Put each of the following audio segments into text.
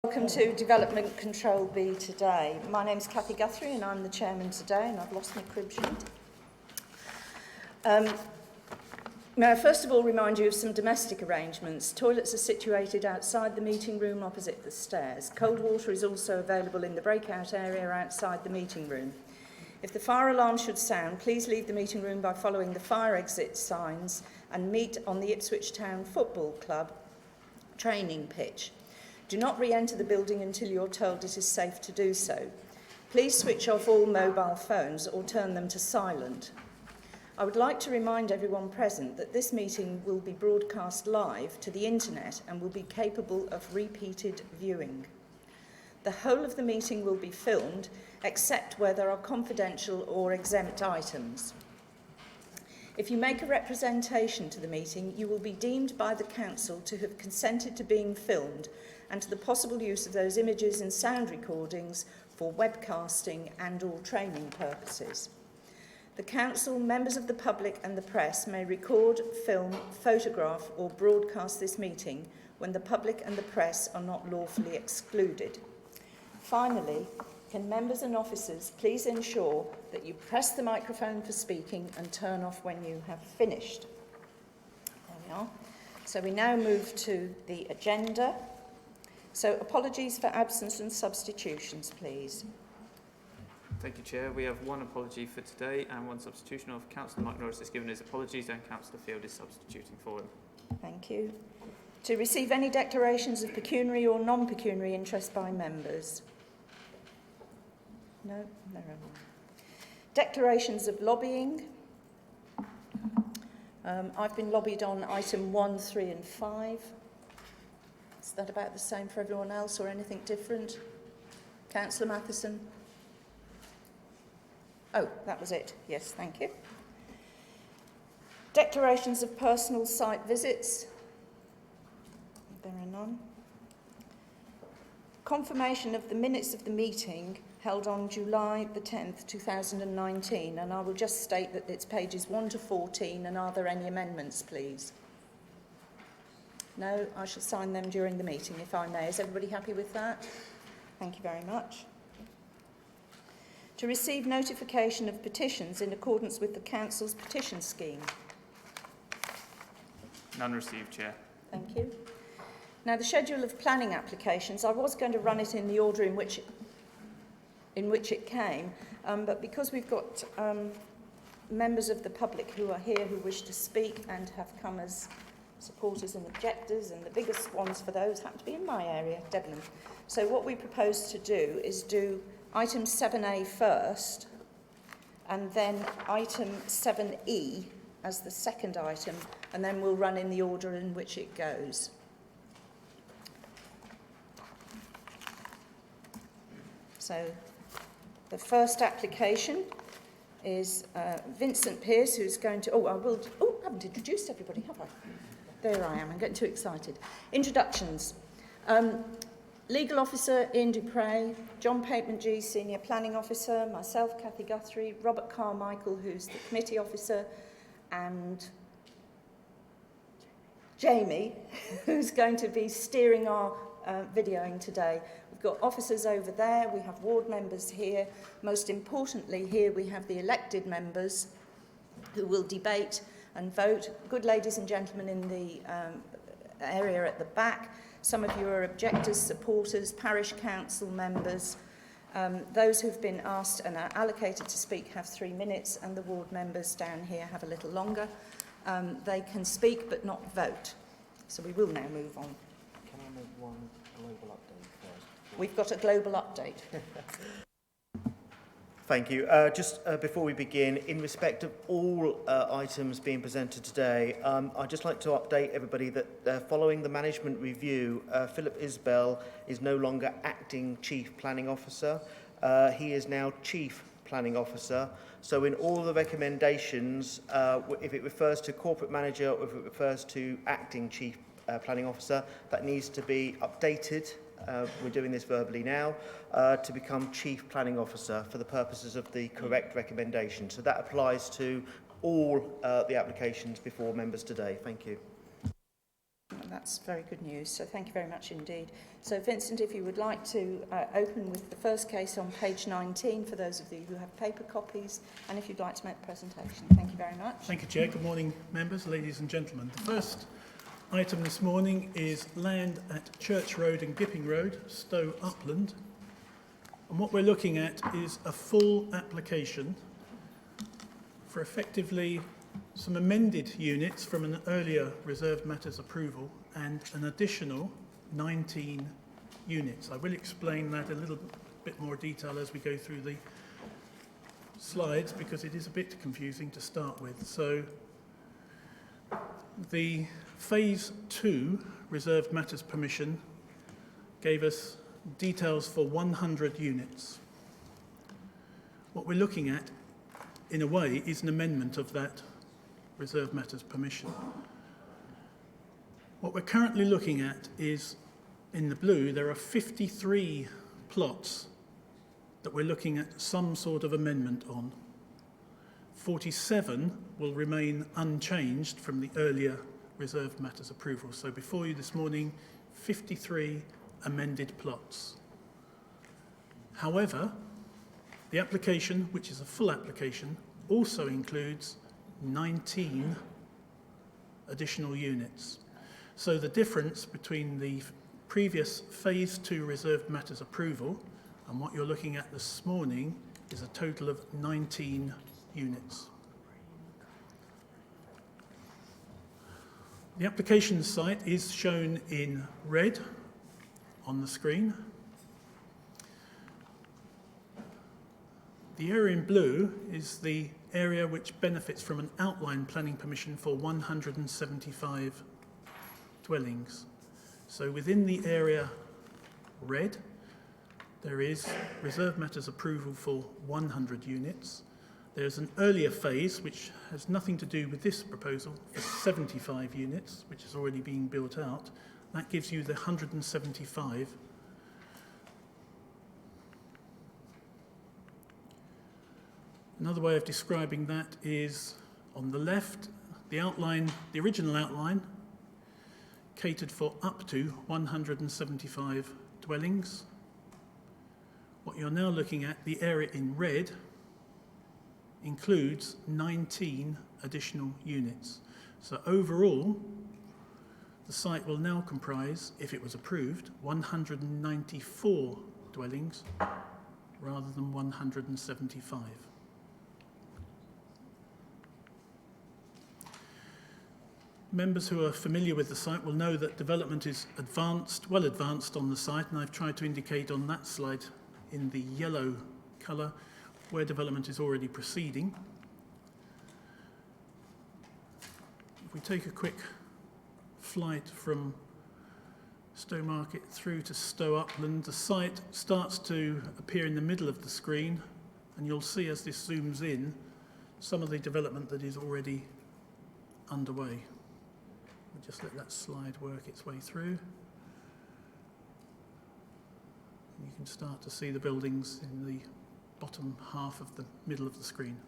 Welcome to Development Control B today. My name's Cathy Guthrie and I'm the chairman today, and I've lost my crib sheet. May I first of all remind you of some domestic arrangements. Toilets are situated outside the meeting room opposite the stairs. Cold water is also available in the breakout area outside the meeting room. If the fire alarm should sound, please leave the meeting room by following the fire exit signs and meet on the Ipswich Town Football Club training pitch. Do not re-enter the building until you're told it is safe to do so. Please switch off all mobile phones or turn them to silent. I would like to remind everyone present that this meeting will be broadcast live to the internet and will be capable of repeated viewing. The whole of the meeting will be filmed, except where there are confidential or exempt items. If you make a representation to the meeting, you will be deemed by the council to have consented to being filmed and to the possible use of those images and sound recordings for webcasting and or training purposes. The council, members of the public and the press may record, film, photograph or broadcast this meeting when the public and the press are not lawfully excluded. Finally, can members and officers please ensure that you press the microphone for speaking and turn off when you have finished. There we are. So we now move to the agenda. So apologies for absence and substitutions, please. Thank you, Chair. We have one apology for today and one substitution of Councillor Mike Norris has given his apologies and Councillor Field is substituting for him. Thank you. To receive any declarations of pecuniary or non-pecuniary interest by members. No, there are none. Declarations of lobbying. I've been lobbied on item 1, 3 and 5. Is that about the same for everyone else or anything different? Councillor Matheson? Oh, that was it. Yes, thank you. Declarations of personal site visits. There are none. Confirmation of the minutes of the meeting held on July the 10th, 2019, and I will just state that it's pages 1 to 14, and are there any amendments, please? No, I shall sign them during the meeting, if I may. Is everybody happy with that? Thank you very much. To receive notification of petitions in accordance with the Council's petition scheme. None received, Chair. Thank you. Now, the schedule of planning applications, I was going to run it in the order in which it came, but because we've got members of the public who are here who wish to speak and have come as supporters and objectors, and the biggest ones for those happen to be in my area, Debenham. So what we propose to do is do item 7A first, and then item 7E as the second item, and then we'll run in the order in which it goes. So the first application is Vincent Pearce, who's going to... I haven't introduced everybody, have I? There I am, I'm getting too excited. Introductions. Legal Officer Ian Dupre, John Pateman-G, Senior Planning Officer, myself, Cathy Guthrie, Robert Carmichael, who's the Committee Officer, and Jamie, who's going to be steering our videoing today. We've got officers over there, we have ward members here. Most importantly, here we have the elected members who will debate and vote. Good ladies and gentlemen in the area at the back. Some of you are objectors, supporters, parish council members. Those who've been asked and are allocated to speak have 3 minutes, and the ward members down here have a little longer. They can speak but not vote. So we will now move on. Can I make one global update first? We've got a global update. Thank you. Just before we begin, in respect of all items being presented today, I'd just like to update everybody that following the management review, Philip Isbell is no longer Acting Chief Planning Officer. He is now Chief Planning Officer. So in all the recommendations, if it refers to Corporate Manager or if it refers to Acting Chief Planning Officer, that needs to be updated. We're doing this verbally now, to become Chief Planning Officer for the purposes of the correct recommendation. So that applies to all the applications before members today. Thank you. that's very good news. So thank you very much indeed. So Vincent, if you would like to open with the first case on page 19 for those of you who have paper copies, and if you'd like to make the presentation. Thank you very much. Thank you, Chair. Good morning, members, ladies and gentlemen. The first item this morning is land at Church Road and Gipping Road, Stowupland. And what we're looking at is a full application for effectively some amended units from an earlier reserved matters approval and an additional 19 units. I will explain that in a little bit more detail as we go through the slides because it is a bit confusing to start with. So the phase 2 reserved matters permission gave us details for 100 units. What we're looking at, in a way, is an amendment of that reserved matters permission. What we're currently looking at is, in the blue, there are 53 plots that we're looking at some sort of amendment on. 47 will remain unchanged from the earlier reserved matters approval. So before you this morning, 53 amended plots. However, the application, which is a full application, also includes 19 additional units. So the difference between the previous phase 2 reserved matters approval and what you're looking at this morning is a total of 19 units. The application site is shown in red on the screen. The area in blue is the area which benefits from an outline planning permission for 175 dwellings. So within the area red, there is reserved matters approval for 100 units. There's an earlier phase, which has nothing to do with this proposal, for 75 units, which is already being built out. That gives you the 175. Another way of describing that is on the left, the outline, the original outline, catered for up to 175 dwellings. What you're now looking at, the area in red, includes 19 additional units. So overall, the site will now comprise, if it was approved, 194 dwellings rather than 175. Members who are familiar with the site will know that development is advanced, well advanced on the site, and I've tried to indicate on that slide in the yellow colour where development is already proceeding. If we take a quick flight from Stowmarket through to Stowupland, the site starts to appear in the middle of the screen, and you'll see as this zooms in some of the development that is already underway. We'll just let that slide work its way through. You can start to see the buildings in the bottom half of the middle of the screen.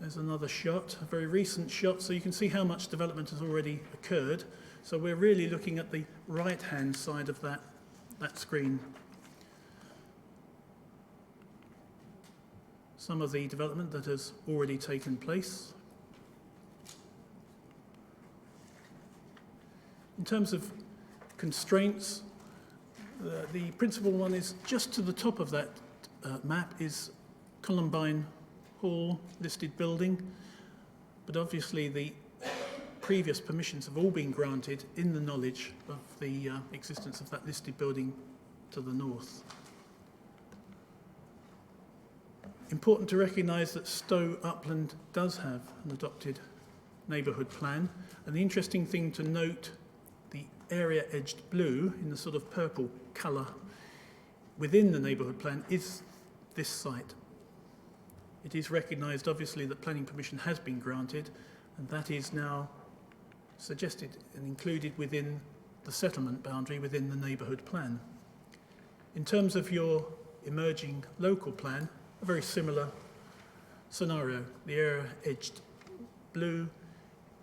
There's another shot, a very recent shot, so you can see how much development has already occurred. So we're really looking at the right-hand side of that screen. Some of the development that has already taken place. In terms of constraints, the principal one is just to the top of that map is Columbine Hall listed building, but obviously the previous permissions have all been granted in the knowledge of the existence of that listed building to the north. Important to recognise that Stowupland does have an adopted neighbourhood plan, and the interesting thing to note, the area edged blue in the sort of purple colour within the neighbourhood plan is this site. It is recognised obviously that planning permission has been granted, and that is now suggested and included within the settlement boundary within the neighbourhood plan. In terms of your emerging local plan, a very similar scenario, the area edged blue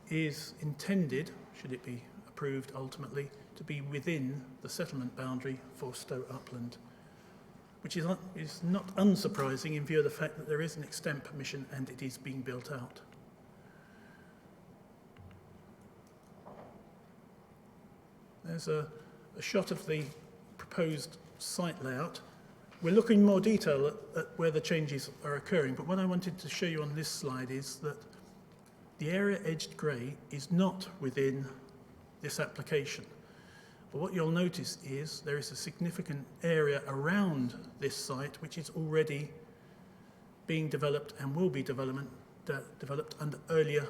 is intended, should it be approved ultimately, to be within the settlement boundary for Stowupland, which is not unsurprising in view of the fact that there is an extent permission and it is being built out. There's a shot of the proposed site layout. We're looking in more detail at where the changes are occurring, but what I wanted to show you on this slide is that the area edged grey is not within this application. But what you'll notice is there is a significant area around this site which is already being developed and will be developed under earlier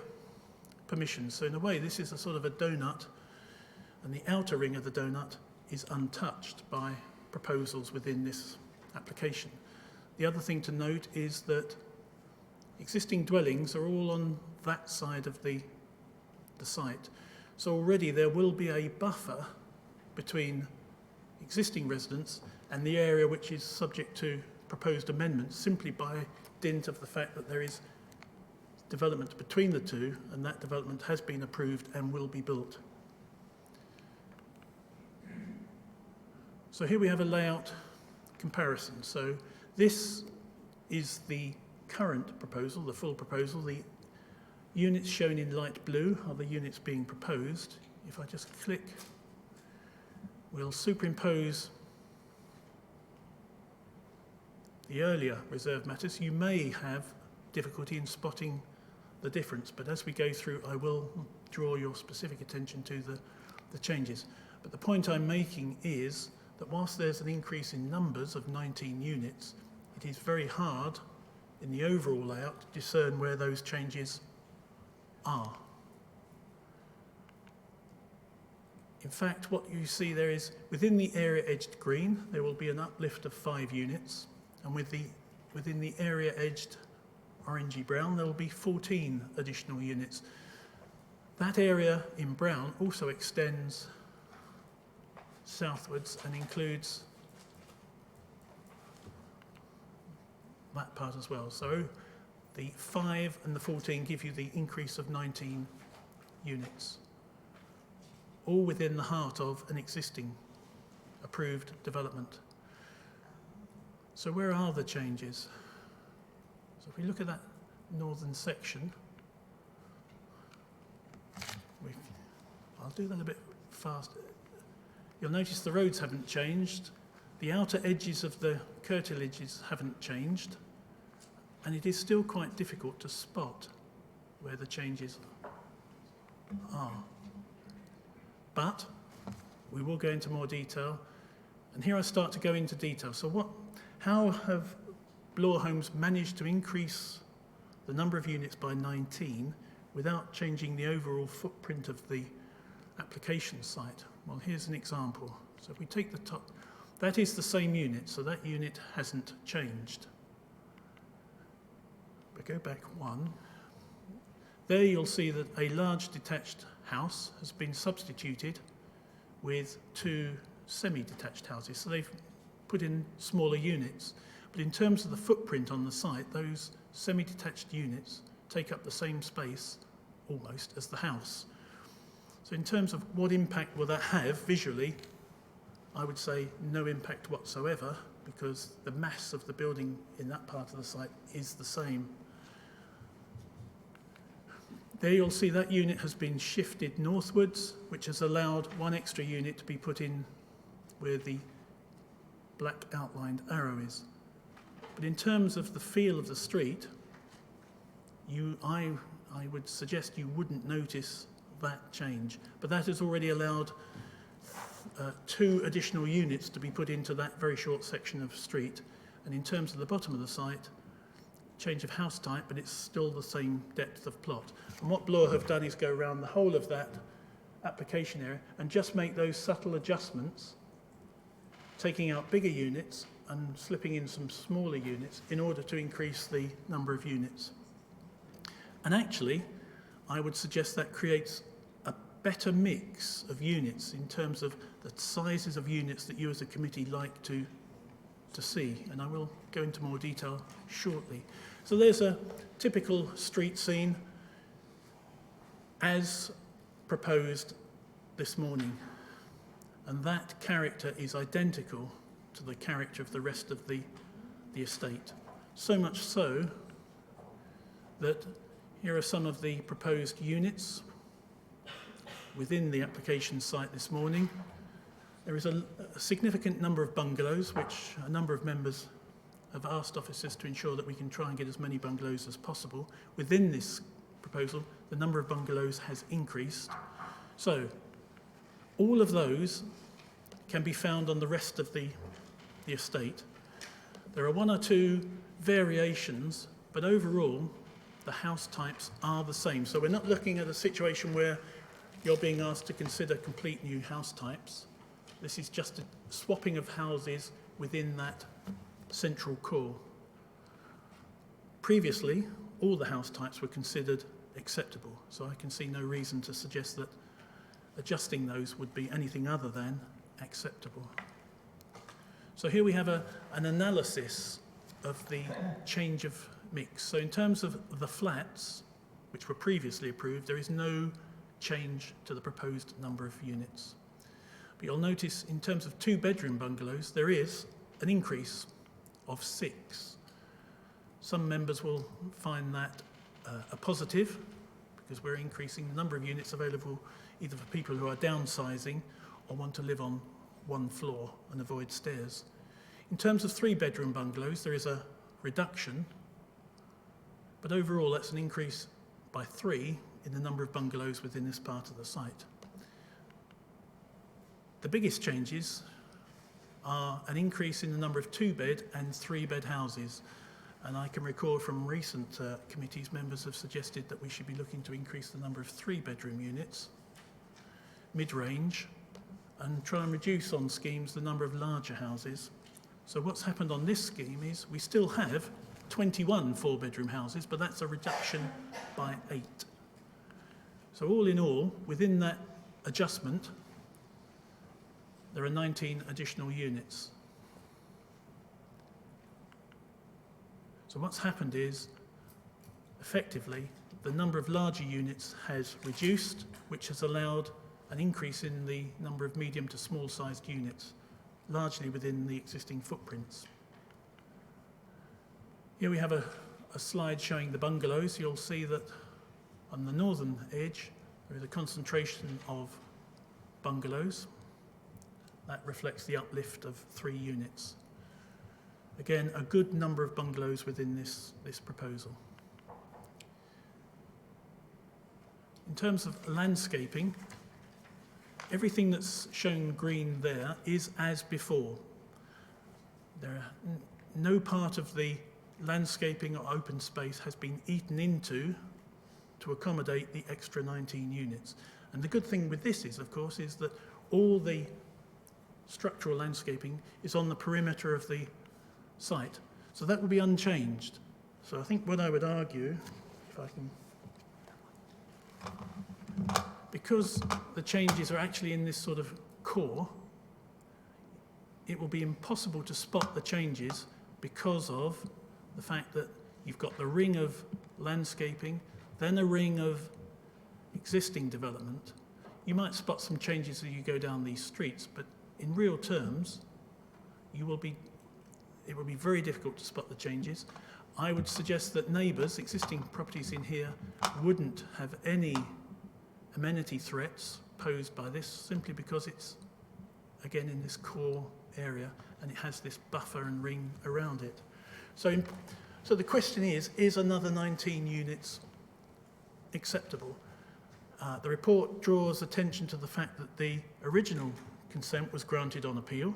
permissions. So in a way, this is a sort of a donut, and the outer ring of the donut is untouched by proposals within this application. The other thing to note is that existing dwellings are all on that side of the site. So already there will be a buffer between existing residents and the area which is subject to proposed amendments simply by dint of the fact that there is development between the two, and that development has been approved and will be built. So here we have a layout comparison. So this is the current proposal, the full proposal. The units shown in light blue are the units being proposed. If I just click, we'll superimpose the earlier reserved matters. You may have difficulty in spotting the difference, but as we go through, I will draw your specific attention to the changes. But the point I'm making is that whilst there's an increase in numbers of 19 units, it is very hard in the overall layout to discern where those changes are. In fact, what you see there is within the area edged green, there will be an uplift of 5 units, and within the area edged orangey brown, there will be 14 additional units. That area in brown also extends southwards and includes that part as well. So the 5 and the 14 give you the increase of 19 units, all within the heart of an existing approved development. So where are the changes? So if we look at that northern section, I'll do that a bit faster. You'll notice the roads haven't changed, the outer edges of the curtilages haven't changed, and it is still quite difficult to spot where the changes are. But we will go into more detail, and here I start to go into detail. So how have Bloor Homes managed to increase the number of units by 19 without changing the overall footprint of the application site? Well, here's an example. So if we take the top, that is the same unit, so that unit hasn't changed. We go back one. There you'll see that a large detached house has been substituted with 2 semi-detached houses. So they've put in smaller units. But in terms of the footprint on the site, those semi-detached units take up the same space almost as the house. So in terms of what impact will that have visually, I would say no impact whatsoever, because the mass of the building in that part of the site is the same. There you'll see that unit has been shifted northwards, which has allowed 1 extra unit to be put in where the black outlined arrow is. But in terms of the feel of the street, I would suggest you wouldn't notice that change. But that has already allowed 2 additional units to be put into that very short section of street. And in terms of the bottom of the site, change of house type, but it's still the same depth of plot. And what Bloor have done is go around the whole of that application area and just make those subtle adjustments, taking out bigger units and slipping in some smaller units in order to increase the number of units. And actually, I would suggest that creates a better mix of units in terms of the sizes of units that you as a committee like to see. And I will go into more detail shortly. So there's a typical street scene as proposed this morning. And that character is identical to the character of the rest of the estate. So much so that here are some of the proposed units within the application site this morning. There is a significant number of bungalows, which a number of members have asked officers to ensure that we can try and get as many bungalows as possible. Within this proposal, the number of bungalows has increased. So all of those can be found on the rest of the estate. There are one or two variations, but overall the house types are the same. So we're not looking at a situation where you're being asked to consider complete new house types. This is just a swapping of houses within that central core. Previously, all the house types were considered acceptable, so I can see no reason to suggest that adjusting those would be anything other than acceptable. So here we have an analysis of the change of mix. So in terms of the flats, which were previously approved, there is no change to the proposed number of units. But you'll notice in terms of 2-bedroom bungalows, there is an increase of 6. Some members will find that a positive, because we're increasing the number of units available either for people who are downsizing or want to live on one floor and avoid stairs. In terms of 3-bedroom bungalows, there is a reduction, but overall that's an increase by 3 in the number of bungalows within this part of the site. The biggest changes are an increase in the number of 2-bed and 3-bed houses. And I can recall from recent committees, members have suggested that we should be looking to increase the number of 3-bedroom units, mid-range, and try and reduce on schemes the number of larger houses. So what's happened on this scheme is we still have 21 4-bedroom houses, but that's a reduction by 8. So all in all, within that adjustment, there are 19 additional units. So what's happened is, effectively, the number of larger units has reduced, which has allowed an increase in the number of medium to small-sized units, largely within the existing footprints. Here we have a slide showing the bungalows. You'll see that on the northern edge, there is a concentration of bungalows. That reflects the uplift of 3 units. Again, a good number of bungalows within this proposal. In terms of landscaping, everything that's shown green there is as before. There are no part of the landscaping or open space has been eaten into to accommodate the extra 19 units. And the good thing with this is, of course, is that all the structural landscaping is on the perimeter of the site. So that will be unchanged. So I think what I would argue, if I can, because the changes are actually in this sort of core, it will be impossible to spot the changes because of the fact that you've got the ring of landscaping, then a ring of existing development. You might spot some changes as you go down these streets, but in real terms, it will be very difficult to spot the changes. I would suggest that neighbours, existing properties in here, wouldn't have any amenity threats posed by this, simply because it's, again, in this core area and it has this buffer and ring around it. So the question is another 19 units acceptable? The report draws attention to the fact that the original consent was granted on appeal,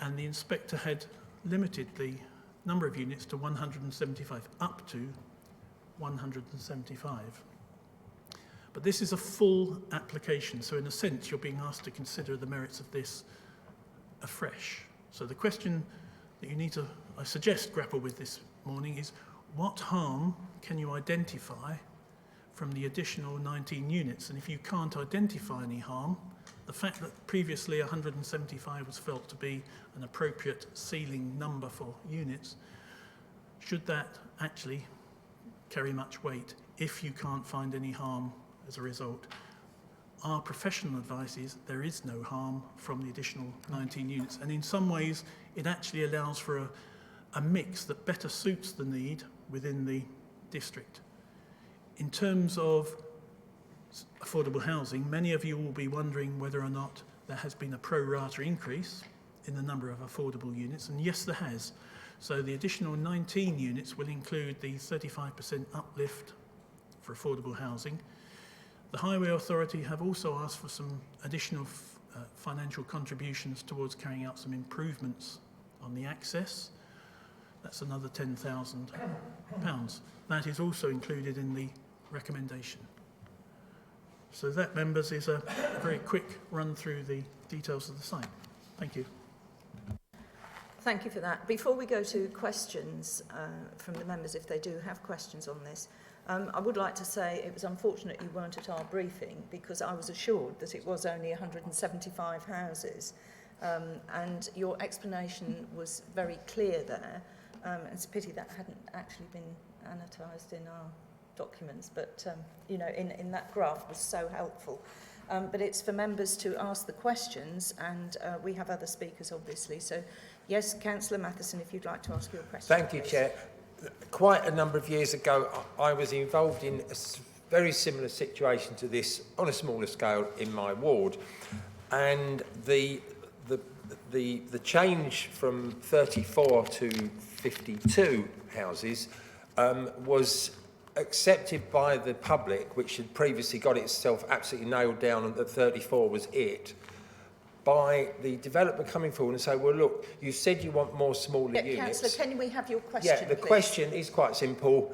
and the inspector had limited the number of units to 175, up to 175. But this is a full application, so in a sense you're being asked to consider the merits of this afresh. So the question that you need to, I suggest, grapple with this morning is, what harm can you identify from the additional 19 units? And if you can't identify any harm, the fact that previously 175 was felt to be an appropriate ceiling number for units should that actually carry much weight if you can't find any harm as a result? Our professional advice is there is no harm from the additional 19 units, and in some ways it actually allows for a mix that better suits the need within the district. In terms of affordable housing, many of you will be wondering whether or not there has been a pro rata increase in the number of affordable units, and yes, there has. So the additional 19 units will include the 35% uplift for affordable housing. The Highway Authority have also asked for some additional financial contributions towards carrying out some improvements on the access. That's another £10,000. That is also included in the recommendation. So that, members, is a very quick run through the details of the site. Thank you. Thank you for that. Before we go to questions from the members, if they do have questions on this, I would like to say it was unfortunate you weren't at our briefing, because I was assured that it was only 175 houses, and your explanation was very clear there. It's a pity that hadn't actually been annotated in our documents, but you know, in that graph was so helpful. But it's for members to ask the questions, and we have other speakers, obviously. So, yes, Councillor Matheson, if you'd like to ask your question. Thank you, please. Chair. Quite a number of years ago, I was involved in a very similar situation to this on a smaller scale in my ward, and the change from 34 to 52 houses was accepted by the public, which had previously got itself absolutely nailed down and that 34 was it, by the developer coming forward and say, well, look, you said you want more smaller units. Councillor, can we have your question, Yeah, the please? question is quite simple.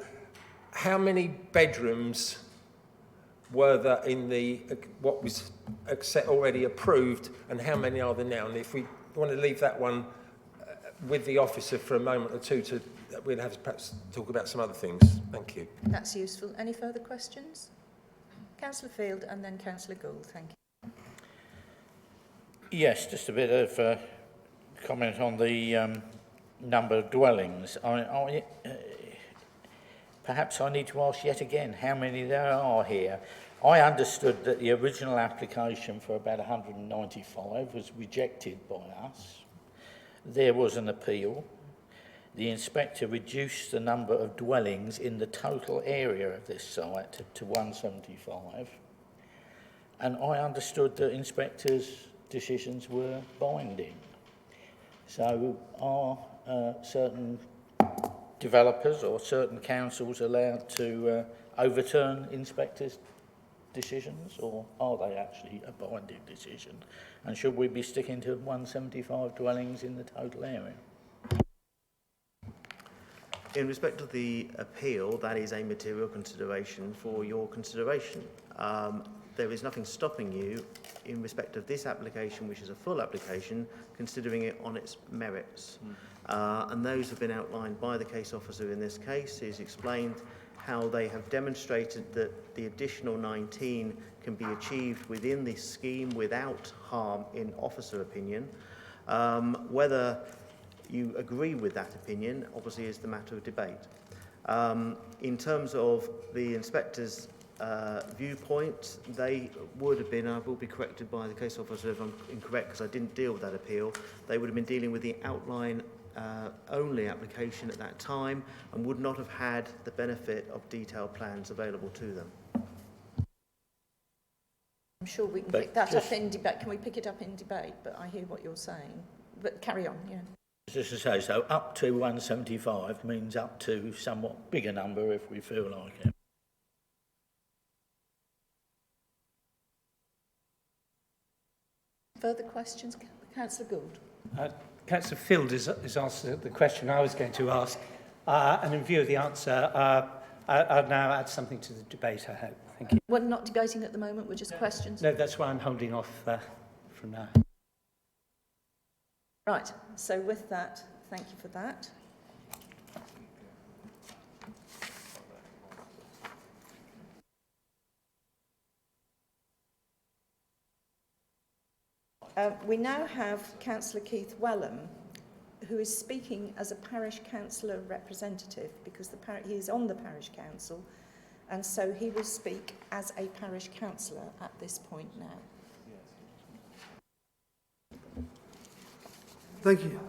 How many bedrooms were there in the what was already approved, and how many are there now? And if we want to leave that one with the officer for a moment or two, we'll have to perhaps talk about some other things. Thank you. That's useful. Any further questions? Councillor Field and then Councillor Gould. Thank you. Yes, just a bit of comment on the number of dwellings. Perhaps I need to ask yet again how many there are here. I understood that the original application for about 195 was rejected by us. There was an appeal. The inspector reduced the number of dwellings in the total area of this site to 175. And I understood that inspectors' decisions were binding. So are certain developers or certain councils allowed to overturn inspectors' decisions, or are they actually a binding decision? And should we be sticking to 175 dwellings in the total area? In respect of the appeal, that is a material consideration for your consideration. There is nothing stopping you in respect of this application, which is a full application, considering it on its merits. And those have been outlined by the case officer in this case. He's explained how they have demonstrated that the additional 19 can be achieved within this scheme without harm in officer opinion. Whether you agree with that opinion, obviously, is the matter of debate. In terms of the inspector's viewpoint, they would have been, I will be corrected by the case officer if I'm incorrect because I didn't deal with that appeal, they would have been dealing with the outline only application at that time and would not have had the benefit of detailed plans available to them. I'm sure we can pick that up in debate. Can we pick it up in debate? But I hear what you're saying. But carry on, yeah. Just to say, so up to 175 means up to somewhat bigger number if we feel like it. Further questions? Councillor Gould. Councillor Field has asked the question I was going to ask, and in view of the answer, I'll now add something to the debate, I hope. Thank you. We're not debating at the moment, we're just questions. No, that's why I'm holding off from now. Right, so with that, thank you for that. We now have Councillor Keith Wellham, who is speaking as a parish councillor representative, because he is on the parish council, and so he will speak as a parish councillor at this point now. Thank you.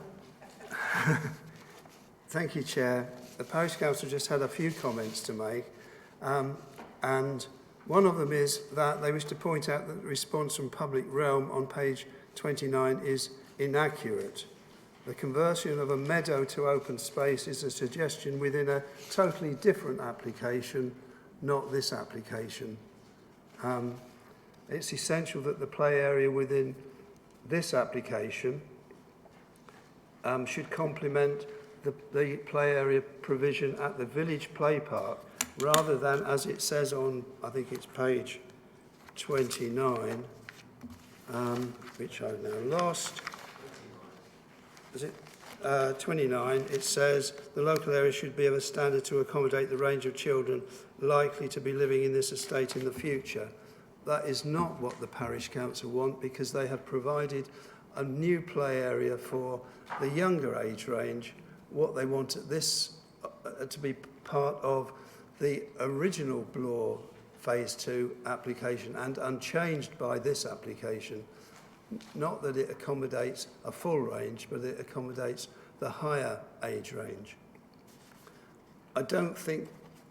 Thank you, Chair. The Parish Council just had a few comments to make, and one of them is that they wish to point out that the response from Public Realm on page 29 is inaccurate. The conversion of a meadow to open space is a suggestion within a totally different application, not this application. It's essential that the play area within this application should complement the play area provision at the village play park, rather than, as it says on, I think it's page 29, which I've now lost. Is it 29? It says the local area should be of a standard to accommodate the range of children likely to be living in this estate in the future. That is not what the parish council want, because they have provided a new play area for the younger age range. What they want at this to be part of the original Bloor Phase 2 application and unchanged by this application. Not that it accommodates a full range, but it accommodates the higher age range. I don't think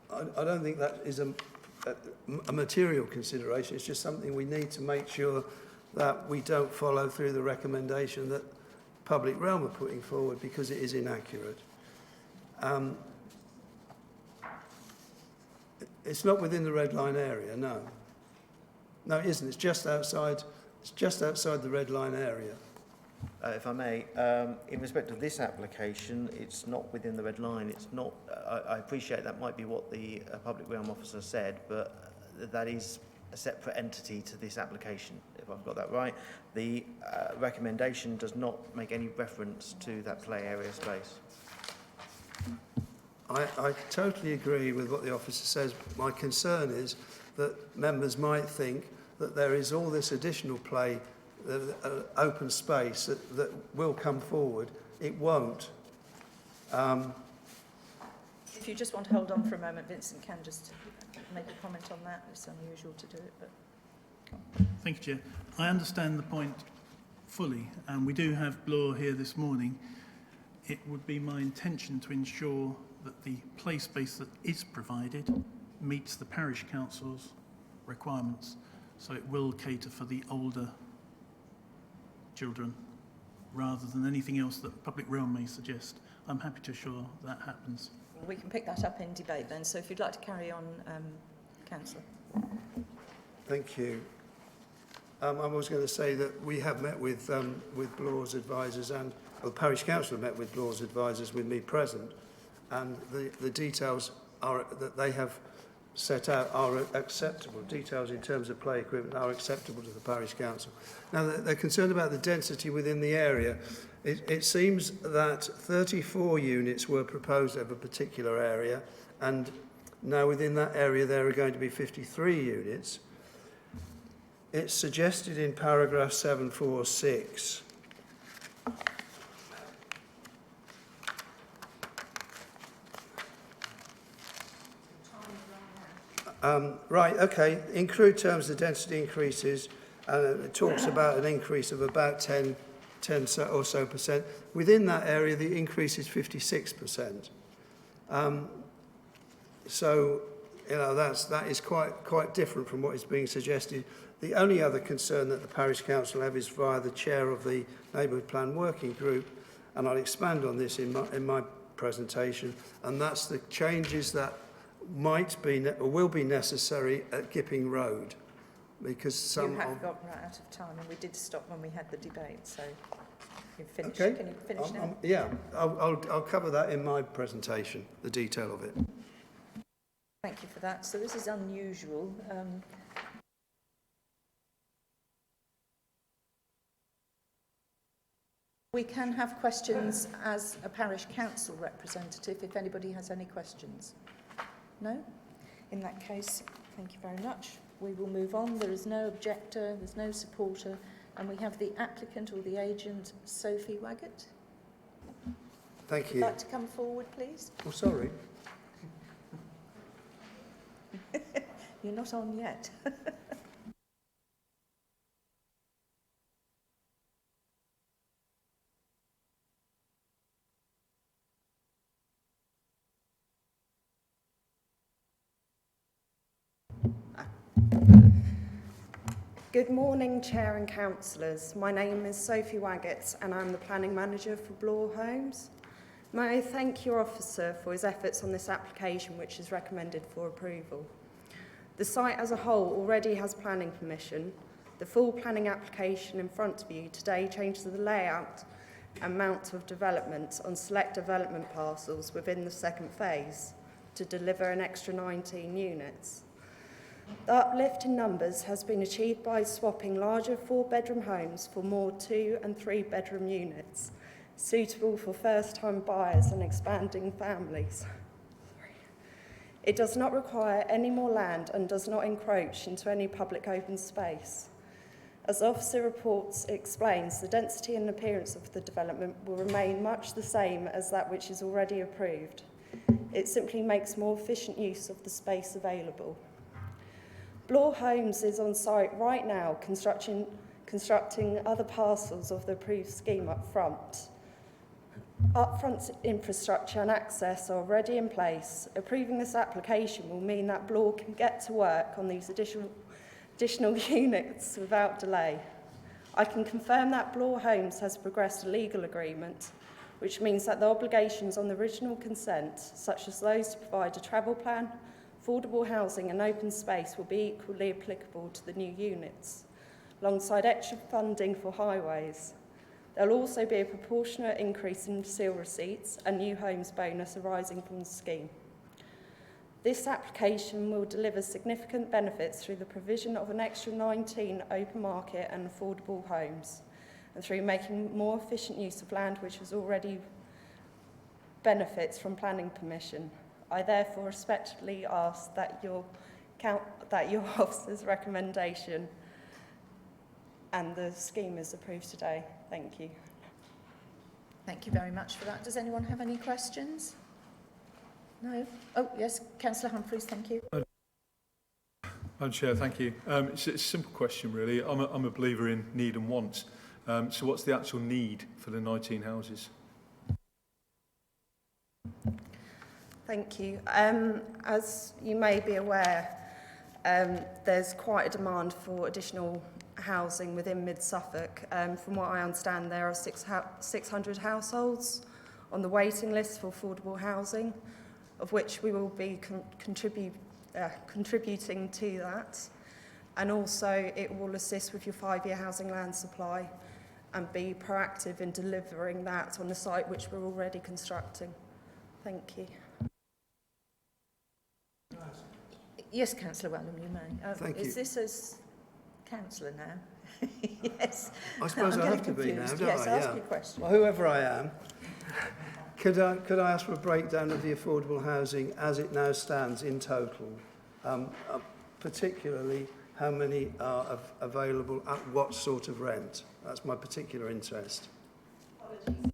that is a material consideration. It's just something we need to make sure that we don't follow through the recommendation that Public Realm are putting forward, because it is inaccurate. It's not within the red line area, no. No, it isn't. It's just outside the red line area. If I may, in respect of this application, it's not within the red line. It's not. I appreciate that might be what the Public Realm officer said, but that is a separate entity to this application, if I've got that right. The recommendation does not make any reference to that play area space. I totally agree with what the officer says. My concern is that members might think that there is all this additional play, open space that will come forward. It won't. If you just want to hold on for a moment, Vincent can just make a comment on that. It's unusual to do it, but... Thank you, Chair. I understand the point fully, and we do have Bloor here this morning. It would be my intention to ensure that the play space that is provided meets the parish council's requirements, so it will cater for the older children rather than anything else that Public Realm may suggest. I'm happy to assure that happens. We can pick that up in debate then, so if you'd like to carry on, Councillor. Thank you. I was going to say that we have met with Bloor's advisors, and the parish council have met with Bloor's advisors with me present, and the details that they have set out are acceptable. Details in terms of play equipment are acceptable to the parish council. Now, they're concerned about the density within the area. It seems that 34 units were proposed of a particular area, and now within that area there are going to be 53 units. It's suggested in paragraph 746 right, okay. In crude terms, the density increases, and it talks about an increase of about 10 or so percent. Within that area, the increase is 56%. So, you know, that is quite different from what is being suggested. The only other concern that the parish council have is via the chair of the neighbourhood plan working group, and I'll expand on this in my presentation, and that's the changes that might be or will be necessary at Gipping Road, because some You have got right out of time, and we did stop when we had the debate, so you've finished. Okay. Can you finish now? Yeah, I'll cover that in my presentation, the detail of it. Thank you for that. So this is unusual. We can have questions as a parish council representative if anybody has any questions. No? In that case, thank you very much. We will move on. There is no objector, there's no supporter, and we have the applicant or the agent, Sophie Waggett. Thank Would you. you like to come forward, please? Oh, sorry. You're not on yet. Good morning, Chair and Councillors. My name is Sophie Waggett and I'm the Planning Manager for Bloor Homes. May I thank your officer for his efforts on this application, which is recommended for approval. The site as a whole already has planning permission. The full planning application in front of you today changes the layout and amount of development on select development parcels within the second phase to deliver an extra 19 units. The uplift in numbers has been achieved by swapping larger 4-bedroom homes for more 2- and 3-bedroom units, suitable for first-time buyers and expanding families. It does not require any more land and does not encroach into any public open space. As Officer Reports explains, the density and appearance of the development will remain much the same as that which is already approved. It simply makes more efficient use of the space available. Bloor Homes is on site right now constructing other parcels of the approved scheme up front. Upfront infrastructure and access are already in place. Approving this application will mean that Bloor can get to work on these additional units without delay. I can confirm that Bloor Homes has progressed a legal agreement, which means that the obligations on the original consent, such as those to provide a travel plan, affordable housing and open space, will be equally applicable to the new units, alongside extra funding for highways. There will also be a proportionate increase in seal receipts and new homes bonus arising from the scheme. This application will deliver significant benefits through the provision of an extra 19 open market and affordable homes, and through making more efficient use of land which has already benefits from planning permission. I therefore respectfully ask that your officer's recommendation and the scheme is approved today. Thank you. Thank you very much for that. Does anyone have any questions? No? Oh, yes, Councillor Humphreys, thank you. Madam Chair, thank you. It's a simple question, really. I'm a believer in need and want. So what's the actual need for the 19 houses? Thank you. As you may be aware, there's quite a demand for additional housing within Mid-Suffolk. From what I understand, there are 600 households on the waiting list for affordable housing, of which we will be contributing to that. And also, it will assist with your 5-year housing land supply and be proactive in delivering that on the site which we're already constructing. Thank you. Yes, Councillor Wellham, you may. Thank you. Is this as councillor now? Yes. I suppose I'm I have getting to be now, confused. don't yes, I? ask your question. Well, whoever I am, could I ask for a breakdown of the affordable housing as it now stands in total? Particularly, how many are available at what sort of rent? That's my particular interest. Apologies.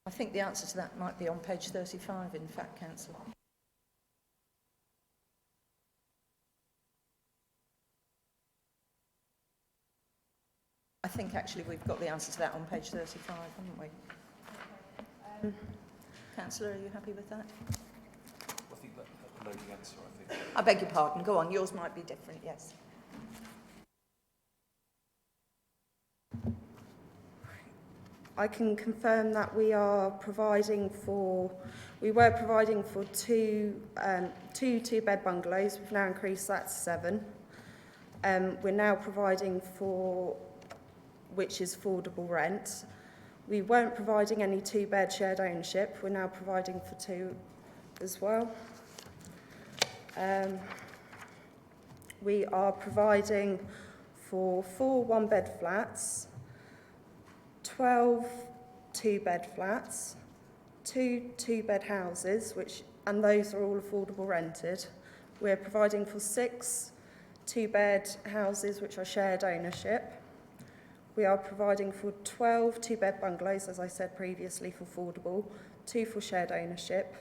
I think the answer to that might be on page 35, in fact, Councillor. I think actually we've got the answer to that on page 35, haven't we? Councillor, are you happy with that? I think that's a loading answer, I think. I beg your pardon. Go on. Yours might be different, yes. I can confirm that we were providing for two 2-bed bungalows. We've now increased that to 7. We're now providing for, which is affordable rent. We weren't providing any 2-bed shared ownership. We're now providing for 2 as well. We are providing for 4 1-bed flats, 12 2-bed flats, 2 2-bed houses, and those are all affordable rented. We're providing for 6 two-bed houses which are shared ownership. We are providing for 12 two-bed bungalows, as I said previously, for affordable, 2 for shared ownership,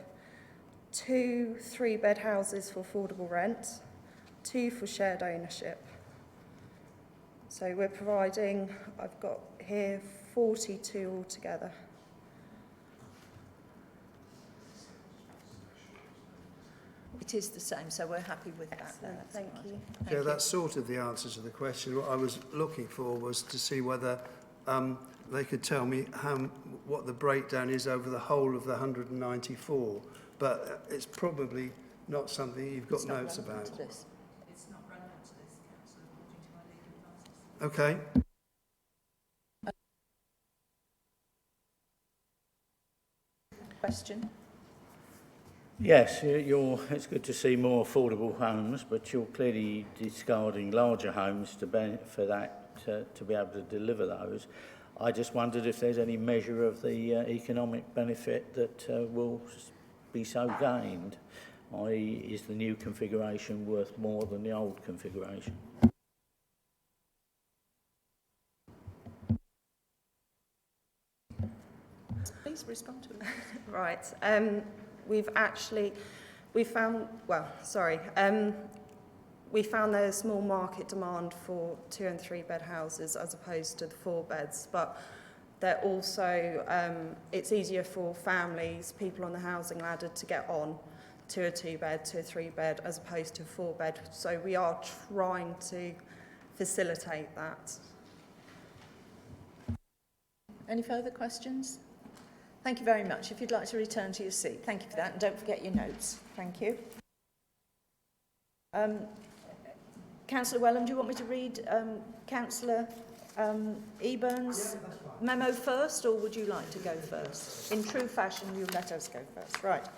2 three-bed houses for affordable rent, 2 for shared ownership. So we're providing, I've got here 42 altogether. It is the same, so we're happy with that. Excellent, That's thank right. you. Thank Yeah, you. that's sort of the answer to the question. What I was looking for was to see whether they could tell me what the breakdown is over the whole of the 194, but it's probably not something you've got It's not notes relevant about. to this. Okay. Question? Yes, it's good to see more affordable homes, but you're clearly discarding larger homes to be able to deliver those. I just wondered if there's any measure of the economic benefit that will be so gained, i.e. is the new configuration worth more than the old configuration? Please respond to it. Right. We found there's small market demand for 2 and 3 bed houses as opposed to the 4 beds, but they're also, it's easier for families, people on the housing ladder to get on to a 2 bed, to a 3 bed, as opposed to a 4 bed. So we are trying to facilitate that. Any further questions? Thank you very much. If you'd like to return to your seat. Thank you for that, and don't forget your notes. Thank you. Councillor Wellham, do you want me to read Councillor Eburn's memo first, or would you like to go first? In true fashion, you'll let us go first. Right.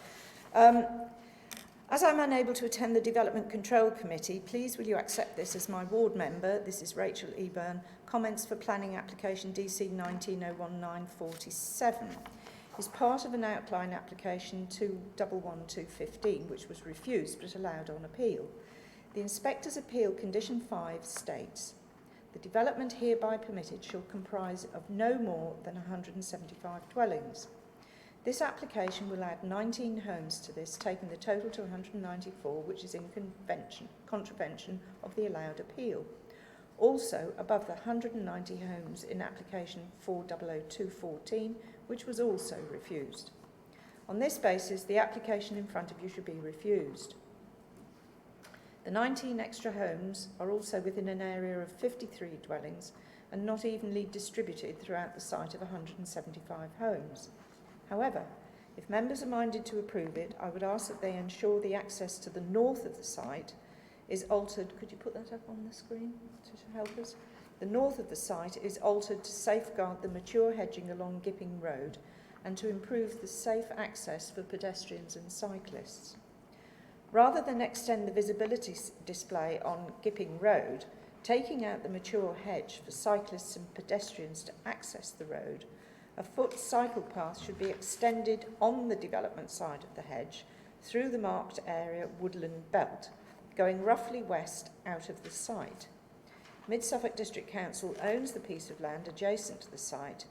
As I'm unable to attend the Development Control Committee, please will you accept this as my ward member, this is Rachel Eburn, comments for planning application DC 1911947. Is part of an outline application 211215, which was refused but allowed on appeal. The Inspector's Appeal Condition 5 states, the development hereby permitted shall comprise of no more than 175 dwellings. This application will add 19 homes to this, taking the total to 194, which is in contravention of the allowed appeal. Also, above the 190 homes in application 400214, which was also refused. On this basis, the application in front of you should be refused. The 19 extra homes are also within an area of 53 dwellings and not evenly distributed throughout the site of 175 homes. However, if members are minded to approve it, I would ask that they ensure the access to the north of the site is altered. Could you put that up on the screen to help us? The north of the site is altered to safeguard the mature hedging along Gipping Road and to improve the safe access for pedestrians and cyclists. Rather than extend the visibility display on Gipping Road, taking out the mature hedge for cyclists and pedestrians to access the road, a foot cycle path should be extended on the development side of the hedge through the marked area woodland belt, going roughly west out of the site. Mid-Suffolk District Council owns the piece of land adjacent to the site,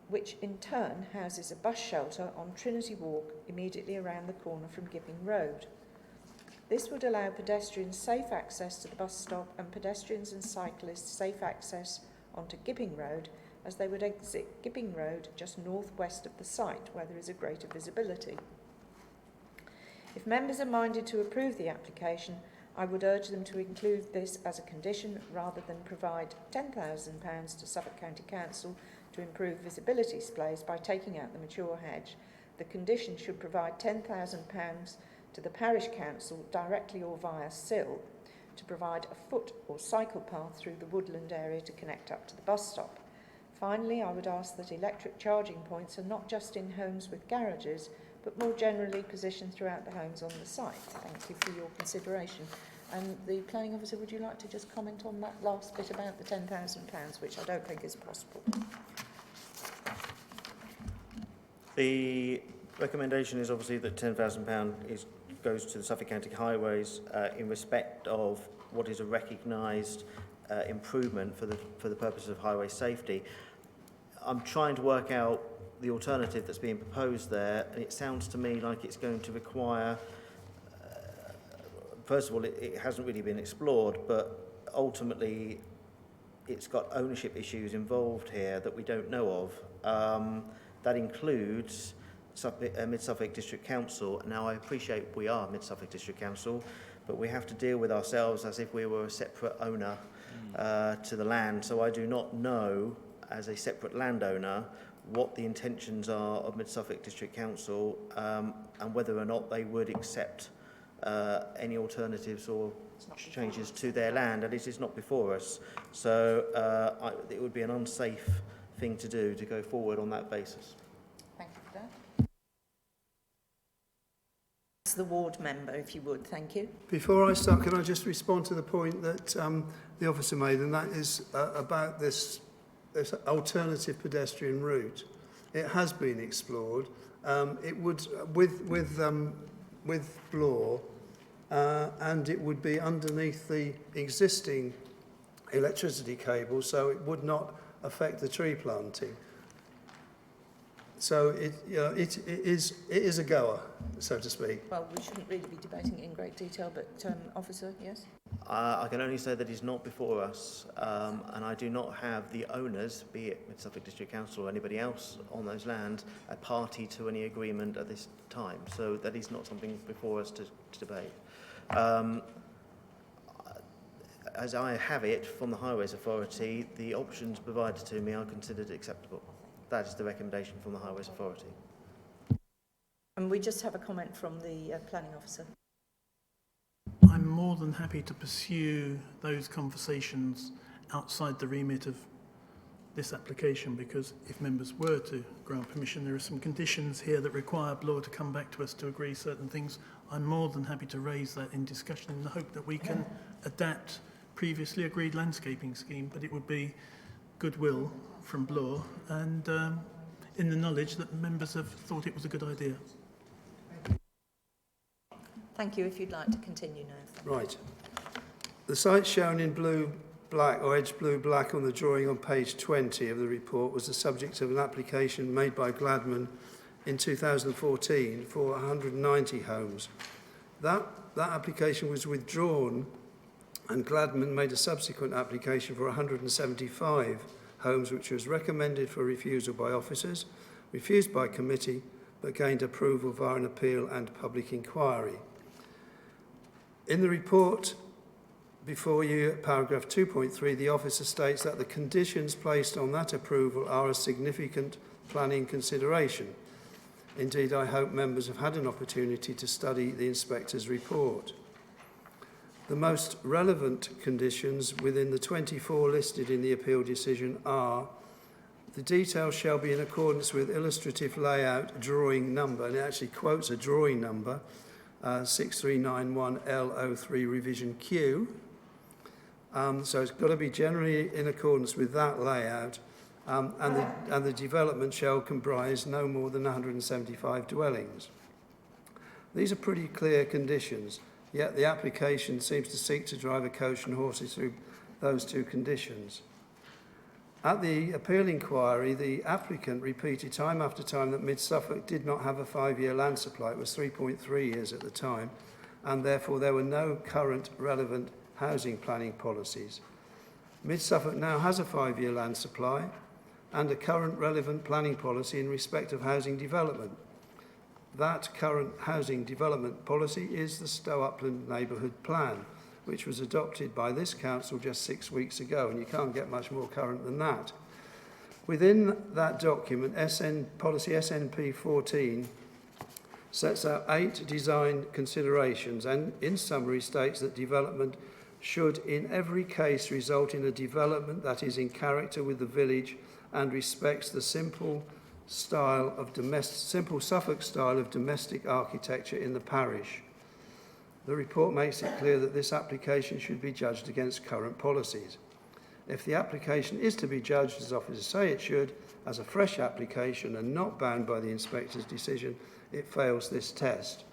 which in turn houses a bus shelter on Trinity Walk immediately around the corner from Gipping Road. This would allow pedestrians safe access to the bus stop and pedestrians and cyclists safe access onto Gipping Road, as they would exit Gipping Road just northwest of the site where there is a greater visibility. If members are minded to approve the application, I would urge them to include this as a condition rather than provide £10,000 to Suffolk County Council to improve visibility displays by taking out the mature hedge. The condition should provide £10,000 to the parish council directly or via SIL to provide a foot or cycle path through the woodland area to connect up to the bus stop. Finally, I would ask that electric charging points are not just in homes with garages, but more generally positioned throughout the homes on the site. Thank you for your consideration. And the planning officer, would you like to just comment on that last bit about the £10,000, which I don't think is possible? The recommendation is obviously that £10,000 is goes to the Suffolk County Highways in respect of what is a recognised improvement for the purpose of highway safety. I'm trying to work out the alternative that's being proposed there, and it sounds to me like it's going to require, first of all, it hasn't really been explored, but ultimately it's got ownership issues involved here that we don't know of. That includes Mid-Suffolk District Council. Now, I appreciate we are Mid-Suffolk District Council, but we have to deal with ourselves as if we were a separate owner to the land. So I do not know, as a separate landowner, what the intentions are of Mid-Suffolk District Council and whether or not they would accept any alternatives or changes to their land, and it is not before us. So it would be an unsafe thing to do to go forward on that basis. Thank you for that. The ward member, if you would, thank you. Before I start, can I just respond to the point that the officer made, and that is about this alternative pedestrian route. It has been explored. It would with Blore, and it would be underneath the existing electricity cable, so it would not affect the tree planting. So it is a goer, so to speak. Well, we shouldn't really be debating it in great detail, but officer, yes? I can only say that it's not before us, and I do not have the owners, be it with Suffolk District Council or anybody else on those lands, a party to any agreement at this time. So that is not something before us to debate. As I have it from the Highways Authority, the options provided to me are considered acceptable. That is the recommendation from the Highways Authority. And we just have a comment from the planning officer. I'm more than happy to pursue those conversations outside the remit of this application, because if members were to grant permission, there are some conditions here that require Blore to come back to us to agree certain things. I'm more than happy to raise that in discussion in the hope that we can adapt previously agreed landscaping scheme, but it would be goodwill from Blore and in the knowledge that members have thought it was a good idea. Thank you. If you'd like to continue now. Right. The site shown in blue-black or edge blue-black on the drawing on page 20 of the report was the subject of an application made by Gladman in 2014 for 190 homes. That application was withdrawn, and Gladman made a subsequent application for 175 homes, which was recommended for refusal by officers, refused by committee, but gained approval via an appeal and public inquiry. In the report before you, at paragraph 2.3, the officer states that the conditions placed on that approval are a significant planning consideration. Indeed, I hope members have had an opportunity to study the inspector's report. The most relevant conditions within the 24 listed in the appeal decision are: the details shall be in accordance with illustrative layout drawing number, and it actually quotes a drawing number, 6391L03 revision Q. So it's got to be generally in accordance with that layout, and the development shall comprise no more than 175 dwellings. These are pretty clear conditions, yet the application seems to seek to drive a coach and horses through those two conditions. At the appeal inquiry, the applicant repeated time after time that Mid-Suffolk did not have a 5-year land supply. It was 3.3 years at the time, and therefore there were no current relevant housing planning policies. Mid-Suffolk now has a 5-year land supply and a current relevant planning policy in respect of housing development. That current housing development policy is the Stowupland Neighbourhood Plan, which was adopted by this council just 6 weeks ago, and you can't get much more current than that. Within that document, policy SNP 14 sets out 8 design considerations and in summary states that development should in every case result in a development that is in character with the village and respects the simple Suffolk style of domestic architecture in the parish. The report makes it clear that this application should be judged against current policies. If the application is to be judged, as officers say it should, as a fresh application and not bound by the inspector's decision, it fails this test.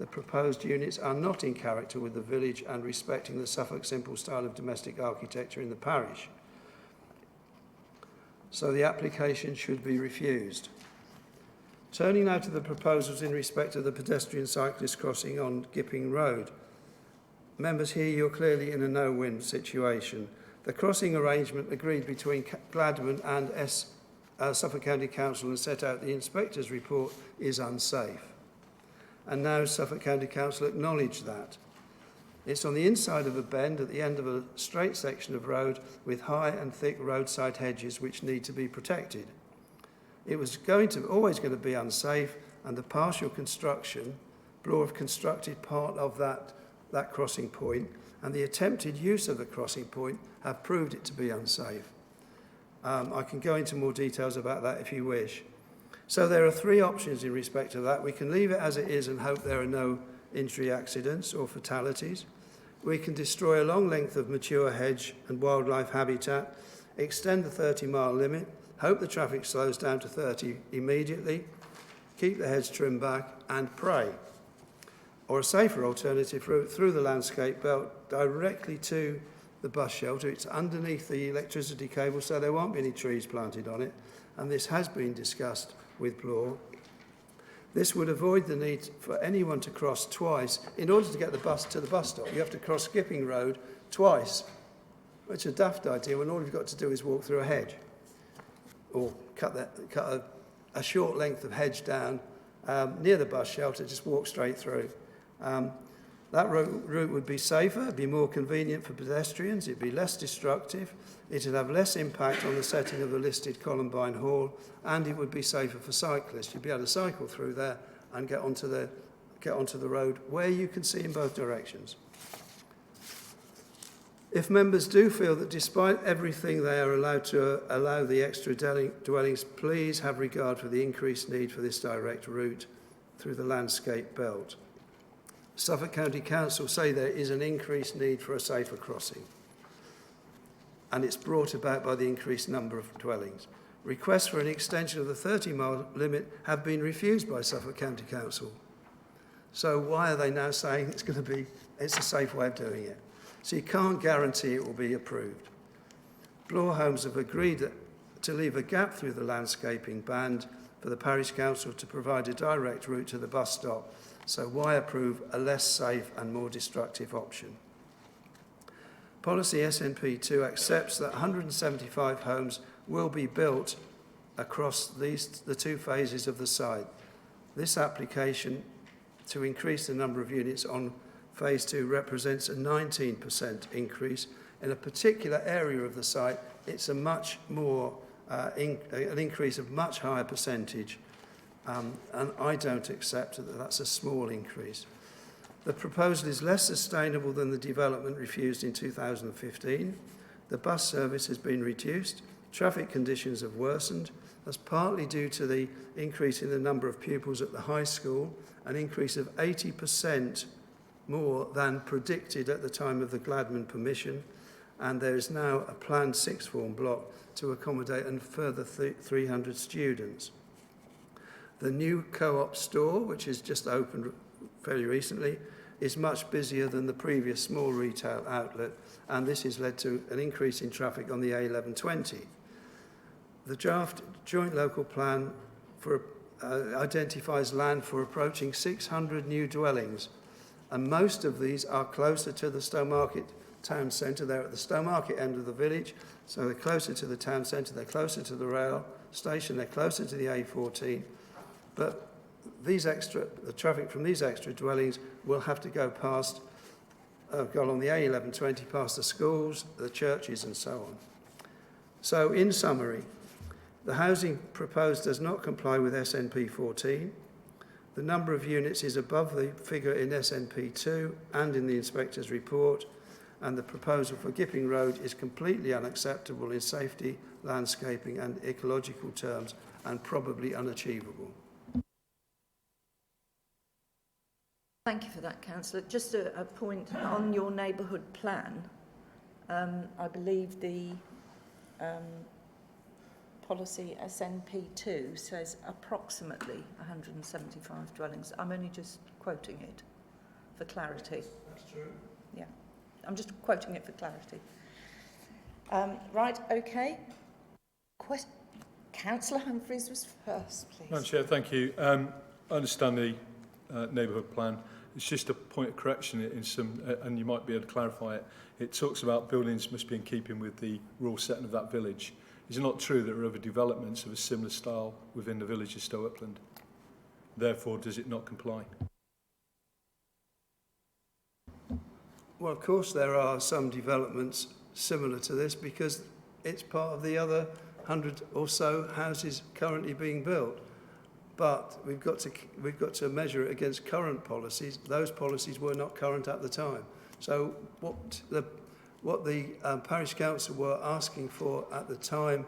the proposed units are not in character with the village and respecting the Suffolk simple style of domestic architecture in the parish. So the application should be refused. Turning now to the proposals in respect of the pedestrian cyclist crossing on Gipping Road. Members, here you're clearly in a no-win situation. The crossing arrangement agreed between Gladman and Suffolk County Council and set out the inspector's report is unsafe. And now Suffolk County Council acknowledge that. It's on the inside of a bend at the end of a straight section of road with high and thick roadside hedges which need to be protected. It was always going to be unsafe, and the partial construction, Bloor have constructed part of that crossing point, and the attempted use of the crossing point have proved it to be unsafe. I can go into more details about that if you wish. So there are three options in respect to that. We can leave it as it is and hope there are no injury accidents or fatalities. We can destroy a long length of mature hedge and wildlife habitat, extend the 30-mile limit, hope the traffic slows down to 30 immediately, keep the hedge trimmed back and pray. Or a safer alternative route through the landscape belt directly to the bus shelter. It's underneath the electricity cable, so there won't be any trees planted on it, and this has been discussed with Bloor. This would avoid the need for anyone to cross twice. In order to get the bus to the bus stop, you have to cross Gipping Road twice, which is a daft idea when all you've got to do is walk through a hedge or cut a short length of hedge down near the bus shelter, just walk straight through. That route would be safer, it'd be more convenient for pedestrians, it'd be less destructive, it'd have less impact on the setting of the listed Columbine Hall, and it would be safer for cyclists. You'd be able to cycle through there and get onto the road where you can see in both directions. If members do feel that despite everything they are allowed to allow the extra dwellings, please have regard for the increased need for this direct route through the landscape belt. Suffolk County Council say there is an increased need for a safer crossing, and it's brought about by the increased number of dwellings. Requests for an extension of the 30-mile limit have been refused by Suffolk County Council. So why are they now saying it's a safe way of doing it? So you can't guarantee it will be approved. Bloor Homes have agreed to leave a gap through the landscaping band for the parish council to provide a direct route to the bus stop. So why approve a less safe and more destructive option? Policy SNP2 accepts that 175 homes will be built across the two phases of the site. This application to increase the number of units on Phase 2 represents a 19% increase. In a particular area of the site, it's a much more, an increase of much higher percentage. And I don't accept that that's a small increase. The proposal is less sustainable than the development refused in 2015. The bus service has been reduced. Traffic conditions have worsened. That's partly due to the increase in the number of pupils at the high school, an increase of 80% more than predicted at the time of the Gladman permission, and there is now a planned sixth form block to accommodate a further 300 students. The new co-op store, which has just opened fairly recently, is much busier than the previous small retail outlet, and this has led to an increase in traffic on the A1120. The draft joint local plan identifies land for approaching 600 new dwellings, and most of these are closer to the Stowmarket town centre. They're at the Stowmarket end of the village, so they're closer to the town centre, they're closer to the rail station, they're closer to the A14. But the traffic from these extra dwellings will have to go along the A1120, past the schools, the churches and so on. So in summary, the housing proposed does not comply with SNP 14. The number of units is above the figure in SNP 2 and in the inspector's report, and the proposal for Gipping Road is completely unacceptable in safety, landscaping and ecological terms, and probably unachievable. Thank you for that, Councillor. Just a point on your neighbourhood plan. I believe the policy SNP2 says approximately 175 dwellings. I'm only just quoting it. for clarity. That's true. Yeah, I'm just quoting it for clarity. Right, okay. Councillor Humphreys was first, please. Madam Chair, thank you. I understand the neighbourhood plan. It's just a point of correction in some, and you might be able to clarify it. It talks about buildings must be in keeping with the rural setting of that village. Is it not true that there are other developments of a similar style within the village of Stowupland? Therefore, does it not comply? Well, of course there are some developments similar to this because it's part of the other 100 or so houses currently being built. But we've got to measure it against current policies. Those policies were not current at the time. So what the parish council were asking for at the time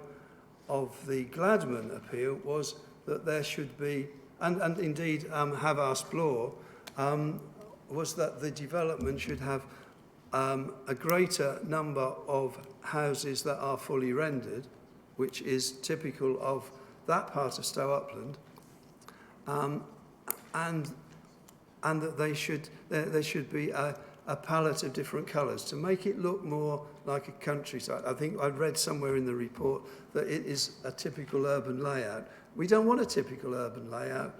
of the Gladman appeal was that there should be, and indeed have asked Bloor, was that the development should have a greater number of houses that are fully rendered, which is typical of that part of Stowupland, and that there should be a palette of different colours to make it look more like a countryside. I think I read somewhere in the report that it is a typical urban layout. We don't want a typical urban layout.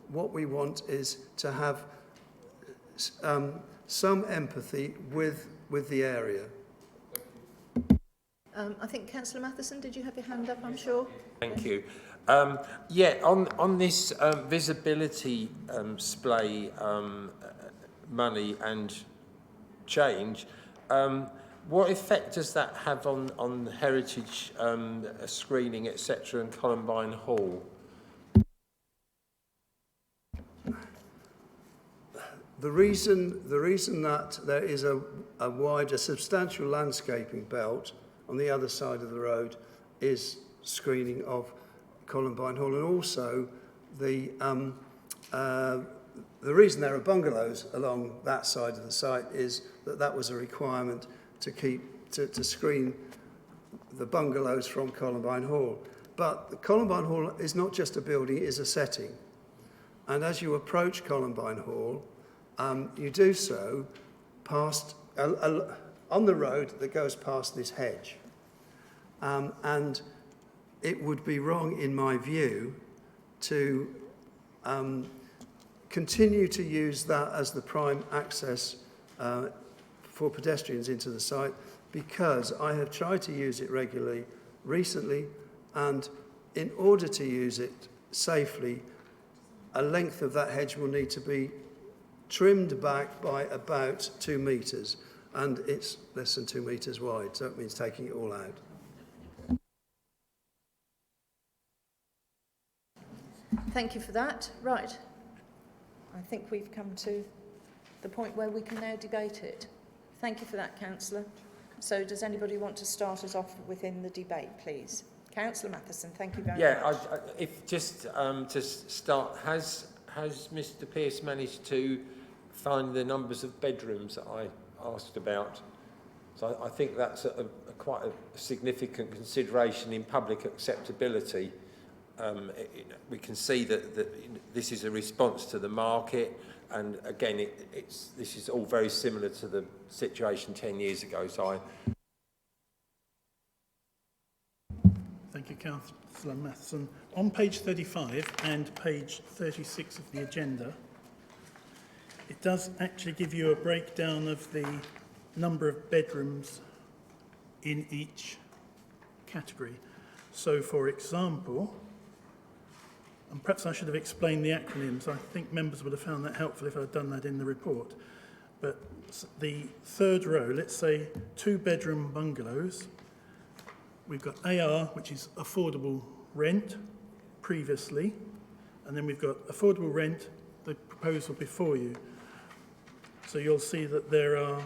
What we want is to have some empathy with the area. I think Councillor Matheson, did you have your hand up, I'm sure? Thank you. Yeah, on this visibility splay money and change, what effect does that have on heritage screening, etc., and Columbine Hall? The reason that there is a substantial landscaping belt on the other side of the road is screening of Columbine Hall, and also the reason there are bungalows along that side of the site is that was a requirement to screen the bungalows from Columbine Hall. But the Columbine Hall is not just a building, it is a setting. And as you approach Columbine Hall, you do so past on the road that goes past this hedge. And it would be wrong, in my view, to continue to use that as the prime access for pedestrians into the site, because I have tried to use it regularly recently, and in order to use it safely, a length of that hedge will need to be trimmed back by about 2 metres, and it's less than 2 metres wide, so it means taking it all out. Thank you for that. Right. I think we've come to the point where we can now debate it. Thank you for that, Councillor. So does anybody want to start us off within the debate, please? Councillor Matheson, thank you very much. Yeah, if just to start, has Mr. Pearce managed to find the numbers of bedrooms that I asked about? So I think that's quite a significant consideration in public acceptability. We can see that this is a response to the market, and again, this is all very similar to the situation 10 years ago. So Thank you, Councillor Matheson. On page 35 and page 36 of the agenda, it does actually give you a breakdown of the number of bedrooms in each category. So, for example, and perhaps I should have explained the acronyms. I think members would have found that helpful if I'd done that in the report. But the third row, let's say 2-bedroom bungalows. We've got AR, which is affordable rent, previously. And then we've got affordable rent, the proposal before you. So you'll see that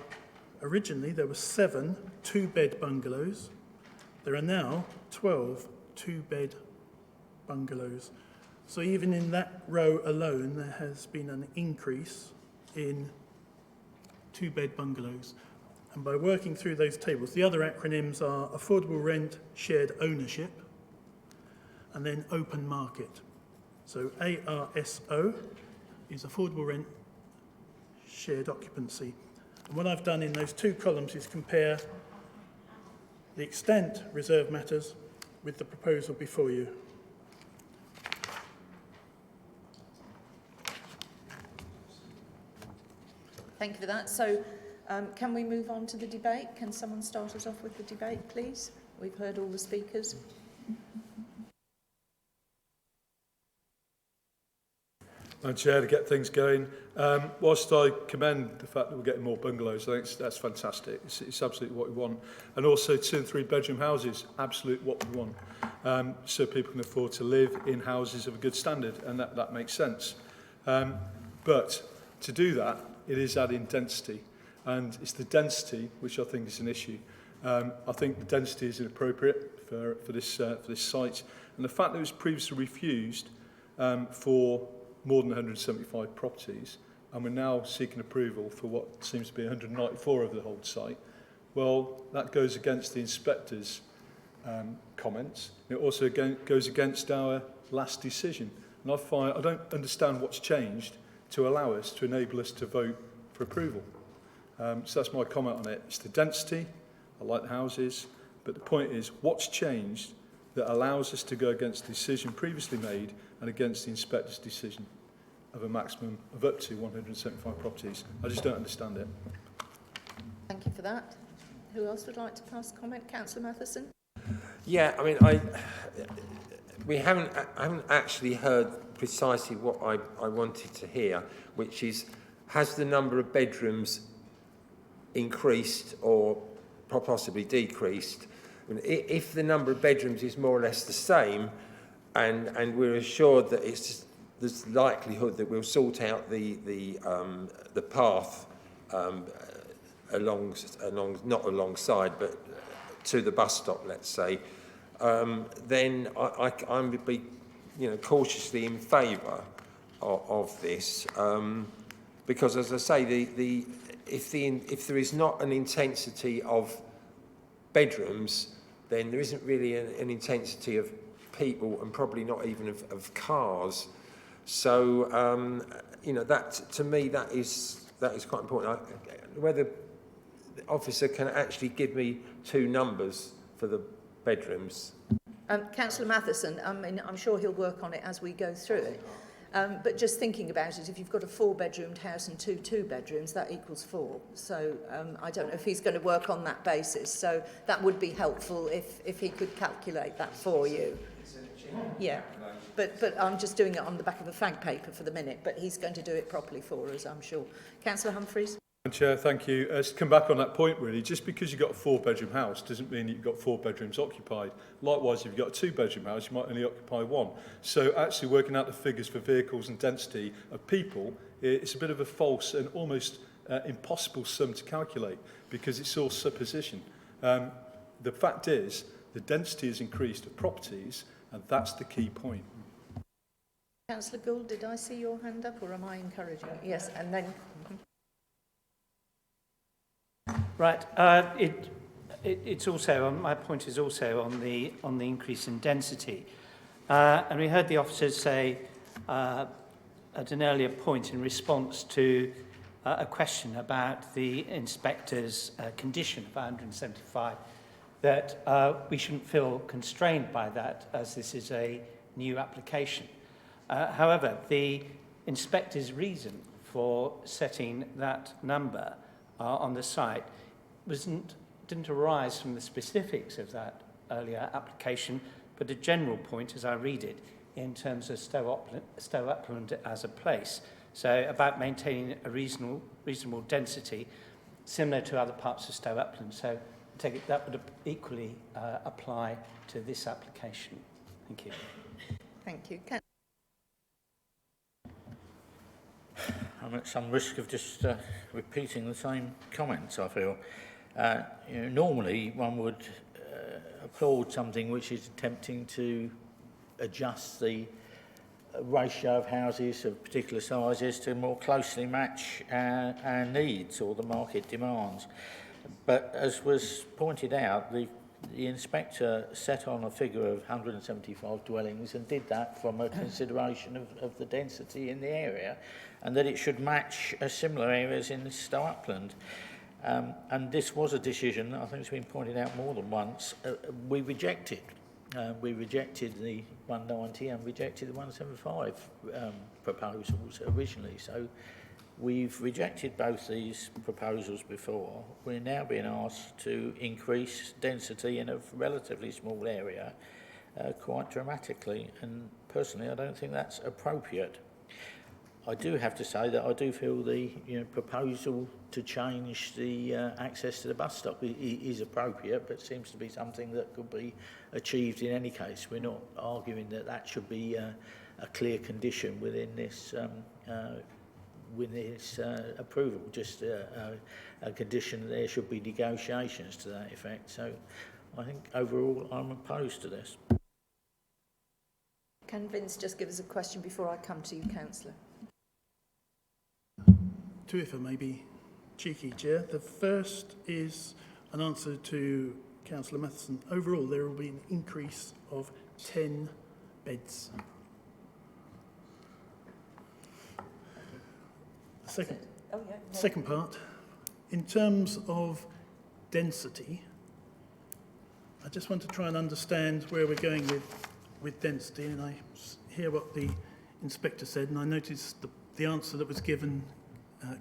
originally there were 7 2-bed bungalows. There are now 12 2-bed bungalows. So even in that row alone, there has been an increase in 2-bed bungalows. And by working through those tables, the other acronyms are affordable rent, shared ownership, and then open market. So ARSO is affordable rent, shared occupancy. And what I've done in those two columns is compare the extent reserve matters with the proposal before you. Thank you for that. So can we move on to the debate? Can someone start us off with the debate, please? We've heard all the speakers. And Chair, to get things going, whilst I commend the fact that we're getting more bungalows, I think that's fantastic. It's absolutely what we want. And also 2 and 3 bedroom houses, absolutely what we want. So people can afford to live in houses of a good standard, and that makes sense. But to do that, it is adding density. And it's the density which I think is an issue. I think the density is inappropriate for this site. And the fact that it was previously refused for more than 175 properties, and we're now seeking approval for what seems to be 194 of the whole site, well, that goes against the inspector's comments. It also goes against our last decision. And I don't understand what's changed to allow us, to enable us to vote for approval. So that's my comment on it. It's the density. I like the houses. But the point is, what's changed that allows us to go against the decision previously made and against the inspector's decision of a maximum of up to 175 properties? I just don't understand it. Thank you for that. Who else would like to pass comment? Councillor Matheson? Yeah, I mean, I haven't actually heard precisely what I wanted to hear, which is, has the number of bedrooms increased or possibly decreased? I mean, if the number of bedrooms is more or less the same, and we're assured that there's likelihood that we'll sort out the path along not alongside but to the bus stop, let's say, then I would be, cautiously in favour of this, because, as I say, if there is not an intensity of bedrooms, then there isn't really an intensity of people, and probably not even of cars. So, that, to me, that is quite important. Whether the officer can actually give me 2 numbers for the bedrooms. Councillor Matheson, I mean, I'm sure he'll work on it as we go through it. But just thinking about it, if you've got a 4-bedroomed house and 2 2-bedrooms, that equals 4. So I don't know if he's going to work on that basis. So that would be helpful if he could calculate that for you. Yeah, but I'm just doing it on the back of a fag paper for the minute, but he's going to do it properly for us, I'm sure. Councillor Humphreys? Chair, thank you. To come back on that point, really, just because you've got a 4-bedroom house doesn't mean you've got 4 bedrooms occupied. Likewise, if you've got a 2-bedroom house, you might only occupy 1. So actually working out the figures for vehicles and density of people, it's a bit of a false and almost impossible sum to calculate, because it's all supposition. The fact is, the density has increased of properties, and that's the key point. Councillor Gould, did I see your hand up, or am I encouraging it? Yes, and then... Right. It's also, my point is also on the increase in density. And we heard the officers say at an earlier point in response to a question about the inspector's condition of 175 that we shouldn't feel constrained by that, as this is a new application. However, the inspector's reason for setting that number on the site didn't arise from the specifics of that earlier application, but a general point, as I read it, in terms of Stowupland as a place. So about maintaining a reasonable density, similar to other parts of Stowupland. So I take it that would equally apply to this application. Thank you. Thank you. I'm at some risk of just repeating the same comments, I feel. Normally, one would applaud something which is attempting to adjust the ratio of houses of particular sizes to more closely match our needs or the market demands. But as was pointed out, the The inspector set on a figure of 175 dwellings and did that from a consideration of the density in the area, and that it should match similar areas in Stowupland. And this was a decision, I think it's been pointed out more than once, we rejected. We rejected the 190 and rejected the 175 proposals originally. So we've rejected both these proposals before. We're now being asked to increase density in a relatively small area quite dramatically. And personally, I don't think that's appropriate. I do have to say that I do feel the proposal to change the access to the bus stop is appropriate, but seems to be something that could be achieved in any case. We're not arguing that that should be a clear condition within this approval, just a condition that there should be negotiations to that effect. So I think overall I'm opposed to this. Can Vince just give us a question before I come to you, Councillor? Two, if I may be cheeky, Chair. The first is an answer to Councillor Matheson. Overall, there will be an increase of 10 beds. Second part, in terms of density, I just want to try and understand where we're going with density, and I hear what the inspector said, and I noticed the answer that was given,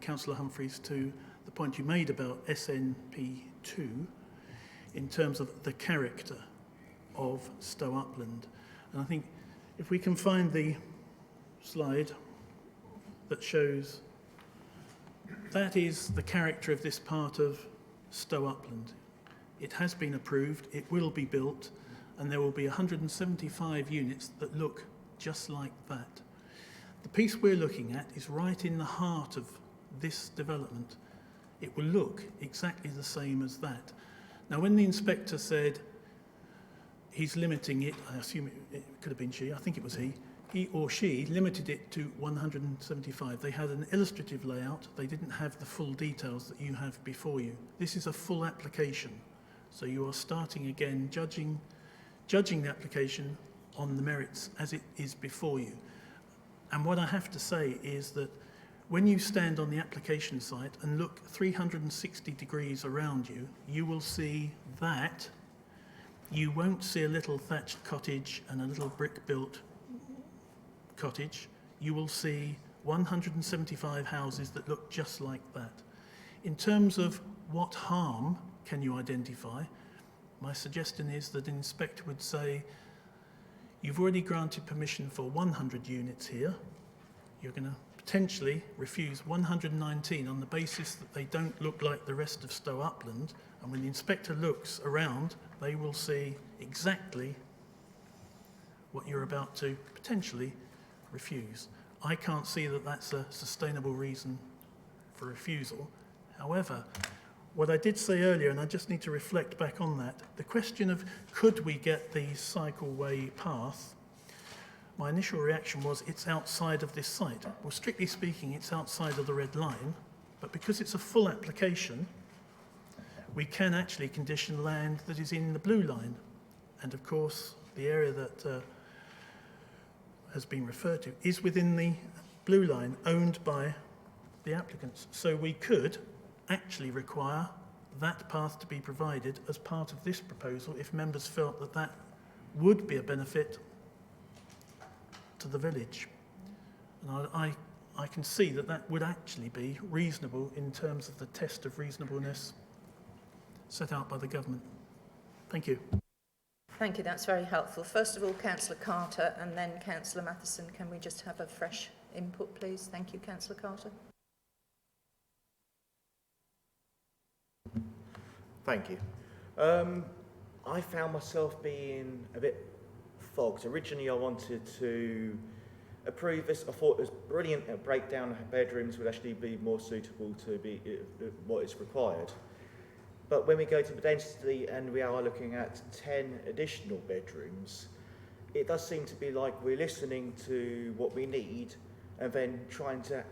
Councillor Humphreys, to the point you made about SNP2 in terms of the character of Stowupland. And I think if we can find the slide that shows that is the character of this part of Stowupland. It has been approved, it will be built, and there will be 175 units that look just like that. The piece we're looking at is right in the heart of this development. It will look exactly the same as that. Now, when the inspector said he's limiting it, I assume it could have been she, I think it was he or she limited it to 175. They had an illustrative layout. They didn't have the full details that you have before you. This is a full application. So you are starting again, judging the application on the merits as it is before you. And what I have to say is that when you stand on the application site and look 360 degrees around you, you will see that. You won't see a little thatched cottage and a little brick-built cottage. You will see 175 houses that look just like that. In terms of what harm can you identify, my suggestion is that an inspector would say, you've already granted permission for 100 units here. You're going to potentially refuse 119 on the basis that they don't look like the rest of Stowupland. And when the inspector looks around, they will see exactly what you're about to potentially refuse. I can't see that that's a sustainable reason for refusal. However, what I did say earlier, and I just need to reflect back on that, the question of could we get the cycleway path, my initial reaction was it's outside of this site. Well, strictly speaking, it's outside of the red line, but because it's a full application, we can actually condition land that is in the blue line. And of course, the area that has been referred to is within the blue line owned by the applicants. So we could actually require that path to be provided as part of this proposal if members felt that that would be a benefit to the village. And I can see that that would actually be reasonable in terms of the test of reasonableness set out by the government. Thank you. Thank you, that's very helpful. First of all, Councillor Carter and then Councillor Matheson. Can we just have a fresh input, please? Thank you, Councillor Carter. Thank you. I found myself being a bit fogged. Originally, I wanted to approve this. I thought it was brilliant. A breakdown of bedrooms would actually be more suitable to be what is required. But when we go to the density and we are looking at 10 additional bedrooms, it does seem to be like we're listening to what we need and then trying to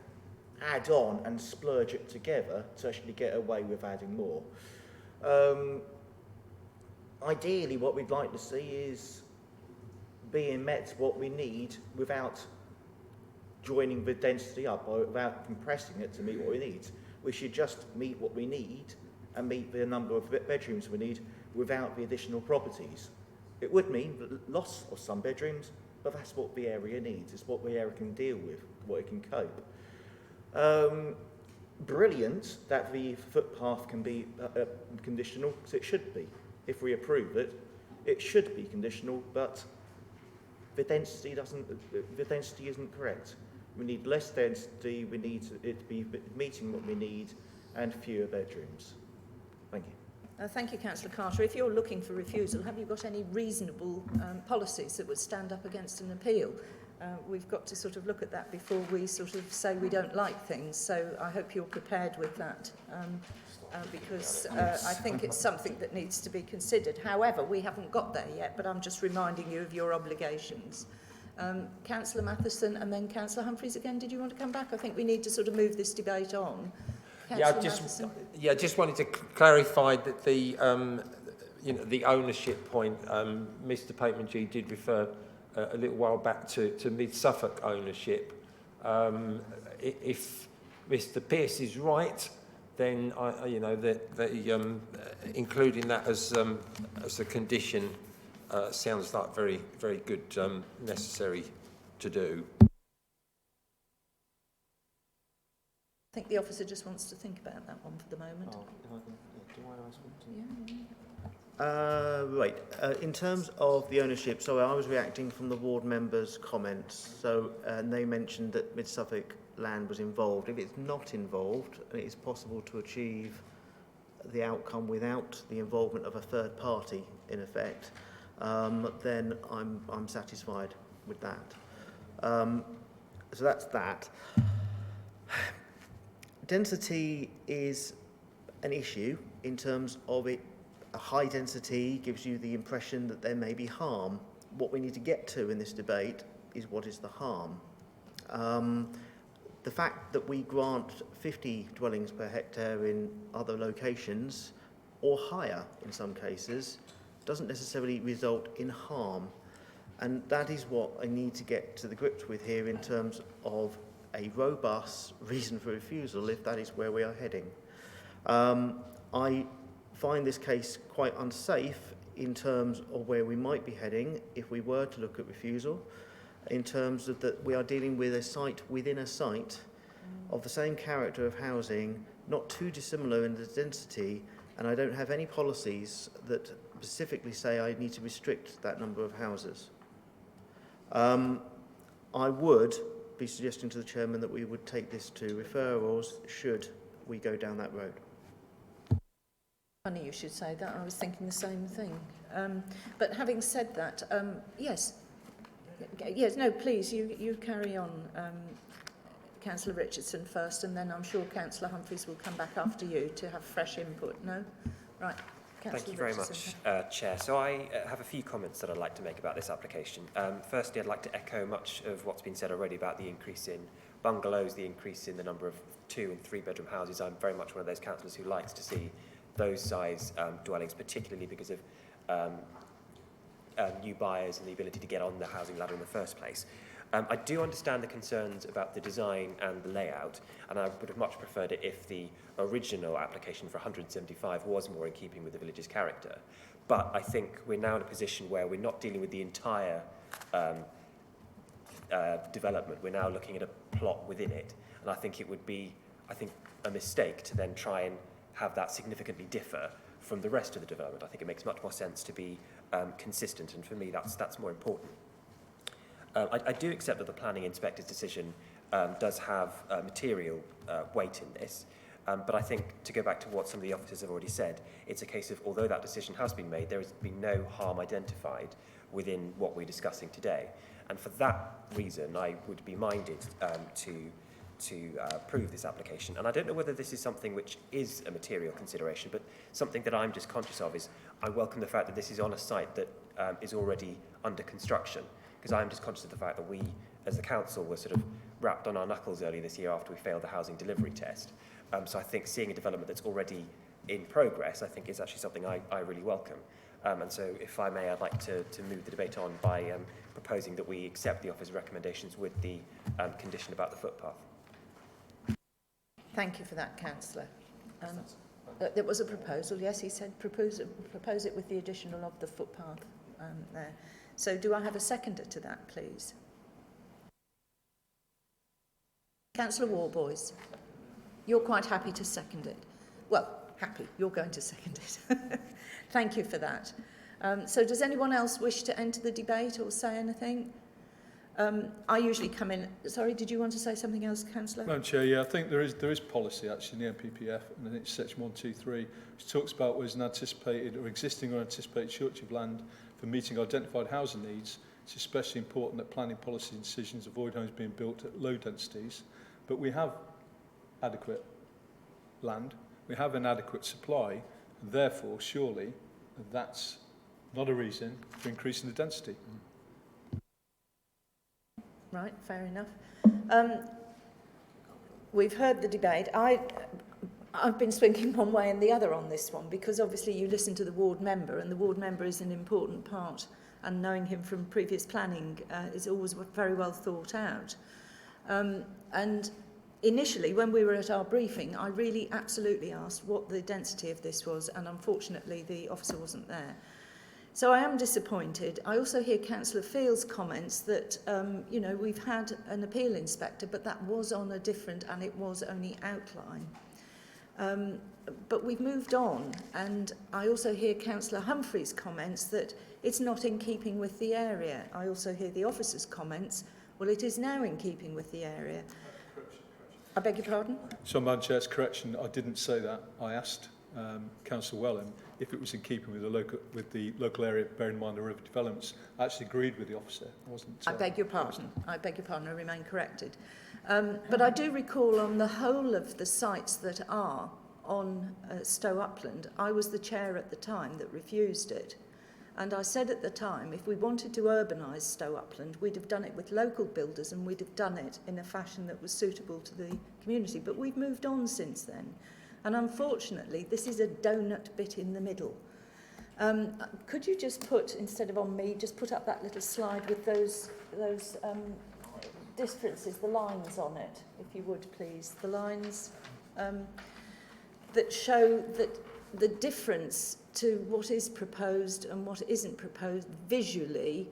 add on and splurge it together to actually get away with adding more. ideally what we'd like to see is being met what we need without joining the density up or without compressing it to meet what we need. We should just meet what we need and meet the number of bedrooms we need without the additional properties. It would mean the loss of some bedrooms, but that's what the area needs. It's what the area can deal with, what it can cope. Brilliant that the footpath can be conditional, because it should be. If we approve it, it should be conditional, but the density isn't correct. We need less density, we need it to be meeting what we need, and fewer bedrooms. Thank you. Thank you, Councillor Carter. If you're looking for refusal, have you got any reasonable policies that would stand up against an appeal? We've got to sort of look at that before we sort of say we don't like things, so I hope you're prepared with that, because I think it's something that needs to be considered. However, we haven't got there yet, but I'm just reminding you of your obligations. Councillor Matheson and then Councillor Humphreys again. Did you want to come back? I think we need to sort of move this debate on. Yeah, I just wanted to clarify that the the ownership point. Mr. Pateman-G did refer a little while back to mid-Suffolk ownership. If Mr. Pearce is right, then including that as a condition sounds like very good, necessary to do. I think the officer just wants to think about that one for the moment. Do I ask one? Yeah. In terms of the ownership, so I was reacting from the ward members' comments. So they mentioned that Mid-Suffolk land was involved. If it's not involved, and it is possible to achieve the outcome without the involvement of a third party, in effect, then I'm satisfied with that. So that's that. Density is an issue in terms of it. A high density gives you the impression that there may be harm. What we need to get to in this debate is what is the harm. The fact that we grant 50 dwellings per hectare in other locations, or higher in some cases, doesn't necessarily result in harm. And that is what I need to get to the grips with here in terms of a robust reason for refusal, if that is where we are heading. I find this case quite unsafe in terms of where we might be heading if we were to look at refusal, in terms of that we are dealing with a site within a site of the same character of housing, not too dissimilar in the density, and I don't have any policies that specifically say I need to restrict that number of houses. I would be suggesting to the Chairman that we would take this to referrals should we go down that road. Funny you should say that. I was thinking the same thing. But having said that, yes, no, please, you carry on, Councillor Richardson first, and then I'm sure Councillor Humphreys will come back after you to have fresh input. No? Right. Thank you very much, Chair. So I have a few comments that I'd like to make about this application. Firstly, I'd like to echo much of what's been said already about the increase in bungalows, the increase in the number of 2- and 3-bedroom houses. I'm very much one of those councillors who likes to see those size dwellings, particularly because of new buyers and the ability to get on the housing ladder in the first place. I do understand the concerns about the design and the layout, and I would have much preferred it if the original application for 175 was more in keeping with the village's character. But I think we're now in a position where we're not dealing with the entire development. We're now looking at a plot within it, and I think it would be, a mistake to then try and have that significantly differ from the rest of the development. I think it makes much more sense to be consistent, and for me that's more important. I do accept that the planning inspector's decision does have material weight in this, but I think, to go back to what some of the officers have already said, it's a case of, although that decision has been made, there has been no harm identified within what we're discussing today. And for that reason, I would be minded to approve this application. And I don't know whether this is something which is a material consideration, but something that I'm just conscious of is I welcome the fact that this is on a site that is already under construction, because I'm just conscious of the fact that we, as the council, were sort of wrapped on our knuckles early this year after we failed the housing delivery test. So I think seeing a development that's already in progress, I think is actually something I really welcome. And so, if I may, I'd like to move the debate on by proposing that we accept the officer's recommendations with the condition about the footpath. Thank you for that, Councillor. There was a proposal, yes, he said propose it with the additional of the footpath there. So do I have a seconder to that, please? Councillor Warboys, you're quite happy to second it. Well, happy, you're going to second it. Thank you for that. So does anyone else wish to enter the debate or say anything? I usually come in... Sorry, did you want to say something else, Councillor? Madam Chair, yeah, I think there is policy actually in the NPPF, and I think it's section 123, which talks about where's an anticipated or existing or anticipated shortage of land for meeting identified housing needs. It's especially important that planning policy decisions avoid homes being built at low densities, but we have adequate land, we have an adequate supply, and therefore, surely, that's not a reason for increasing the density. Right, fair enough. We've heard the debate. I've been swinging one way and the other on this one because obviously you listen to the ward member and the ward member is an important part, and knowing him from previous planning is always very well thought out. And initially, when we were at our briefing, I really absolutely asked what the density of this was, and unfortunately the officer wasn't there. So I am disappointed. I also hear Councillor Field's comments that, you know, we've had an appeal inspector, but that was on a different, and it was only outline. But we've moved on, and I also hear Councillor Humphrey's comments that it's not in keeping with the area. I also hear the officer's comments, well, it is now in keeping with the area. I beg your pardon? So, Madam Chair, it's correction. I didn't say that. I asked Councillor Wellham if it was in keeping with the local area, bearing in mind the river developments. I actually agreed with the officer. I wasn't. I beg your pardon. I beg your pardon. I remain corrected. But I do recall on the whole of the sites that are on Stowupland, I was the chair at the time that refused it. And I said at the time, if we wanted to urbanise Stowupland, we'd have done it with local builders and we'd have done it in a fashion that was suitable to the community. But we've moved on since then. And unfortunately, this is a donut bit in the middle. Could you just put, instead of on me, just put up that little slide with those differences, the lines on it, if you would, please. The lines that show that the difference to what is proposed and what isn't proposed visually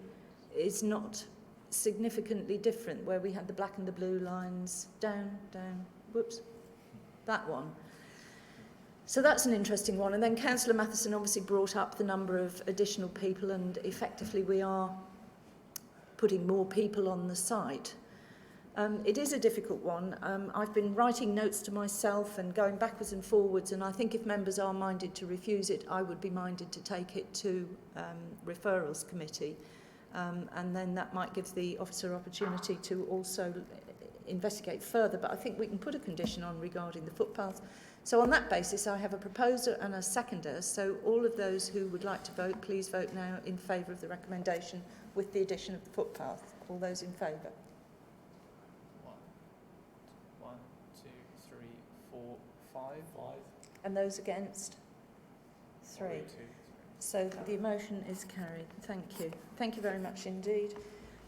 is not significantly different, where we had the black and the blue lines down, whoops, that one. So that's an interesting one. And then Councillor Matheson obviously brought up the number of additional people, and effectively we are putting more people on the site. It is a difficult one. I've been writing notes to myself and going backwards and forwards, and I think if members are minded to refuse it, I would be minded to take it to referrals committee, and then that might give the officer opportunity to also investigate further. But I think we can put a condition on regarding the footpath. So on that basis, I have a proposer and a seconder. So all of those who would like to vote, please vote now in favour of the recommendation with the addition of the footpath. All those in favour? 1, 2, 3, 4, 5. And those against? 3. 2, 3. So the motion is carried. Thank you. Thank you very much indeed.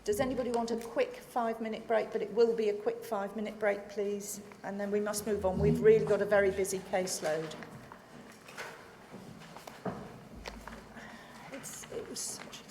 Does anybody want a quick 5-minute break? But it will be a quick 5-minute break, please. And then we must move on. We've really got a very busy caseload. It was such a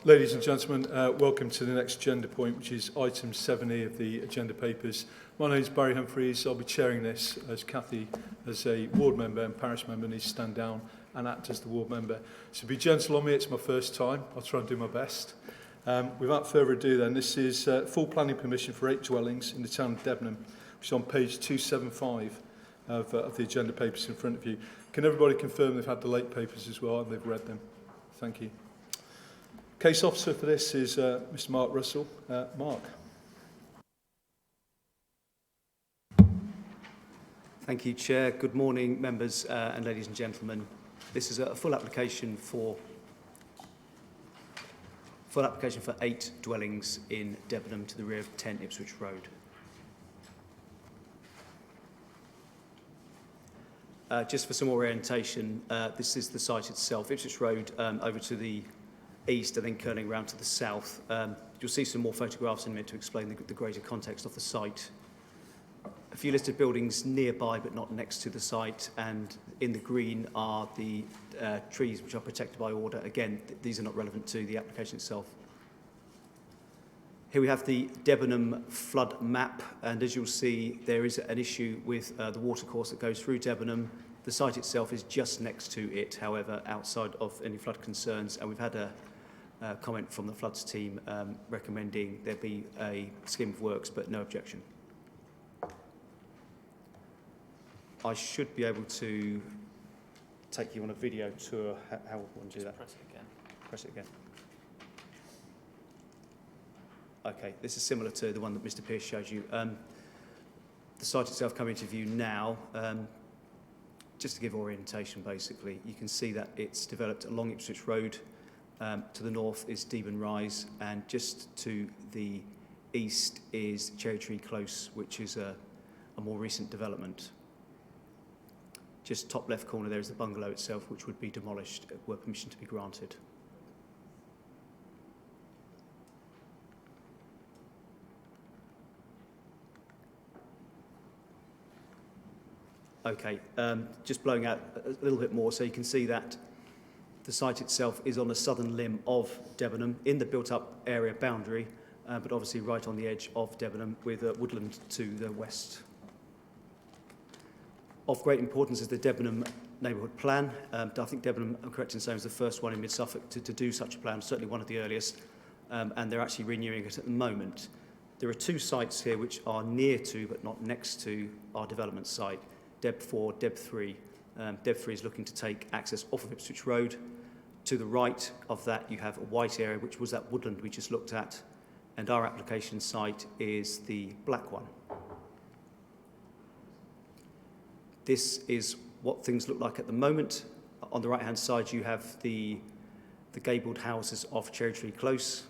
Ladies and gentlemen, welcome to the next agenda point, which is item 7E of the agenda papers. My name is Barry Humphreys. I'll be chairing this as Cathy, as a ward member and parish member, needs to stand down and act as the ward member. So be gentle on me, it's my first time. I'll try and do my best. Without further ado then, this is full planning permission for 8 dwellings in the town of Debenham, which is on page 275 of the agenda papers in front of you. Can everybody confirm they've had the late papers as well and they've read them? Thank you. Case officer for this is Mr. Mark Russell. Mark. Thank you, Chair. Good morning, members and ladies and gentlemen. This is a full application for 8 dwellings in Debenham to the rear of 10 Ipswich Road. Just for some orientation, this is the site itself, Ipswich Road over to the east and then curling around to the south. You'll see some more photographs in a minute to explain the greater context of the site. A few listed buildings nearby but not next to the site, and in the green are the trees which are protected by order. Again, these are not relevant to the application itself. Here we have the Debenham flood map, and as you'll see, there is an issue with the watercourse that goes through Debenham. The site itself is just next to it, however, outside of any flood concerns, and we've had a comment from the floods team recommending there be a scheme of works, but no objection. I should be able to take you on a video tour. How would one do that? Press it again. Press it again. Okay, this is similar to the one that Mr. Pearce showed you. The site itself coming into view now, just to give orientation basically, you can see that it's developed along Ipswich Road. To the north is Deben Rise, and just to the east is Cherry Tree Close, which is a more recent development. Just top left corner there is the bungalow itself, which would be demolished were permission to be granted. Okay, just blowing out a little bit more so you can see that the site itself is on the southern limb of Debenham in the built-up area boundary, but obviously right on the edge of Debenham with woodland to the west. Of great importance is the Debenham neighbourhood plan. I think Debenham, I'm correct in saying, was the first one in mid-Suffolk to do such a plan, certainly one of the earliest, and they're actually renewing it at the moment. There are 2 sites here which are near to but not next to our development site, Deb 4, Deb 3. Deb 3 is looking to take access off of Ipswich Road. To the right of that you have a white area which was that woodland we just looked at, and our application site is the black one. This is what things look like at the moment. On the right hand side you have the gabled houses of Cherry Tree Close,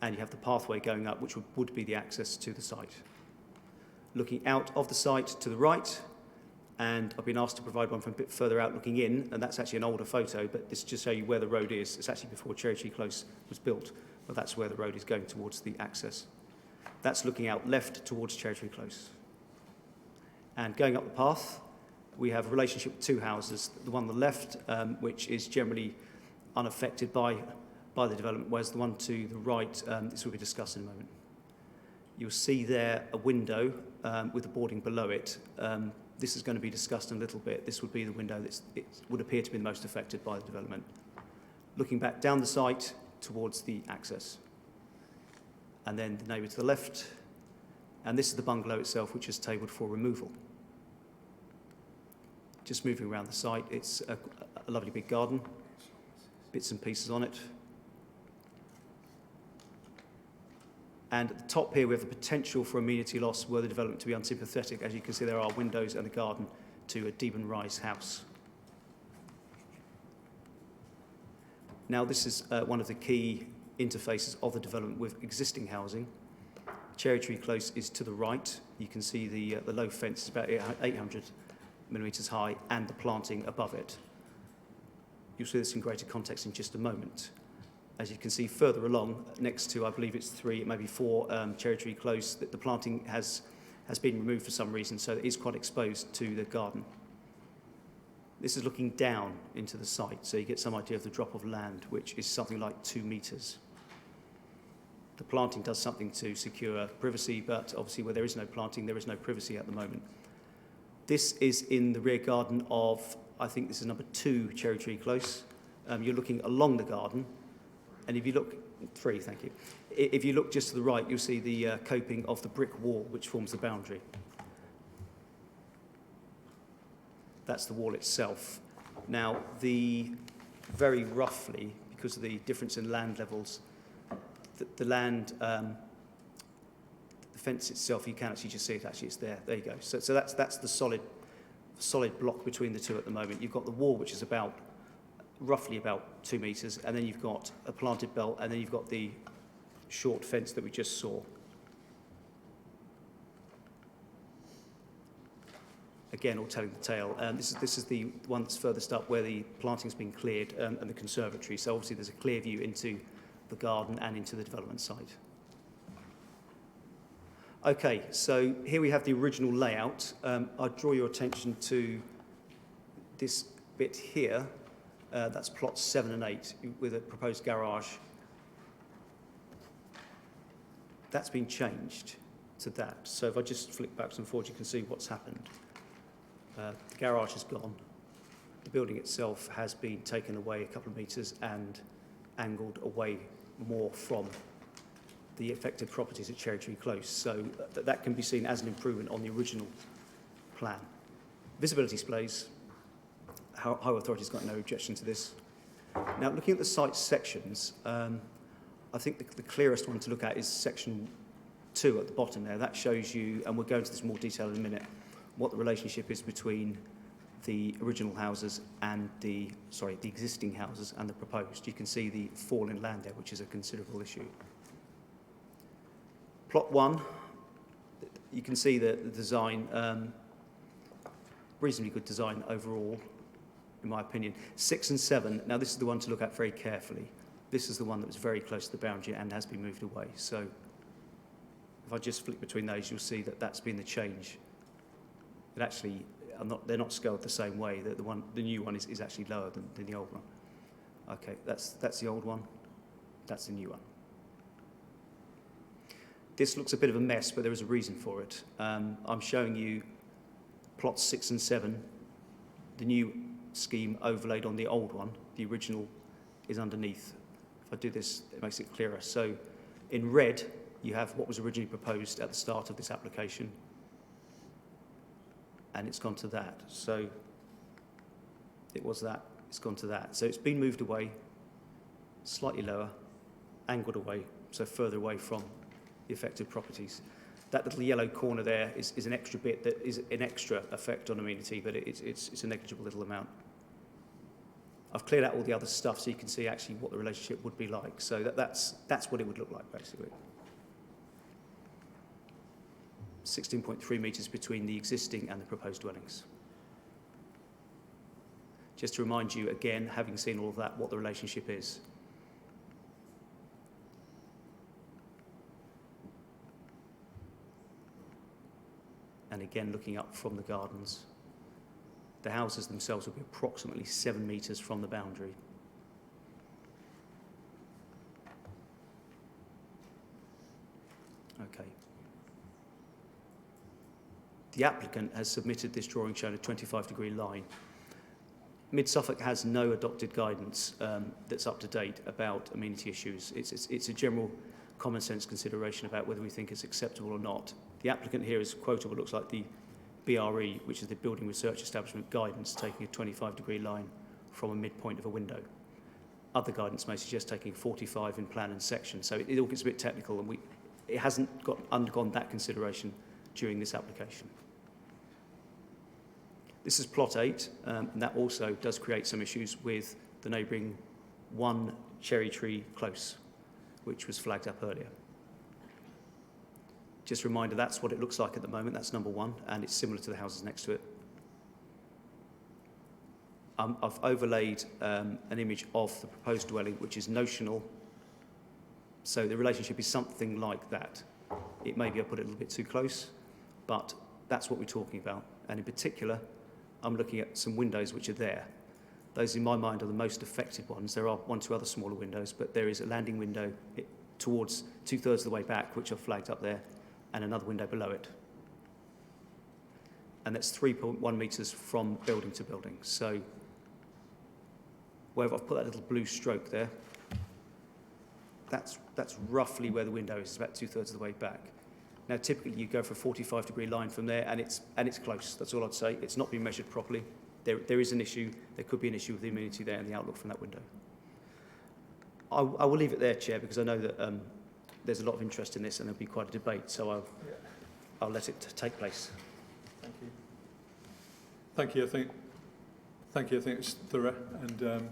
and you have the pathway going up which would be the access to the site. Looking out of the site to the right, and I've been asked to provide one from a bit further out looking in, and that's actually an older photo, but this is just to show you where the road is. It's actually before Cherry Tree Close was built, but that's where the road is going towards the access. That's looking out left towards Cherry Tree Close. And going up the path, we have a relationship with 2 houses. The one on the left, which is generally unaffected by the development, whereas the one to the right, this will be discussed in a moment. You'll see there a window with the boarding below it. This is going to be discussed in a little bit. This would be the window that would appear to be the most affected by the development. Looking back down the site towards the access. And then the neighbour to the left. And this is the bungalow itself, which is tabled for removal. Just moving around the site, it's a lovely big garden. Bits and pieces on it. And at the top here, we have the potential for amenity loss were the development to be unsympathetic. As you can see, there are windows and a garden to a Deben Rise house. Now, this is one of the key interfaces of the development with existing housing. Cherry Tree Close is to the right. You can see the low fence is about 800 millimetres high, and the planting above it. You'll see this in greater context in just a moment. As you can see further along, next to, I believe it's 3, maybe 4 Cherry Tree Close, that the planting has been removed for some reason, so it is quite exposed to the garden. This is looking down into the site, so you get some idea of the drop of land, which is something like 2 metres. The planting does something to secure privacy, but obviously where there is no planting, there is no privacy at the moment. This is in the rear garden of, I think this is number 2 Cherry Tree Close. You're looking along the garden, and if you look, 3, thank you. If you look just to the right, you'll see the coping of the brick wall which forms the boundary. That's the wall itself. Now, very roughly, because of the difference in land levels, the land, the fence itself, you can actually just see it, actually it's there. There you go. So that's the solid block between the two at the moment. You've got the wall, which is roughly about 2 metres, and then you've got a planted belt, and then you've got the short fence that we just saw. Again, all telling the tale. This is the one that's furthest up where the planting's been cleared and the conservatory. So obviously there's a clear view into the garden and into the development site. Okay, so here we have the original layout. I'd draw your attention to this bit here. That's plots 7 and 8 with a proposed garage. That's been changed to that. So if I just flick backwards and forwards, you can see what's happened. The garage is gone. The building itself has been taken away a couple of metres and angled away more from the affected properties at Cherry Tree Close. So that can be seen as an improvement on the original plan. Visibility displays. Highway Authority's got no objection to this. Now, looking at the site sections, I think the clearest one to look at is section 2 at the bottom there. That shows you, and we'll go into this in more detail in a minute, what the relationship is between the original houses and the existing houses and the proposed. You can see the fall in land there, which is a considerable issue. Plot 1, you can see the design, reasonably good design overall, in my opinion. 6 and 7, now this is the one to look at very carefully. This is the one that was very close to the boundary and has been moved away. So if I just flick between those, you'll see that that's been the change. It actually, they're not scaled the same way. The new one is actually lower than the old one. Okay, that's the old one. That's the new one. This looks a bit of a mess, but there is a reason for it. I'm showing you plots 6 and 7, the new scheme overlaid on the old one. The original is underneath. If I do this, it makes it clearer. So in red, you have what was originally proposed at the start of this application, and it's gone to that. So it was that, it's gone to that. So it's been moved away, slightly lower, angled away, so further away from the affected properties. That little yellow corner there is an extra bit that is an extra effect on amenity, but it's a negligible little amount. I've cleared out all the other stuff so you can see actually what the relationship would be like. So that's what it would look like, basically. 16.3 metres between the existing and the proposed dwellings. Just to remind you again, having seen all of that, what the relationship is. And again, looking up from the gardens, the houses themselves will be approximately 7 metres from the boundary. Okay. The applicant has submitted this drawing showing a 25-degree line. Mid-Suffolk has no adopted guidance that's up to date about amenity issues. It's a general common sense consideration about whether we think it's acceptable or not. The applicant here is quoted what looks like the BRE, which is the Building Research Establishment Guidance, taking a 25-degree line from a midpoint of a window. Other guidance may suggest taking 45 in plan and section, so it all gets a bit technical, and it hasn't undergone that consideration during this application. This is plot 8, and that also does create some issues with the neighbouring 1 Cherry Tree Close, which was flagged up earlier. Just a reminder, that's what it looks like at the moment. That's number 1, and it's similar to the houses next to it. I've overlaid an image of the proposed dwelling, which is notional. So the relationship is something like that. It may be I put it a little bit too close, but that's what we're talking about. And in particular, I'm looking at some windows which are there. Those, in my mind, are the most affected ones. There are 1 or 2 other smaller windows, but there is a landing window towards 2/3 of the way back, which I've flagged up there, and another window below it. And that's 3.1 metres from building to building. So wherever I've put that little blue stroke there, that's roughly where the window is. It's about 2/3 of the way back. Now, typically you go for a 45-degree line from there, and it's close. That's all I'd say. It's not been measured properly. There is an issue. There could be an issue with the humidity there and the outlook from that window. I will leave it there, Chair, because I know that there's a lot of interest in this, and there'll be quite a debate. So I'll let it take place. Thank you. Thank you. I think it's thorough and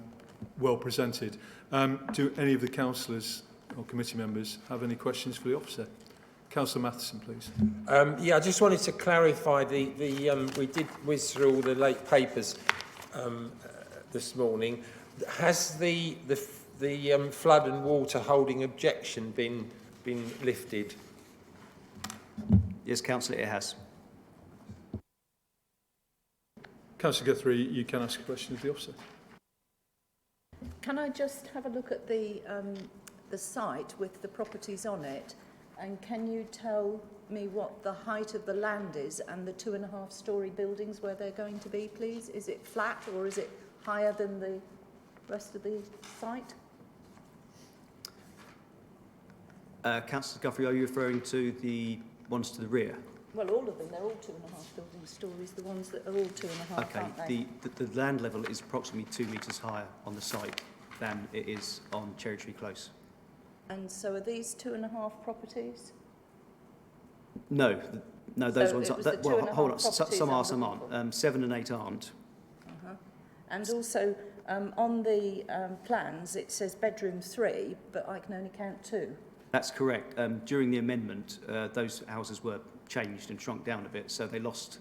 well presented. Do any of the councillors or committee members have any questions for the officer? Councillor Matheson, please. Yeah, I just wanted to clarify we did whiz through all the late papers this morning. Has the flood and water holding objection been lifted? Yes, Councillor, it has. Councillor Guthrie, you can ask a question of the officer. Can I just have a look at the site with the properties on it, and can you tell me what the height of the land is and the 2.5-storey buildings where they're going to be, please? Is it flat or is it higher than the rest of the site? Councillor Guthrie, are you referring to the ones to the rear? Well, all of them, they're all 2.5 building stories, the ones that are all 2.5, Okay, aren't they? the land level is approximately 2 metres higher on the site than it is on Cherry Tree Close. And so are these 2.5 properties? No, those So ones it was the aren't. Well, 2.5 hold on, properties some are, I'm some looking aren't. 7 and 8 aren't. And also, on the plans, it says bedroom 3, but I can only count 2. That's correct. During the amendment, those houses were changed and shrunk down a bit, so they lost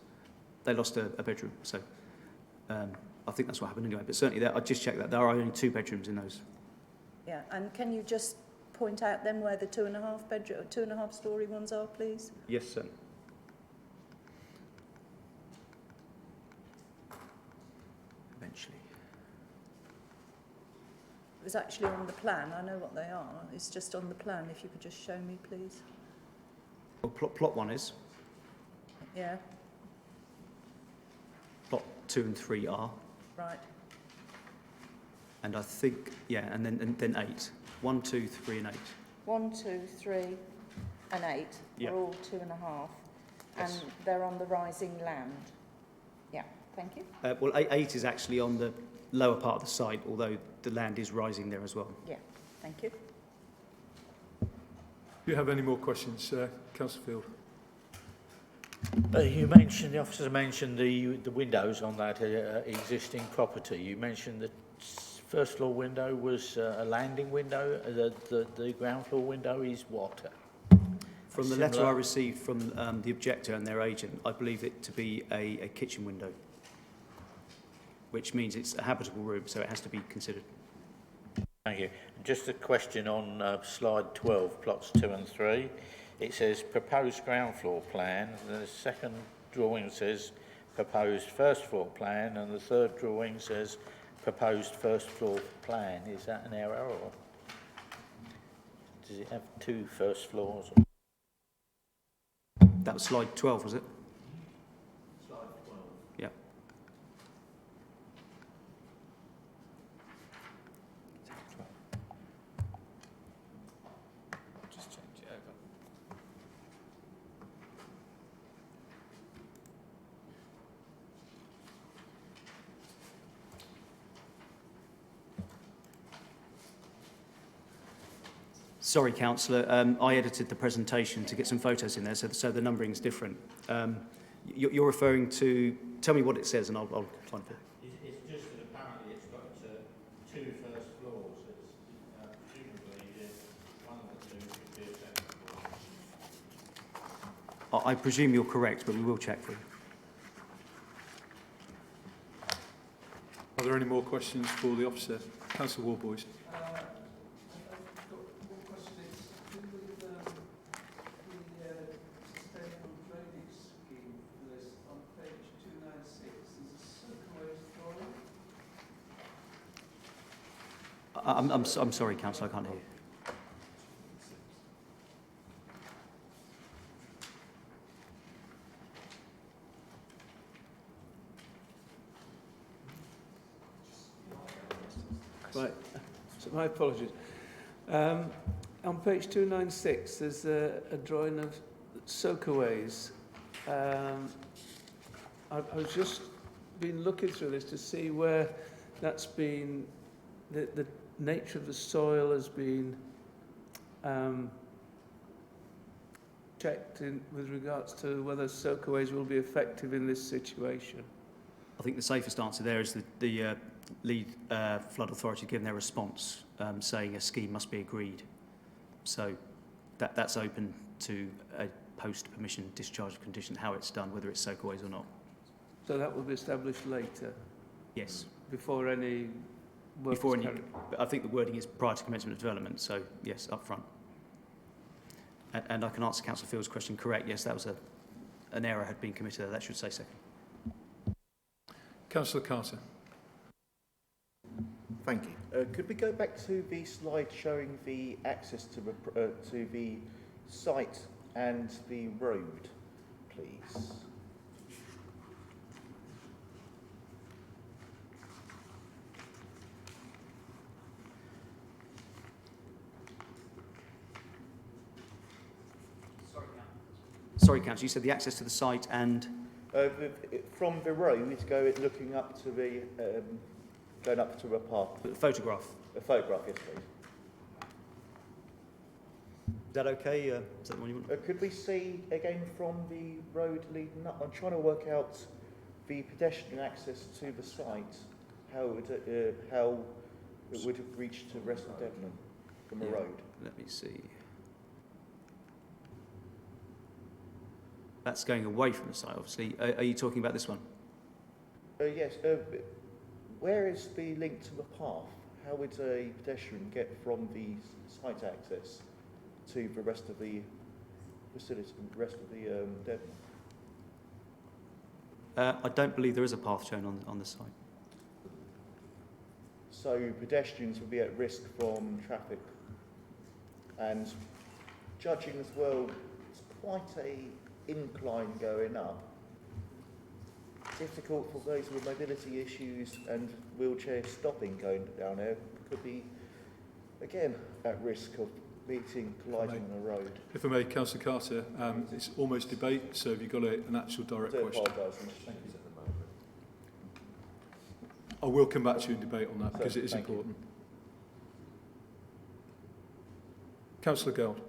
a bedroom. So I think that's what happened anyway. But certainly, I just checked that there are only 2 bedrooms in those. Yeah, and can you just point out then where the 2.5 bedroom, 2.5-storey ones are, please? Yes, sir. Eventually. It was actually on the plan. I know what they are. It's just on the plan. If you could just show me, please. Well, plot 1 is. Yeah, Plot 2 and 3 are. right. And I think, yeah, and then 8. 1, 2, 3 and 8. 1, 2, 3 and 8 Yeah. are all 2.5. Yes. And they're on the rising land. Yeah, thank you. Well, 8 is actually on the lower part of the site, although the land is rising there as well. Yeah, thank you. Do you have any more questions, Councillor Field? The officer mentioned the windows on that existing property. You mentioned the first floor window was a landing window. The ground floor window is what? From the letter I received from the objector and their agent, I believe it to be a kitchen window, which means it's a habitable room, so it has to be considered. Thank you. Just a question on slide 12, plots 2 and 3. It says proposed ground floor plan. The second drawing says proposed first floor plan, and the third drawing says proposed first floor plan. Is that an error, or does it have 2 first floors? That was slide 12, was it? Slide 12. Yeah. Just change it over. Sorry, Councillor. I edited the presentation to get some photos in there, so the numbering's different. You're referring to... Tell me what it says, and I'll find it. It's just that apparently it's got 2 first floors. Presumably one of the 2 should be a second floor. I presume you're correct, but we will check for you. Are there any more questions for the officer? Councillor Warboys. I'm sorry, Councillor, I can't hear you. Right, so my apologies. On page 296, there's a drawing of soakaways. I've just been looking through this to see where that's been, the nature of the soil has been checked with regards to whether soakaways will be effective in this situation. I think the safest answer there is the lead flood authority given their response saying a scheme must be agreed. So that's open to a post-permission discharge condition, how it's done, whether it's soakaways or not. So that will be established later? Yes. Before any work Before is any, carried? I think the wording is prior to commencement of development, so yes, up front. And I can answer Councillor Field's question correct. Yes, that was an error had been committed there. That should say second. Councillor Carter. Thank you. Could we go back to the slide showing the access to the site and the road, please? Sorry, Councillor, you said the access to the site and... From the road, looking up to the, going up to a path. A photograph. A photograph, yes, please. Is that okay? Is that the one you want? Could we see again from the road leading up? I'm trying to work out the pedestrian access to the site, how it would have reached to the rest of Devon from the road. Let me see. That's going away from the site, obviously. Are you talking about this one? Yes. Where is the link to the path? How would a pedestrian get from the site access to the rest of the facility, the rest of the Devon? I don't believe there is a path shown on the site. So pedestrians would be at risk from traffic, and judging as well, it's quite a incline going up. Difficult for those with mobility issues and wheelchair stopping going down there. Could be again at risk of colliding on the road. If I may, Councillor Carter, it's almost debate, so have you got an actual direct question? I will come back to you in debate on that because it is important. Councillor Gold.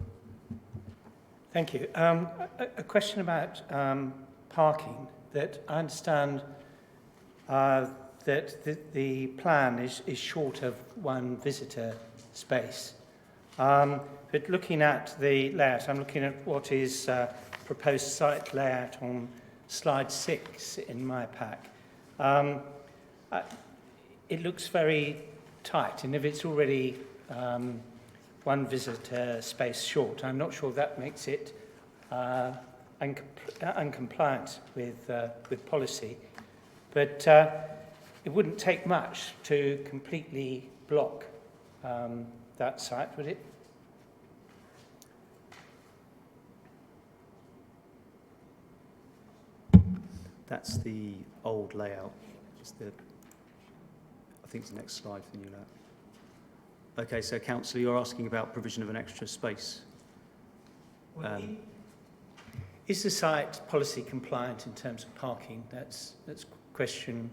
Thank you. A question about parking. That I understand that the plan is short of one visitor space. But looking at the layout, I'm looking at what is proposed site layout on slide 6 in my pack. It looks very tight, and if it's already one visitor space short, I'm not sure that makes it uncompliant with policy. But it wouldn't take much to completely block that site, would it? That's the old layout. Just I think it's the next slide for the new layout. Okay, so Councillor, you're asking about provision of an extra space. Is the site policy compliant in terms of parking? That's question.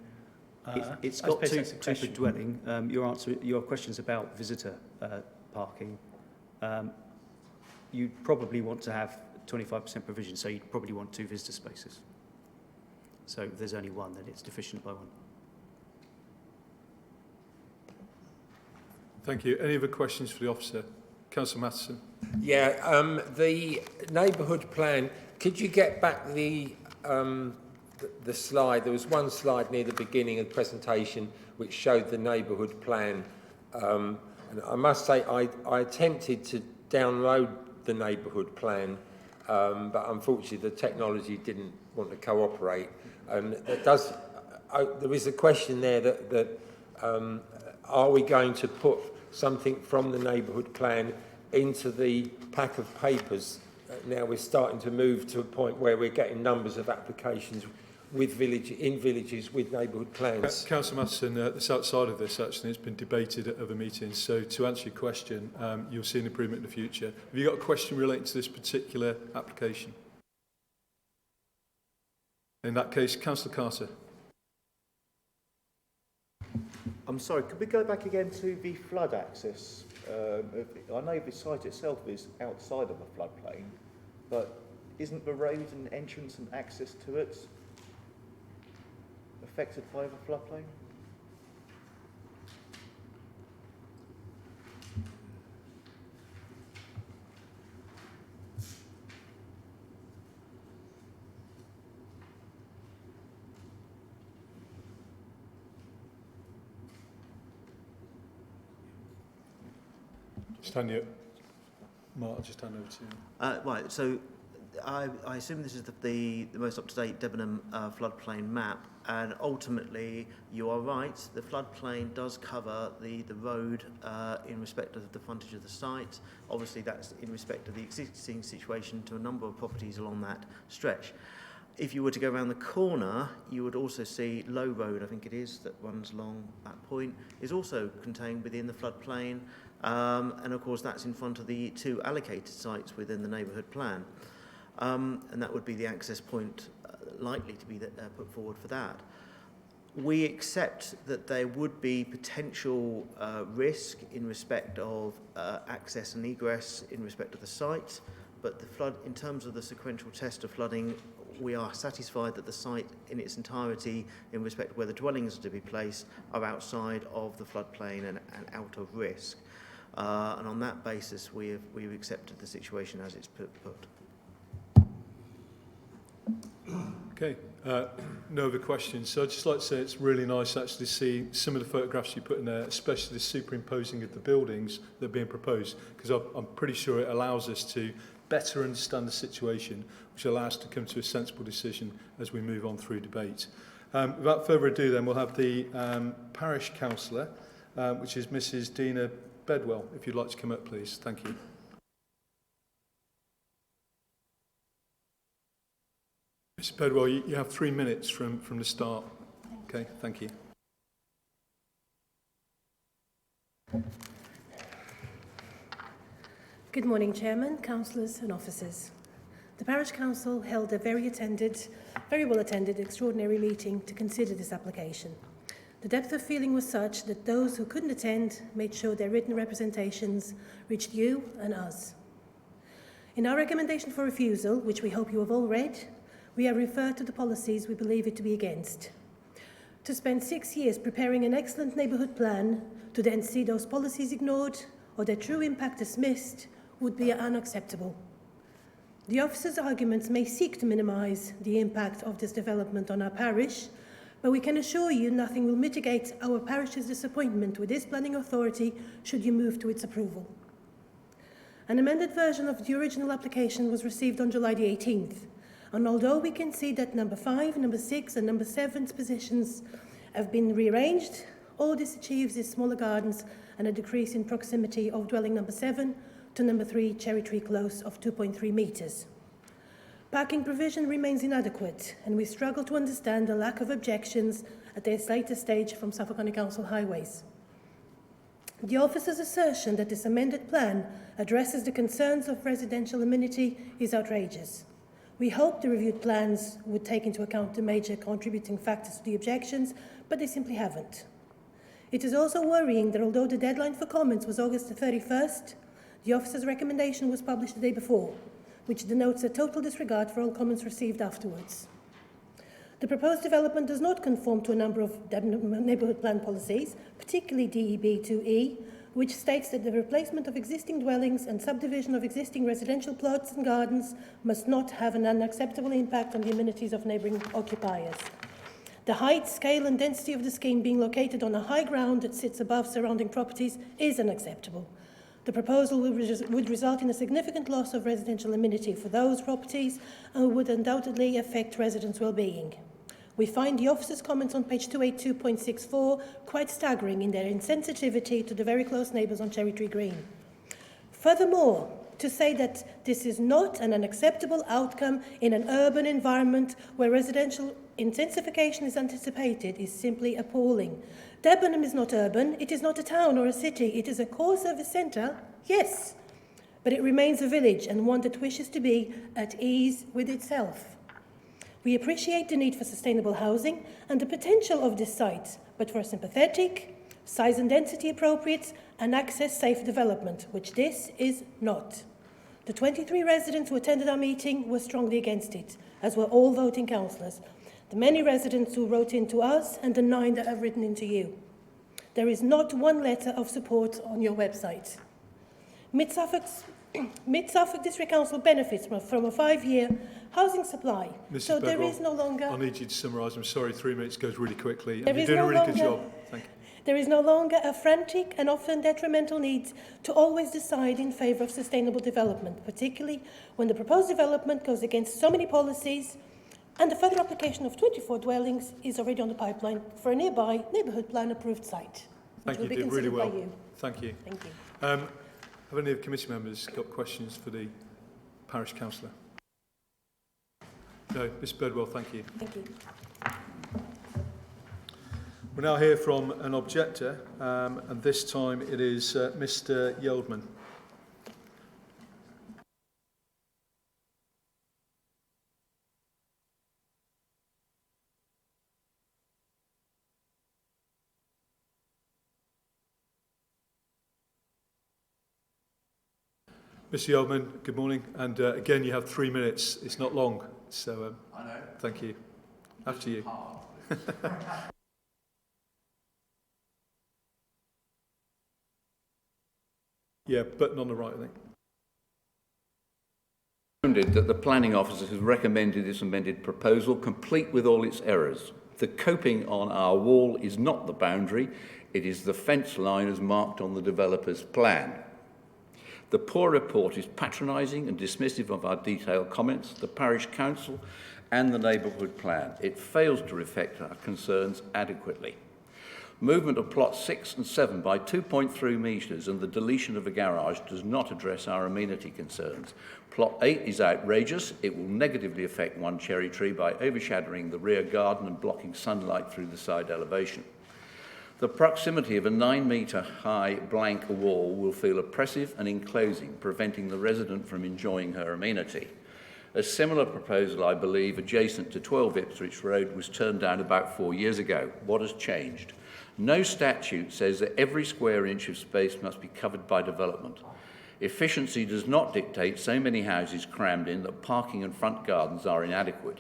It's got two per dwelling. Your question's about visitor parking. You'd probably want to have 25% provision, so you'd probably want 2 visitor spaces. So if there's only one, then it's deficient by 1. Thank you. Any other questions for the officer? Councillor Matheson. Yeah, the neighbourhood plan, could you get back the slide? There was one slide near the beginning of the presentation which showed the neighbourhood plan. And I must say I attempted to download the neighbourhood plan, but unfortunately the technology didn't want to cooperate. And there is a question there that are we going to put something from the neighbourhood plan into the pack of papers? Now we're starting to move to a point where we're getting numbers of applications with villages with neighbourhood plans. Councillor Matheson, it's outside of this actually, it's been debated at other meetings, so to answer your question, you'll see an improvement in the future. Have you got a question relating to this particular application? In that case, Councillor Carter. I'm sorry, could we go back again to the flood access? I know the site itself is outside of the floodplain, but isn't the road and entrance and access to it affected by the floodplain? Stand you. Mark, I'll just hand over to you. Right, so I assume this is the most up-to-date Debenham floodplain map, and ultimately you are right, the floodplain does cover the road in respect of the frontage of the site. Obviously that's in respect of the existing situation to a number of properties along that stretch. If you were to go around the corner, you would also see Low Road, I think it is, that runs along that point, is also contained within the floodplain. And of course that's in front of the two allocated sites within the neighbourhood plan. And that would be the access point likely to be put forward for that. We accept that there would be potential risk in respect of access and egress in respect of the site, but the flood, in terms of the sequential test of flooding, we are satisfied that the site in its entirety in respect of where the dwellings are to be placed are outside of the floodplain and out of risk. And on that basis, we've accepted the situation as it's put. Okay, no other questions. So I'd just like to say it's really nice actually to see some of the photographs you put in there, especially the superimposing of the buildings that are being proposed, because I'm pretty sure it allows us to better understand the situation, which allows us to come to a sensible decision as we move on through debate. Without further ado then, we'll have the parish councillor, which is Mrs Dina Bedwell, if you'd like to come up please. Thank you. Mr Bedwell, you have 3 minutes from the start. Okay, thank you. Good morning, Chairman, councillors and officers. The Parish Council held a very well attended extraordinary meeting to consider this application. The depth of feeling was such that those who couldn't attend made sure their written representations reached you and us. In our recommendation for refusal, which we hope you have all read, we have referred to the policies we believe it to be against. To spend 6 years preparing an excellent neighbourhood plan, to then see those policies ignored or their true impact dismissed, would be unacceptable. The officers' arguments may seek to minimise the impact of this development on our parish, but we can assure you nothing will mitigate our parish's disappointment with this planning authority should you move to its approval. An amended version of the original application was received on July the 18th, and although we can see that number 5, number 6 and number 7's positions have been rearranged, all this achieves is smaller gardens and a decrease in proximity of dwelling number 7 to number 3 Cherry Tree Close of 2.3 metres. Parking provision remains inadequate, and we struggle to understand the lack of objections at this later stage from Suffolk County Council Highways. The officer's assertion that this amended plan addresses the concerns of residential amenity is outrageous. We hope the reviewed plans would take into account the major contributing factors to the objections, but they simply haven't. It is also worrying that although the deadline for comments was August the 31st, the officer's recommendation was published the day before, which denotes a total disregard for all comments received afterwards. The proposed development does not conform to a number of neighbourhood plan policies, particularly DEB 2E, which states that the replacement of existing dwellings and subdivision of existing residential plots and gardens must not have an unacceptable impact on the amenities of neighbouring occupiers. The height, scale and density of the scheme being located on a high ground that sits above surrounding properties is unacceptable. The proposal would result in a significant loss of residential amenity for those properties and would undoubtedly affect residents' well-being. We find the officer's comments on page 282.64 quite staggering in their insensitivity to the very close neighbours on Cherry Tree Green. Furthermore, to say that this is not an unacceptable outcome in an urban environment where residential intensification is anticipated is simply appalling. Debenham is not urban, it is not a town or a city, it is a core service centre, yes, but it remains a village and one that wishes to be at ease with itself. We appreciate the need for sustainable housing and the potential of this site, but for sympathetic, size and density appropriate and access safe development, which this is not. The 23 residents who attended our meeting were strongly against it, as were all voting councillors, the many residents who wrote in to us and the 9 that have written into you. There is not one letter of support on your website. Mid-Suffolk District Council benefits from a 5-year housing supply. Mrs. So there Bedwell, is no longer... I need you to summarise. I'm sorry, 3 minutes goes really quickly. There And you're is doing no a really good longer- job. Thank you. There is no longer a frantic and often detrimental need to always decide in favour of sustainable development, particularly when the proposed development goes against so many policies and the further application of 24 dwellings is already on the pipeline for a nearby neighbourhood plan approved site. Thank you, Which will be did really considered well. by you. Thank you. Thank you. Have any of the committee members got questions for the parish councillor? No, Ms Bedwell, thank you. Thank you. We'll now hear from an objector, and this time it is Mr Yeldman. Mr Yeldman, good morning, and again you have 3 minutes. It's not long, so I know. Thank you. After you. Yeah, button on the right, I think. That the planning officer has recommended this amended proposal, complete with all its errors. The coping on our wall is not the boundary, it is the fence line as marked on the developer's plan. The poor report is patronising and dismissive of our detailed comments, the parish council and the neighbourhood plan. It fails to reflect our concerns adequately. Movement of plots 6 and 7 by 2.3 metres and the deletion of a garage does not address our amenity concerns. Plot 8 is outrageous. It will negatively affect one cherry tree by overshadowing the rear garden and blocking sunlight through the side elevation. The proximity of a 9-metre high blank wall will feel oppressive and enclosing, preventing the resident from enjoying her amenity. A similar proposal, I believe, adjacent to 12 Ipswich Road was turned down about 4 years ago. What has changed? No statute says that every square inch of space must be covered by development. Efficiency does not dictate so many houses crammed in that parking and front gardens are inadequate.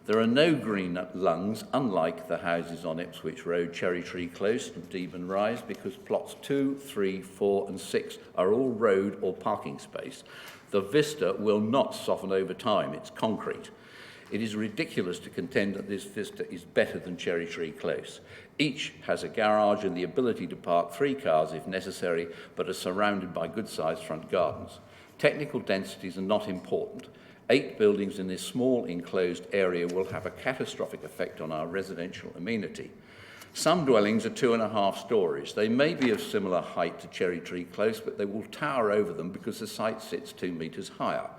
There are no green lungs, unlike the houses on Ipswich Road, Cherry Tree Close and Deben Rise, because plots 2, 3, 4 and 6 are all road or parking space. The vista will not soften over time, it's concrete. It is ridiculous to contend that this vista is better than Cherry Tree Close. Each has a garage and the ability to park 3 cars if necessary, but are surrounded by good-sized front gardens. Technical densities are not important. 8 buildings in this small enclosed area will have a catastrophic effect on our residential amenity. Some dwellings are 2.5 stories. They may be of similar height to Cherry Tree Close, but they will tower over them because the site sits 2 metres higher.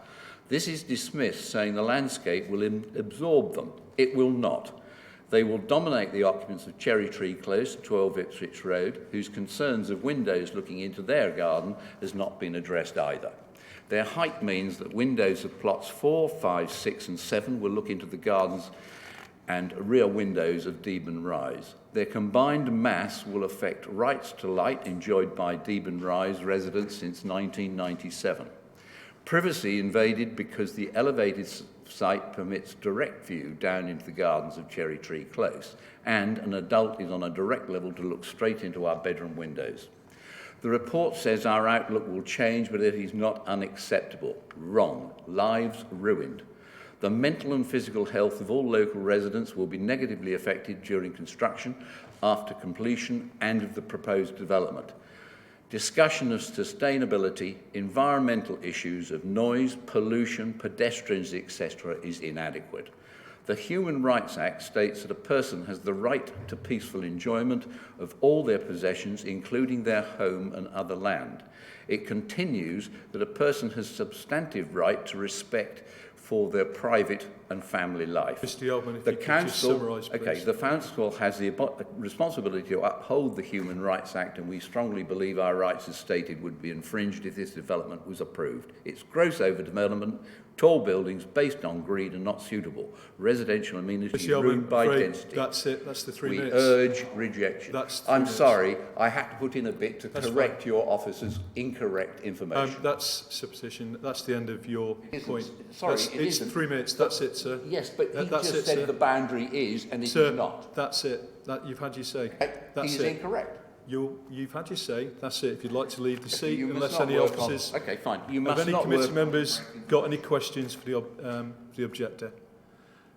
This is dismissed, saying the landscape will absorb them. It will not. They will dominate the occupants of Cherry Tree Close, 12 Ipswich Road, whose concerns of windows looking into their garden has not been addressed either. Their height means that windows of plots 4, 5, 6 and 7 will look into the gardens and rear windows of Deben Rise. Their combined mass will affect rights to light enjoyed by Deben Rise residents since 1997. Privacy invaded because the elevated site permits direct view down into the gardens of Cherry Tree Close, and an adult is on a direct level to look straight into our bedroom windows. The report says our outlook will change, but it is not unacceptable. Wrong. Lives ruined. The mental and physical health of all local residents will be negatively affected during construction, after completion, and of the proposed development. Discussion of sustainability, environmental issues of noise, pollution, pedestrians, etc. is inadequate. The Human Rights Act states that a person has the right to peaceful enjoyment of all their possessions, including their home and other land. It continues that a person has substantive right to respect for their private and family life. Mr. Yeldman, if The you could just council, summarise, please. okay, the council has the responsibility to uphold the Human Rights Act, and we strongly believe our rights as stated would be infringed if this development was approved. It's gross overdevelopment, tall buildings based on greed and not suitable. Residential amenities Mr. Yeldman, ruined by afraid density. that's it. That's the 3 We minutes. urge rejection. That's 3 I'm minutes. sorry, I had to put in a bit to That's correct your officer's incorrect information. That's supposition. That's the end of your point. Sorry, It's 3 minutes. That's it, sir. Yes, but he That's just it, said sir. the boundary is, and it Sir, is not. That's it. You've had your say. That's He is it. incorrect. You've had your say. That's it. If you'd like to leave the seat, You must unless not any work on- officers, Okay, fine. You have must any not committee work- members got any questions for the objector?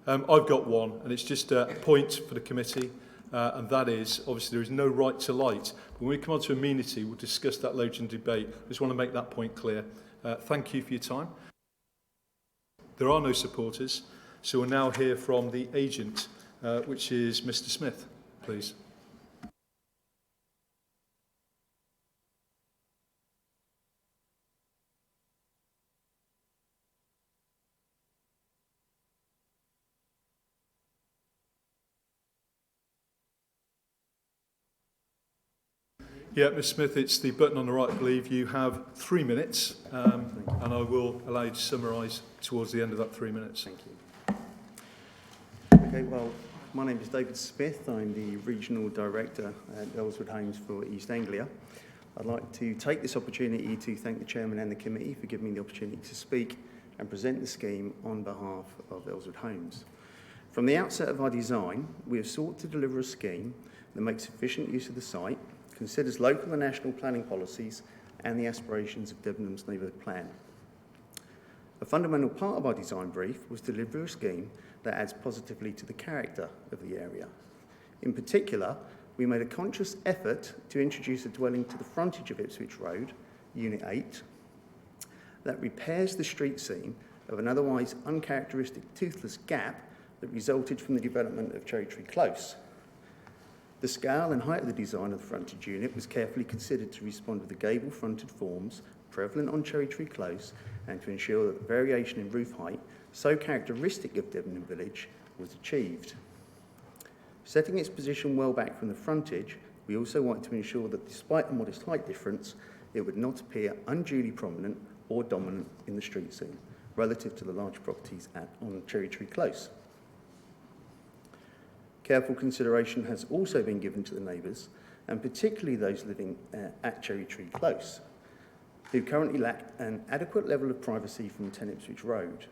I've got one, and it's just a point for the committee, and that is, obviously, there is no right to light. When we come on to amenity, we'll discuss that later in debate. I just want to make that point clear. Thank you for your time. There are no supporters, so we'll now hear from the agent, which is Mr. Smith, please. Yeah, Ms Smith, it's the button on the right, I believe. You have 3 minutes, and I will allow you to summarise towards the end of that 3 minutes. Thank you. Okay, well, my name is David Smith. I'm the Regional Director at Ellswood Homes for East Anglia. I'd like to take this opportunity to thank the Chairman and the Committee for giving me the opportunity to speak and present the scheme on behalf of Ellswood Homes. From the outset of our design, we have sought to deliver a scheme that makes efficient use of the site, considers local and national planning policies and the aspirations of Debenham's neighbourhood plan. A fundamental part of our design brief was to deliver a scheme that adds positively to the character of the area. In particular, we made a conscious effort to introduce a dwelling to the frontage of Ipswich Road, Unit 8, that repairs the street scene of an otherwise uncharacteristic toothless gap that resulted from the development of Cherry Tree Close. The scale and height of the design of the frontage unit was carefully considered to respond to the gable-fronted forms prevalent on Cherry Tree Close and to ensure that the variation in roof height, so characteristic of Debenham Village, was achieved. Setting its position well back from the frontage, we also wanted to ensure that despite a modest height difference, it would not appear unduly prominent or dominant in the street scene relative to the large properties on Cherry Tree Close. Careful consideration has also been given to the neighbours, and particularly those living at Cherry Tree Close, who currently lack an adequate level of privacy from 10 Ipswich Road.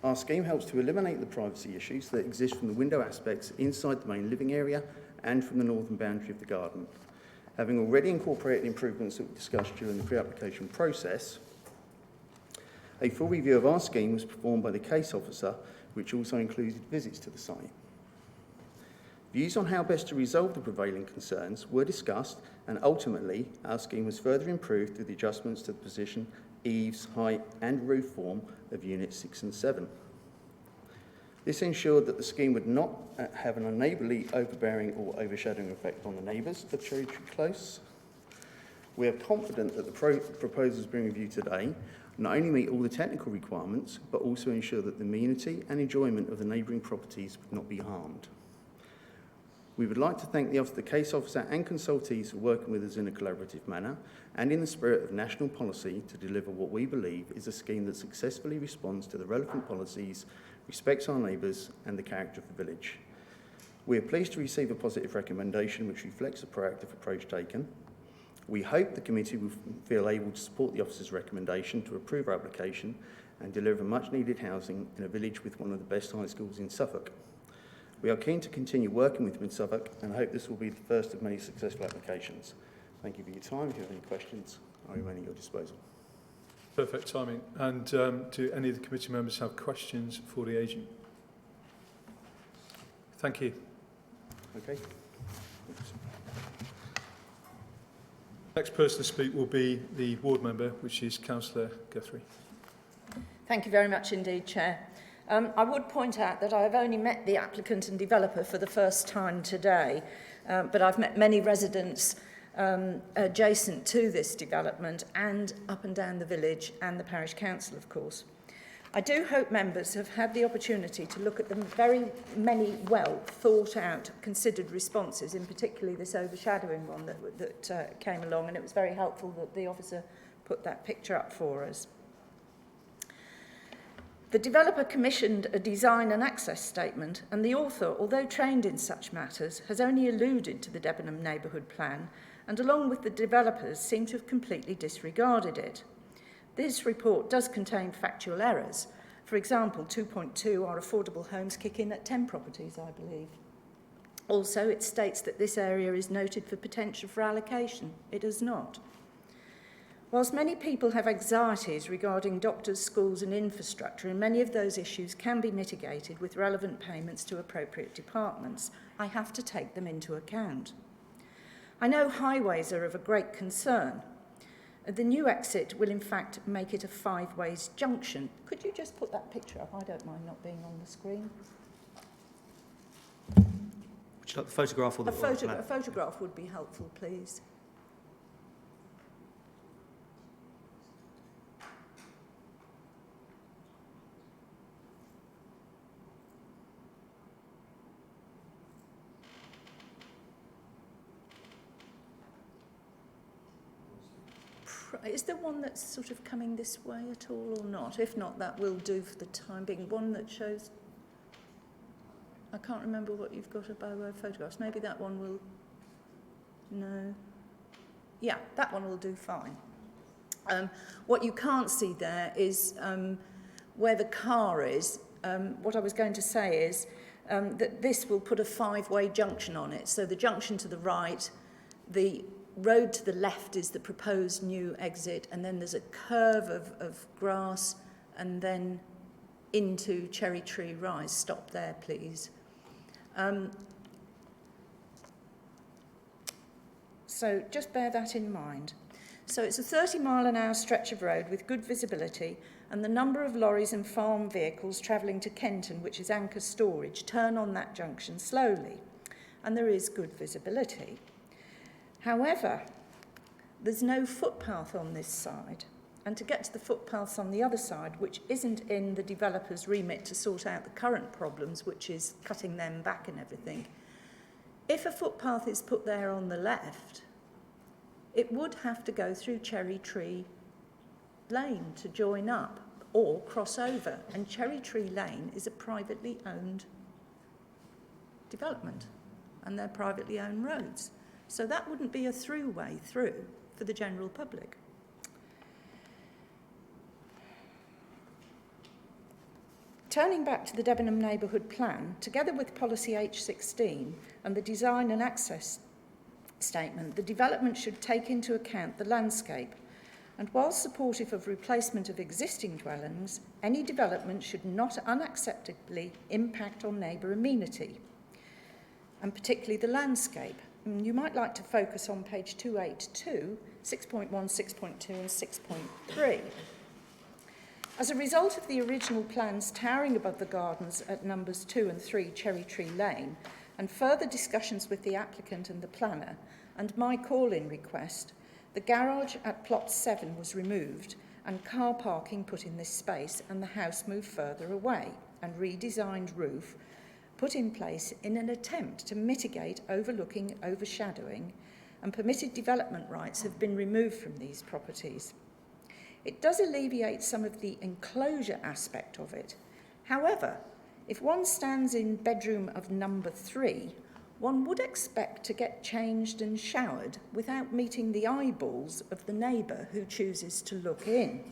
Our scheme helps to eliminate the privacy issues that exist from the window aspects inside the main living area and from the northern boundary of the garden. Having already incorporated improvements that we discussed during the pre-application process, a full review of our scheme was performed by the case officer, which also included visits to the site. Views on how best to resolve the prevailing concerns were discussed, and ultimately our scheme was further improved through the adjustments to the position, eaves, height and roof form of Units 6 and 7. This ensured that the scheme would not have an unneighbourly, overbearing or overshadowing effect on the neighbours of Cherry Tree Close. We are confident that the proposals being reviewed today not only meet all the technical requirements, but also ensure that the amenity and enjoyment of the neighbouring properties would not be harmed. We would like to thank the case officer and consultees for working with us in a collaborative manner and in the spirit of national policy to deliver what we believe is a scheme that successfully responds to the relevant policies, respects our neighbours and the character of the village. We are pleased to receive a positive recommendation which reflects the proactive approach taken. We hope the committee will feel able to support the officer's recommendation to approve our application and deliver much needed housing in a village with one of the best high schools in Suffolk. We are keen to continue working with Suffolk and hope this will be the first of many successful applications. Thank you for your time. If you have any questions, I remain at your disposal. Perfect timing. And do any of the committee members have questions for the agent? Thank you. Okay. Next person to speak will be the ward member, which is Councillor Guthrie. Thank you very much indeed, Chair. I would point out that I have only met the applicant and developer for the first time today, but I've met many residents adjacent to this development and up and down the village and the parish council, of course. I do hope members have had the opportunity to look at the very many well thought out, considered responses, in particularly this overshadowing one that came along, and it was very helpful that the officer put that picture up for us. The developer commissioned a design and access statement, and the author, although trained in such matters, has only alluded to the Debenham neighbourhood plan, and along with the developers seem to have completely disregarded it. This report does contain factual errors. For example, 2.2 are affordable homes kick in at 10 properties, I believe. Also, it states that this area is noted for potential for allocation. It is not. Whilst many people have anxieties regarding doctors, schools and infrastructure, and many of those issues can be mitigated with relevant payments to appropriate departments, I have to take them into account. I know highways are of a great concern. The new exit will in fact make it a 5-ways junction. Could you just put that picture up? I don't mind not being on the screen. Would you like the photograph or the A photograph would be helpful, please. Is there one that's sort of coming this way at all or not? If not, that will do for the time being. One that shows... I can't remember what you've got about photographs. Maybe that one will... No. Yeah, that one will do fine. What you can't see there is where the car is. What I was going to say is that this will put a 5-way junction on it. So the junction to the right, the road to the left is the proposed new exit, and then there's a curve of grass and then into Cherry Tree Rise. Stop there, please. So just bear that in mind. So it's a 30-mile-an-hour stretch of road with good visibility, and the number of lorries and farm vehicles travelling to Kenton, which is anchor storage, turn on that junction slowly, and there is good visibility. However, there's no footpath on this side, and to get to the footpaths on the other side, which isn't in the developer's remit to sort out the current problems, which is cutting them back and everything, if a footpath is put there on the left, it would have to go through Cherry Tree Lane to join up or cross over, and Cherry Tree Lane is a privately owned development, and they're privately owned roads. So that wouldn't be a through-way through for the general public. Turning back to the Debenham Neighbourhood Plan, together with Policy H16 and the Design and Access Statement, the development should take into account the landscape, and while supportive of replacement of existing dwellings, any development should not unacceptably impact on neighbour amenity, and particularly the landscape. You might like to focus on page 282, 6.1, 6.2 and 6.3. As a result of the original plans towering above the gardens at numbers 2 and 3 Cherry Tree Lane, and further discussions with the applicant and the planner, and my call-in request, the garage at plot 7 was removed and car parking put in this space, and the house moved further away, and redesigned roof put in place in an attempt to mitigate overshadowing, and permitted development rights have been removed from these properties. It does alleviate some of the enclosure aspect of it. However, if one stands in bedroom of number 3, one would expect to get changed and showered without meeting the eyeballs of the neighbour who chooses to look in.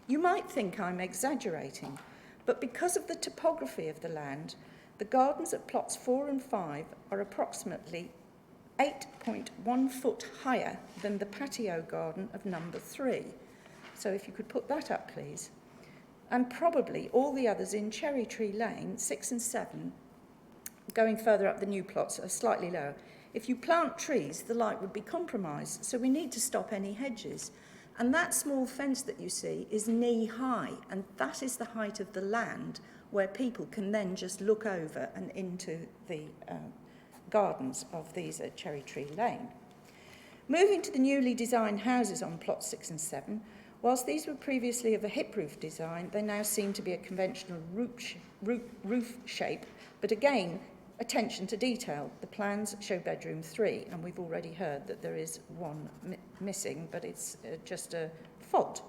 You might think I'm exaggerating, but because of the topography of the land, the gardens at plots 4 and 5 are approximately 8.1 foot higher than the patio garden of number 3. So if you could put that up, please. And probably all the others in Cherry Tree Lane, 6 and 7, going further up the new plots, are slightly lower. If you plant trees, the light would be compromised, so we need to stop any hedges. And that small fence that you see is knee-high, and that is the height of the land where people can then just look over and into the gardens of these at Cherry Tree Lane. Moving to the newly designed houses on plots 6 and 7, Whilst these were previously of a hip roof design, they now seem to be a conventional roof shape, but again, attention to detail. The plans show bedroom 3, and we've already heard that there is one missing, but it's just a fault.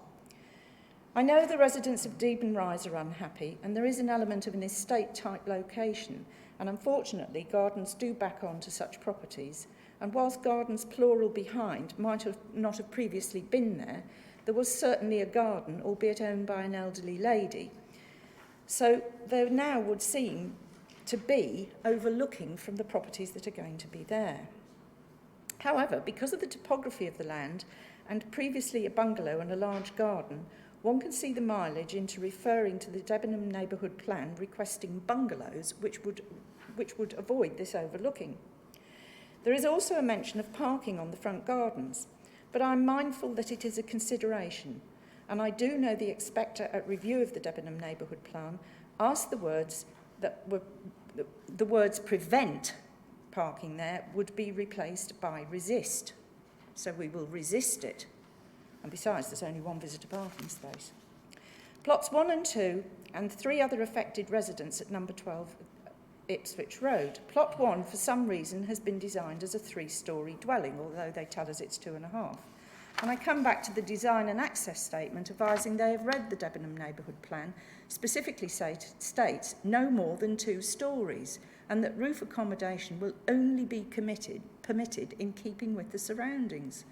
I know the residents of Deben Rise are unhappy, and there is an element of an estate-type location, and unfortunately gardens do back onto such properties, and whilst gardens plural behind might not have previously been there, there was certainly a garden, albeit owned by an elderly lady. So there now would seem to be overlooking from the properties that are going to be there. However, because of the topography of the land and previously a bungalow and a large garden, one can see the mileage into referring to the Debenham neighbourhood plan requesting bungalows which would avoid this overlooking. There is also a mention of parking on the front gardens, but I'm mindful that it is a consideration, and I do know the inspector at review of the Debenham neighbourhood plan asked the words prevent parking there would be replaced by resist. So we will resist it. And besides, there's only one visitor parking space. Plots 1 and 2 and 3 other affected residents at number 12 Ipswich Road. Plot 1, for some reason, has been designed as a 3-storey dwelling, although they tell us it's 2.5. And I come back to the design and access statement advising they have read the Debenham neighbourhood plan, specifically states no more than 2 storeys, and that roof accommodation will only be permitted in keeping with the surroundings.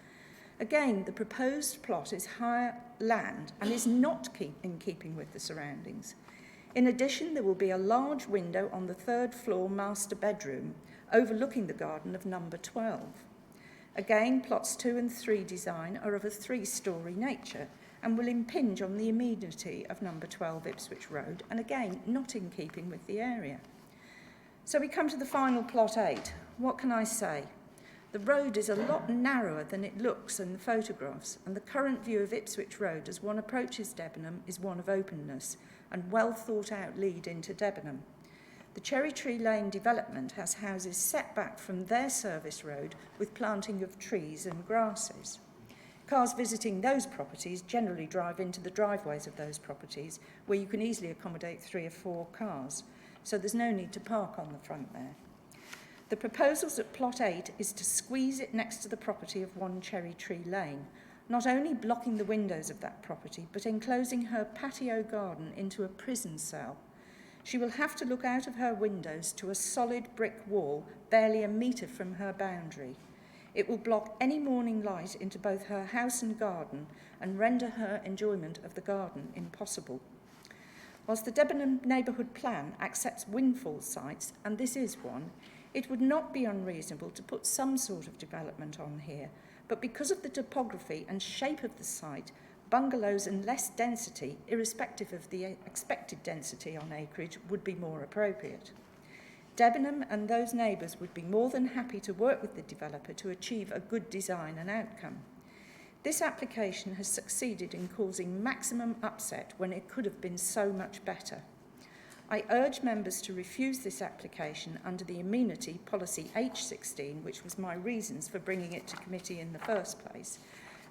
Again, the proposed plot is higher land and is not in keeping with the surroundings. In addition, there will be a large window on the 3rd floor master bedroom overlooking the garden of number 12. Again, plots 2 and 3 design are of a 3-storey nature and will impinge on the amenity of number 12 Ipswich Road, and again, not in keeping with the area. So we come to the final plot 8. What can I say? The road is a lot narrower than it looks in the photographs, and the current view of Ipswich Road as one approaches Debenham is one of openness and well thought out lead into Debenham. The Cherry Tree Lane development has houses set back from their service road with planting of trees and grasses. Cars visiting those properties generally drive into the driveways of those properties, where you can easily accommodate 3 or 4 cars, so there's no need to park on the front there. The proposals at plot 8 is to squeeze it next to the property of 1 Cherry Tree Lane, not only blocking the windows of that property, but enclosing her patio garden into a prison cell. She will have to look out of her windows to a solid brick wall barely a metre from her boundary. It will block any morning light into both her house and garden and render her enjoyment of the garden impossible. Whilst the Debenham neighbourhood plan accepts windfall sites, and this is one, it would not be unreasonable to put some sort of development on here, but because of the topography and shape of the site, bungalows and less density, irrespective of the expected density on acreage, would be more appropriate. Debenham and those neighbours would be more than happy to work with the developer to achieve a good design and outcome. This application has succeeded in causing maximum upset when it could have been so much better. I urge members to refuse this application under the amenity policy H16, which was my reasons for bringing it to committee in the first place.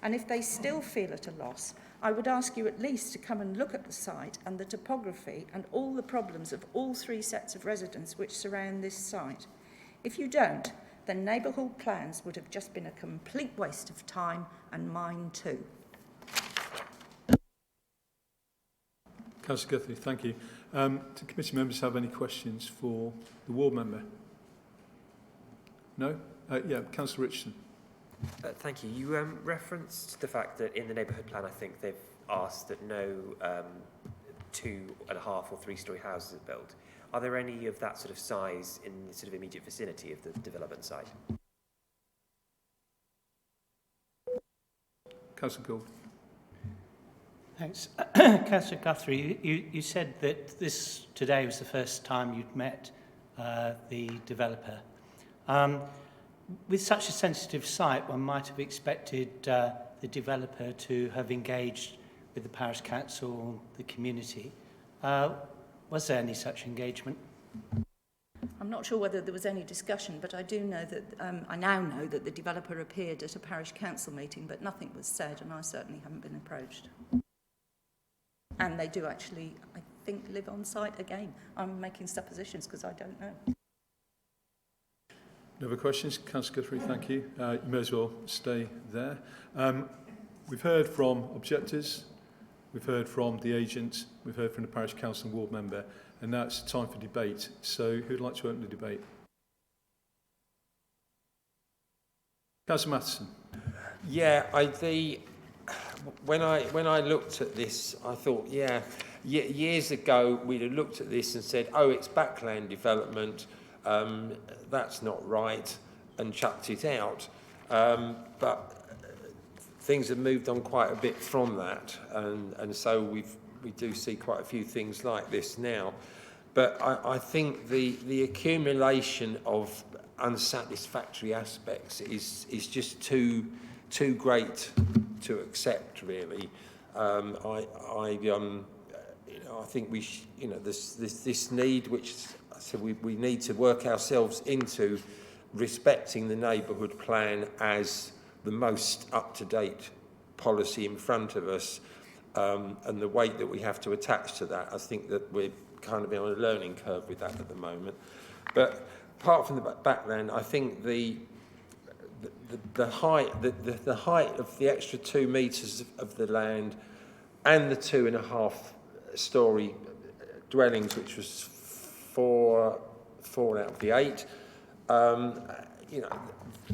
And if they still feel at a loss, I would ask you at least to come and look at the site and the topography and all the problems of all 3 sets of residents which surround this site. If you don't, then neighbourhood plans would have just been a complete waste of time, and mine too. Councillor Guthrie, thank you. Do committee members have any questions for the ward member? No? Yeah, Councillor Richardson. Thank you. You referenced the fact that in the neighbourhood plan, I think they've asked that no 2.5 or 3-storey houses are built. Are there any of that sort of size in the sort of immediate vicinity of the development site? Councillor Gould. Thanks. Councillor Guthrie, you said that this today was the first time you'd met the developer. With such a sensitive site, one might have expected the developer to have engaged with the parish council, the community. Was there any such engagement? I'm not sure whether there was any discussion, but I do know that, I now know that the developer appeared at a parish council meeting, but nothing was said, and I certainly haven't been approached. And they do actually, I think, live on site again. I'm making suppositions because I don't know. No other questions? Councillor Guthrie, thank you. You may as well stay there. We've heard from objectors, we've heard from the agent, we've heard from the parish council and ward member, and now it's time for debate. So who'd like to open the debate? Councillor Matheson. Yeah, when I looked at this, I thought, years ago we'd have looked at this and said, oh, it's backland development, that's not right, and chucked it out. But things have moved on quite a bit from that, and so we do see quite a few things like this now. But I think the accumulation of unsatisfactory aspects is just too great to accept, really. I think this need, which I said we need to work ourselves into respecting the neighbourhood plan as the most up-to-date policy in front of us, and the weight that we have to attach to that. I think that we're kind of on a learning curve with that at the moment. But apart from the backland, I think the height of the extra 2 metres of the land and the 2.5 storey dwellings, which was four out of the 8,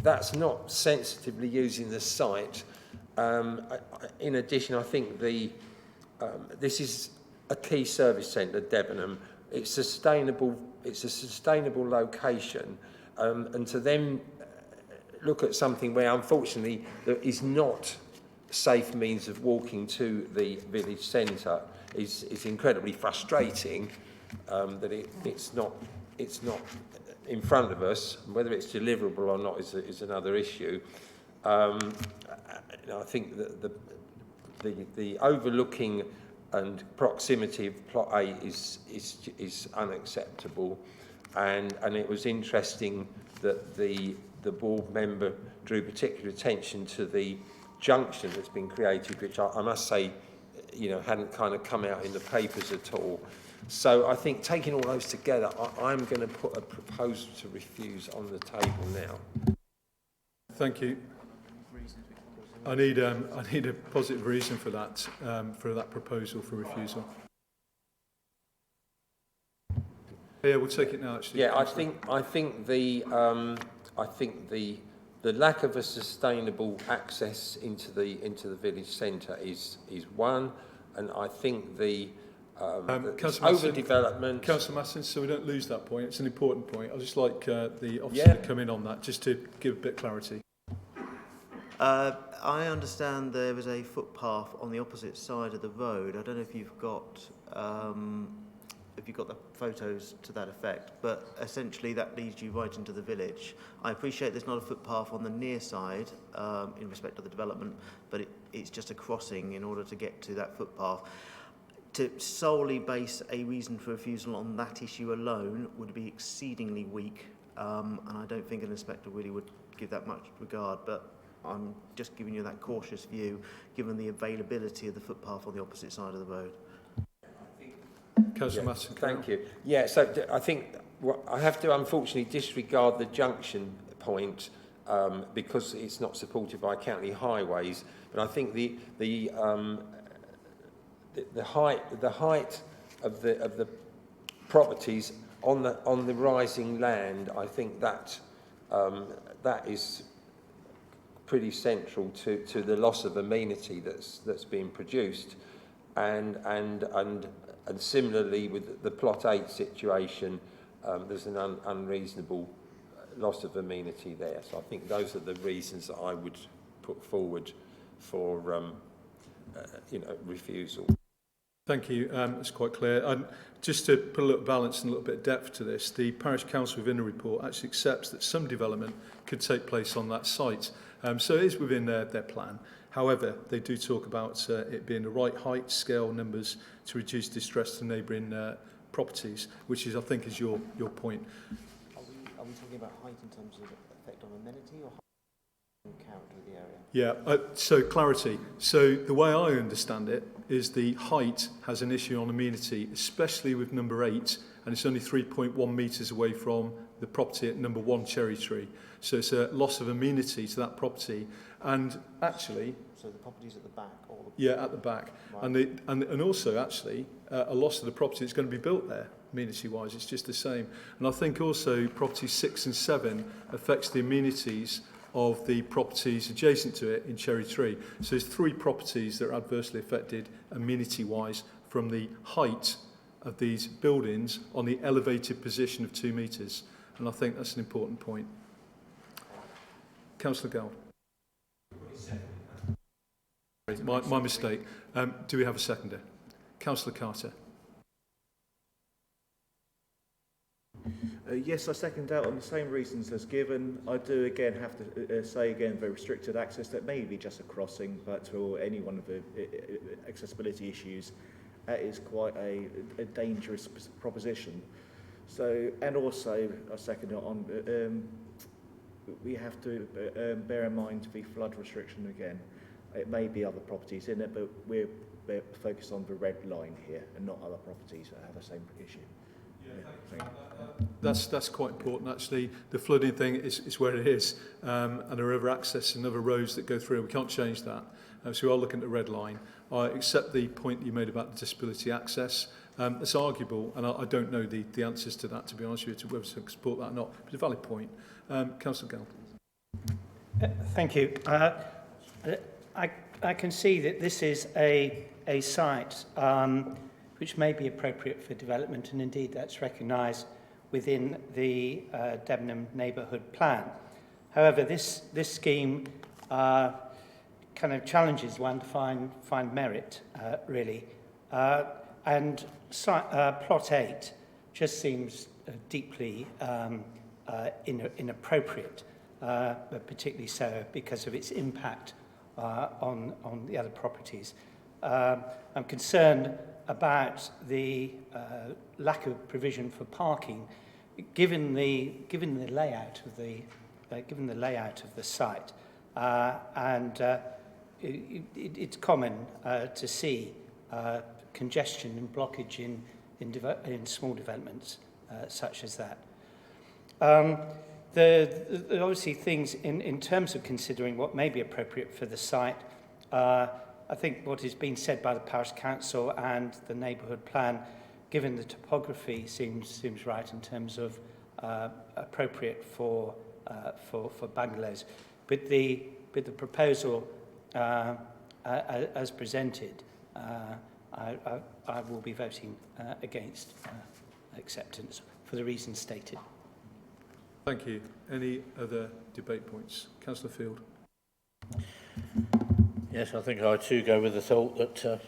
that's not sensitively using the site. In addition, I think this is a key service centre, Debenham. It's a sustainable location, and to then look at something where, unfortunately, there is not safe means of walking to the village centre is incredibly frustrating. That it's not in front of us. Whether it's deliverable or not is another issue. I think that the overlooking and proximity of plot 8 is unacceptable, and it was interesting that the board member drew particular attention to the junction that's been created, which I must say, hadn't kind of come out in the papers at all. So I think taking all those together, I'm going to put a proposal to refuse on the table now. Thank you. I need a positive reason for that proposal for refusal. Yeah, we'll take it now. Actually. Yeah, I think the lack of a sustainable access into the village centre is one, and I think the overdevelopment. Councillor Matheson, so we don't lose that point. It's an important point. I'd just like the officer to come in on that, just to give a bit of clarity. I understand there is a footpath on the opposite side of the road. I don't know if you've got the photos to that effect, but essentially that leads you right into the village. I appreciate there's not a footpath on the near side in respect of the development, but it's just a crossing in order to get to that footpath. To solely base a reason for refusal on that issue alone would be exceedingly weak, and I don't think an inspector really would give that much regard, but I'm just giving you that cautious view, given the availability of the footpath on the opposite side of the road. Councillor Matheson. Thank you. Yeah, so I think I have to unfortunately disregard the junction point because it's not supported by county highways. But I think the height of the properties on the rising land, I think that is pretty central to the loss of amenity that's being produced, and similarly with the plot 8 situation, there's an unreasonable loss of amenity there. So I think those are the reasons that I would put forward for refusal. Thank you. It's quite clear. Just to put a little balance and a little bit of depth to this, the parish council within the report actually accepts that some development could take place on that site. So it is within their plan. However, they do talk about it being the right height, scale, numbers to reduce distress to neighbouring properties, which is, I think, is your point. are we talking about height in terms of effect on amenity or height on character of the area? Yeah, so clarity. So the way I understand it is the height has an issue on amenity, especially with number 8, and it's only 3.1 metres away from the property at number 1 Cherry Tree. So it's a loss of amenity to that property. And actually... So the property's at the back? Or the yeah, at the back. Right. And also, actually, a loss of the property that's going to be built there, amenity-wise, it's just the same. And I think also properties 6 and 7 affects the amenities of the properties adjacent to it in Cherry Tree. So there's 3 properties that are adversely affected amenity-wise from the height of these buildings on the elevated position of 2 metres. And I think that's an important point. Councillor Gould. My mistake. Do we have a seconder? Councillor Carter. Yes, I second that on the same reasons as given. I do again have to say again very restricted access. That may be just a crossing, but for any one of the accessibility issues, that is quite a dangerous proposition. So, and also I second it on. We have to bear in mind the flood restriction again. It may be other properties in it, but we're focused on the red line here and not other properties that have the same issue. That's quite important actually. The flooding thing is where it is, and there are other access and other roads that go through. We can't change that. So we are looking at the red line. I accept the point you made about the disability access. It's arguable, and I don't know the answers to that, to be honest with you, to whether to support that or not. But it's a valid point. Councillor Gale. Thank you. I can see that this is a site which may be appropriate for development, and indeed that's recognised within the Debenham Neighbourhood Plan. However, this scheme kind of challenges one to find merit, really. And plot 8 just seems deeply inappropriate, but particularly so because of its impact on the other properties. I'm concerned about the lack of provision for parking, given the layout of the site, and it's common to see congestion and blockage in small developments such as that. The obviously things in terms of considering what may be appropriate for the site. I think what is being said by the parish council and the neighbourhood plan, given the topography, seems right in terms of appropriate for bungalows. But the proposal as presented, I will be voting against acceptance for the reasons stated. Thank you. Any other debate points? Councillor Field. Yes, I think I too go with the thought that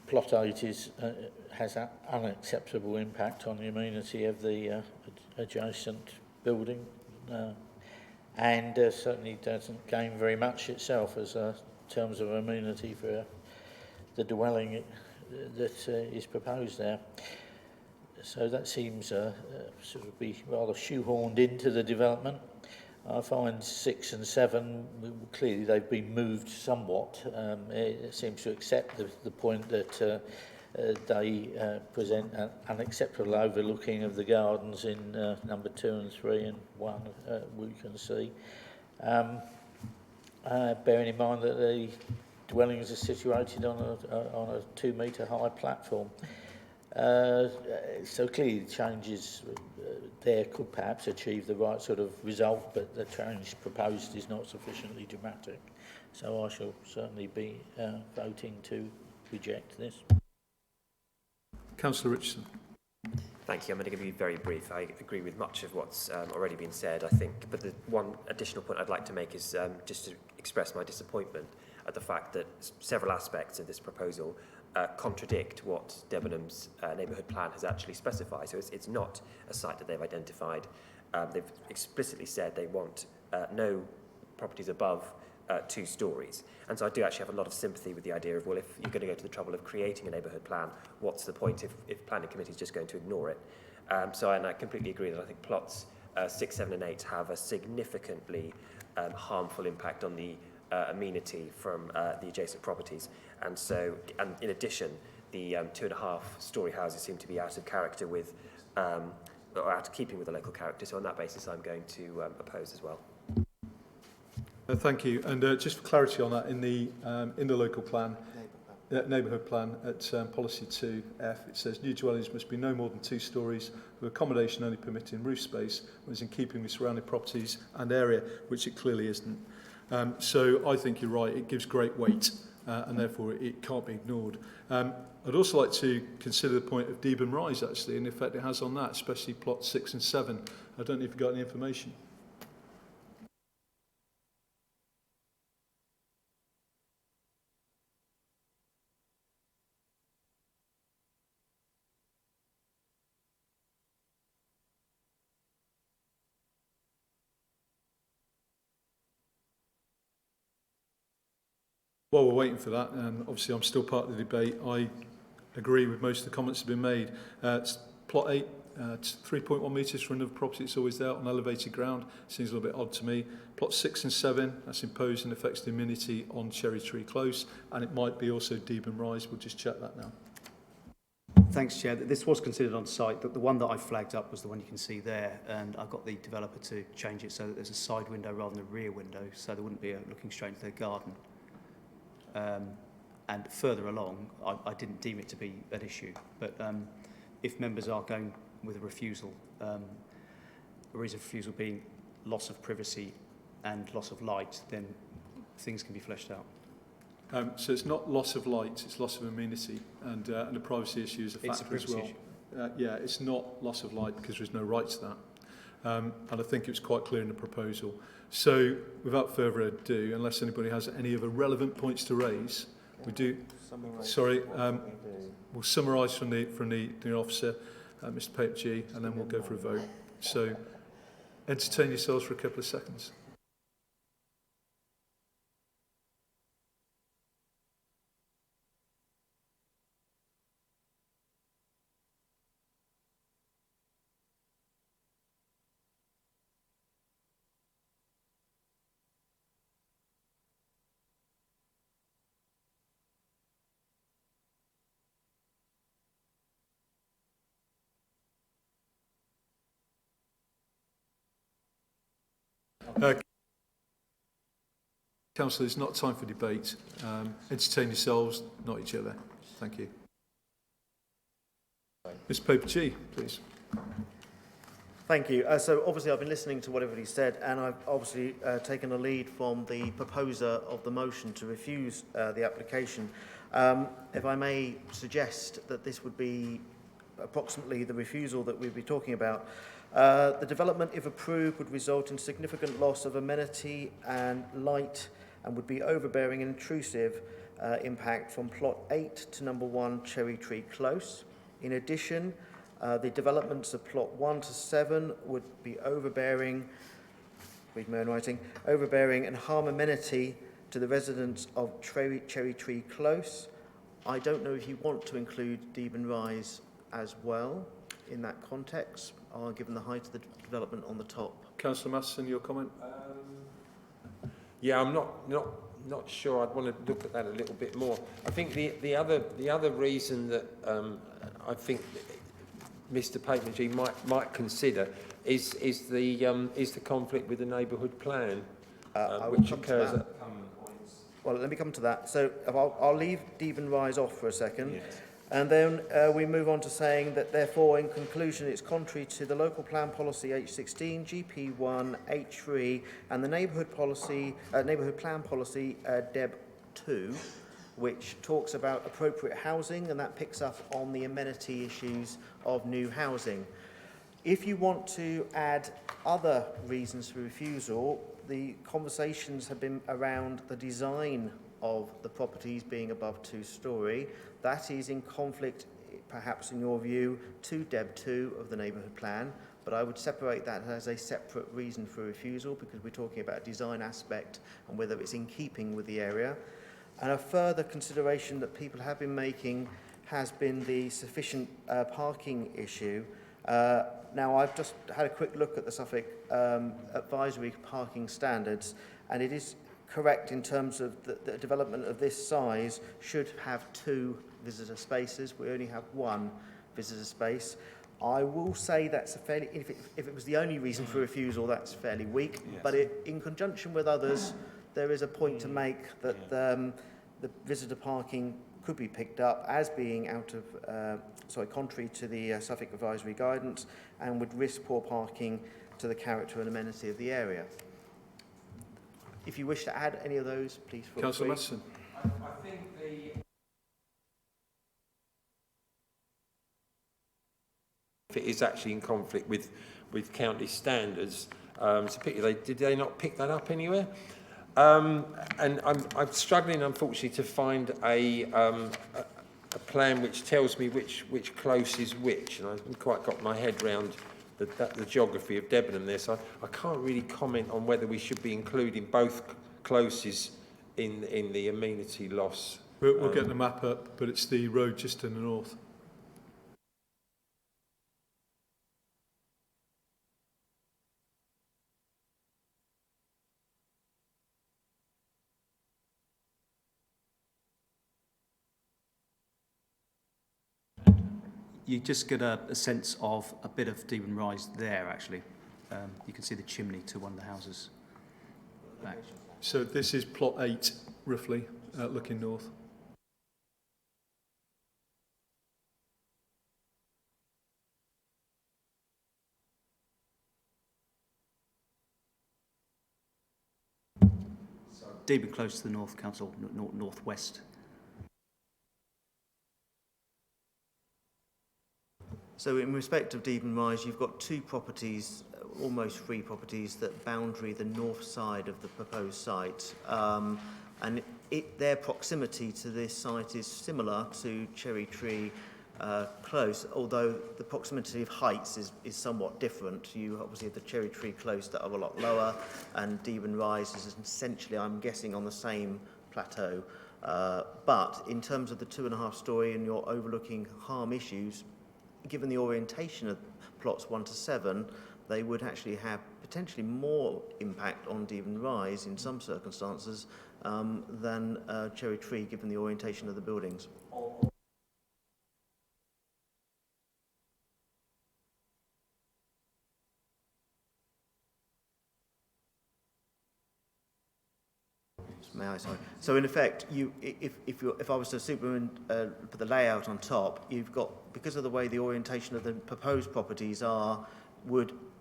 plot 8 has an unacceptable impact on the amenity of the adjacent building, and certainly doesn't gain very much itself as terms of amenity for the dwelling that is proposed there. So that seems sort of be rather shoehorned into the development. I find 6 and 7, clearly they've been moved somewhat. It seems to accept the point that they present an unacceptable overlooking of the gardens in number 2 and 3 and 1, we can see. Bearing in mind that the dwellings are situated on a 2 metre high platform. So clearly the changes there could perhaps achieve the right sort of result, but the change proposed is not sufficiently dramatic. So I shall certainly be voting to reject this. Councillor Richardson. Thank you. I'm going to be very brief. I agree with much of what's already been said, I think. But the one additional point I'd like to make is just to express my disappointment at the fact that several aspects of this proposal contradict what Debenham's neighbourhood plan has actually specified. So it's not a site that they've identified. They've explicitly said they want no properties above 2 stories. And so I do actually have a lot of sympathy with the idea of, well, if you're going to go to the trouble of creating a neighbourhood plan, what's the point if planning committee is just going to ignore it? And I completely agree that I think plots 6, 7 and 8 have a significantly harmful impact on the amenity from the adjacent properties. And so, and in addition, the 2.5-storey houses seem to be out of character with, or out of keeping with the local character. So on that basis, I'm going to oppose as well. Thank you. And just for clarity on that, in the local plan, neighbourhood plan at policy 2F, it says new dwellings must be no more than 2 storeys with accommodation only permitting roof space, which is in keeping with surrounding properties and area, which it clearly isn't. So I think you're right, it gives great weight and therefore it can't be ignored. I'd also like to consider the point of Deben Rise actually and the effect it has on that, especially plot 6 and 7. I don't know if you've got any information. While we're waiting for that, obviously I'm still part of the debate. I agree with most of the comments that have been made. Plot 8, 3.1 metres for another property, it's always there on elevated ground. Seems a little bit odd to me. Plot 6 and 7, that's imposed and affects the amenity on Cherry Tree Close, and it might be also Deben Rise. We'll just check that now. Thanks, Chair. This was considered on site. The one that I flagged up was the one you can see there, and I got the developer to change it so that there's a side window rather than a rear window, so there wouldn't be looking straight into their garden. And further along, I didn't deem it to be an issue. But if members are going with a refusal, a reason for refusal being loss of privacy and loss of light, then things can be fleshed out. So it's not loss of light, it's loss of amenity, and a privacy issue is a factor as well. Yeah, it's not loss of light because there's no right to that. And I think it was quite clear in the proposal. So, without further ado, unless anybody has any other relevant points to raise, we do. Sorry, we'll summarise from the officer, Mr. Pape, and then we'll go for a vote. So, entertain yourselves for a couple of seconds. Councillors, it's not time for debate. Entertain yourselves, not each other. Thank you. Mr. Pape, please. Thank you. So obviously I've been listening to what everybody said, and I've obviously taken a lead from the proposer of the motion to refuse the application. If I may suggest that this would be approximately the refusal that we'd be talking about. The development, if approved, would result in significant loss of amenity and light and would be overbearing and intrusive impact from plot 8 to number 1 Cherry Tree Close. In addition, the developments of plot 1 to 7 would be overbearing, read my own writing, overbearing and harm amenity to the residents of Cherry Tree Close. I don't know if you want to include Deben Rise as well in that context, given the height of the development on the top. Councillor Matheson, your comment? Yeah, I'm not sure. I'd want to look at that a little bit more. I think the other reason that I think Mr. Papengy might consider is the conflict with the neighbourhood plan, which occurs at. Well, let me come to that. So I'll leave Deben Rise off for a second. Yes. And then we move on to saying that, therefore, in conclusion, it's contrary to the local plan policy H16, GP1, H3, and the neighbourhood plan policy DEB2, which talks about appropriate housing, and that picks up on the amenity issues of new housing. If you want to add other reasons for refusal, the conversations have been around the design of the properties being above 2-storey. That is in conflict, perhaps in your view, to DEB2 of the neighbourhood plan, but I would separate that as a separate reason for refusal because we're talking about a design aspect and whether it's in keeping with the area. And a further consideration that people have been making has been the sufficient parking issue. Now, I've just had a quick look at the Suffolk advisory parking standards, and it is correct in terms of the development of this size should have 2 visitor spaces. We only have 1 visitor space. I will say that's a fairly, if it was the only reason for refusal, that's fairly weak, Yes. but in conjunction with others, there is a point to make that the visitor parking could be picked up as being contrary to the Suffolk advisory guidance, and would risk poor parking to the character and amenity of the area. If you wish to add any of those, please feel Councillor free. Matheson. I think if it is actually in conflict with county standards, it's a pity did they not pick that up anywhere? And I'm struggling, unfortunately, to find a plan which tells me which close is which, and I haven't quite got my head round the geography of Debenham there, so I can't really comment on whether we should be including both closes in the amenity loss. We'll get the map up, but it's the road just to the north. You just get a sense of a bit of Deben Rise there, actually. You can see the chimney to one of the houses back. So this is plot 8, roughly, looking north. Deben Close to the North Council, northwest. So in respect of Deben Rise, you've got 2 properties, almost 3 properties, that boundary the north side of the proposed site. And their proximity to this site is similar to Cherry Tree Close, although the proximity of heights is somewhat different. You obviously have the Cherry Tree Close that are a lot lower, and Deben Rise is essentially, I'm guessing, on the same plateau. But in terms of the 2.5-storey and your overlooking harm issues, given the orientation of plots 1 to 7, they would actually have potentially more impact on Deben Rise in some circumstances than Cherry Tree, given the orientation of the buildings. May I, sorry. So in effect, if I was to put the layout on top, you've got, because of the way the orientation of the proposed properties are,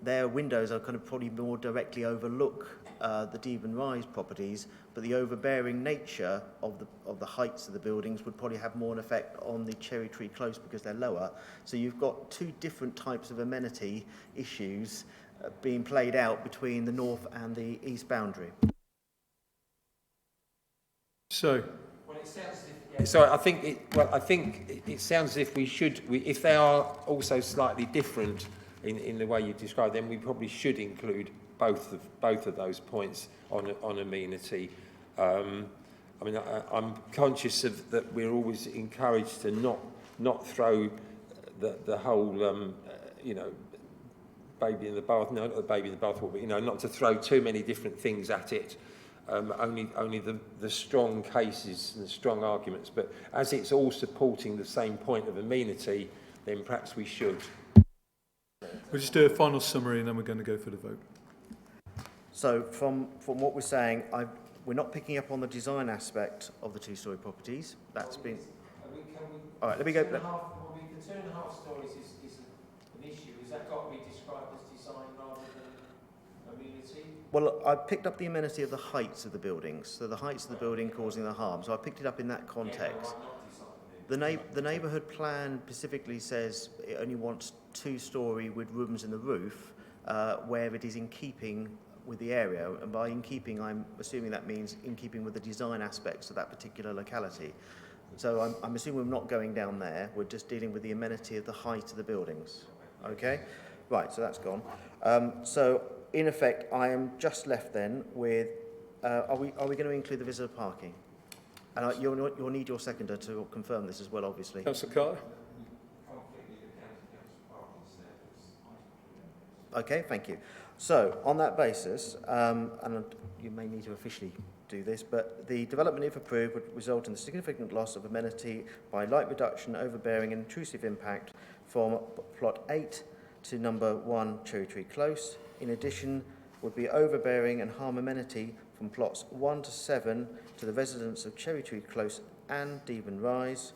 their windows are kind of probably more directly overlook the Deben Rise properties, but the overbearing nature of the heights of the buildings would probably have more an effect on the Cherry Tree Close because they're lower. So you've got 2 different types of amenity issues being played out between the north and the east boundary. So, well, it sounds as if, so I think it sounds as if if they are also slightly different in the way you describe them, we probably should include both of those points on amenity. I mean, I'm conscious of that we're always encouraged to not throw the whole baby in the bath. No, not the baby in the bath, but not to throw too many different things at it. Only the strong cases and the strong arguments, but as it's all supporting the same point of amenity, then perhaps we should. We'll just do a final summary and then we're going to go for the vote. So from what we're saying, we're not picking up on the design aspect of the 2-storey properties. That's been... All right, let me go... The 2.5 stories is an issue. Has that got to be described as design rather than amenity? Well, I picked up the amenity of the heights of the buildings, so the heights of the building causing the harm. So I picked it up in that context. The neighbourhood plan specifically says it only wants 2-storey with rooms in the roof, where it is in keeping with the area. And by in keeping, I'm assuming that means in keeping with the design aspects of that particular locality. So I'm assuming we're not going down there. We're just dealing with the amenity of the height of the buildings. Okay? Right, so that's gone. So in effect, I am just left then with, are we going to include the visitor parking? And you'll need your seconder to confirm this as well, obviously. Councillor Carter? Okay, thank you. So, on that basis, and you may need to officially do this, but the development, if approved, would result in the significant loss of amenity by light reduction, overbearing and intrusive impact from plot 8 to number 1 Cherry Tree Close. In addition, would be overbearing and harm amenity from plots 1 to 7 to the residents of Cherry Tree Close and Deben Rise,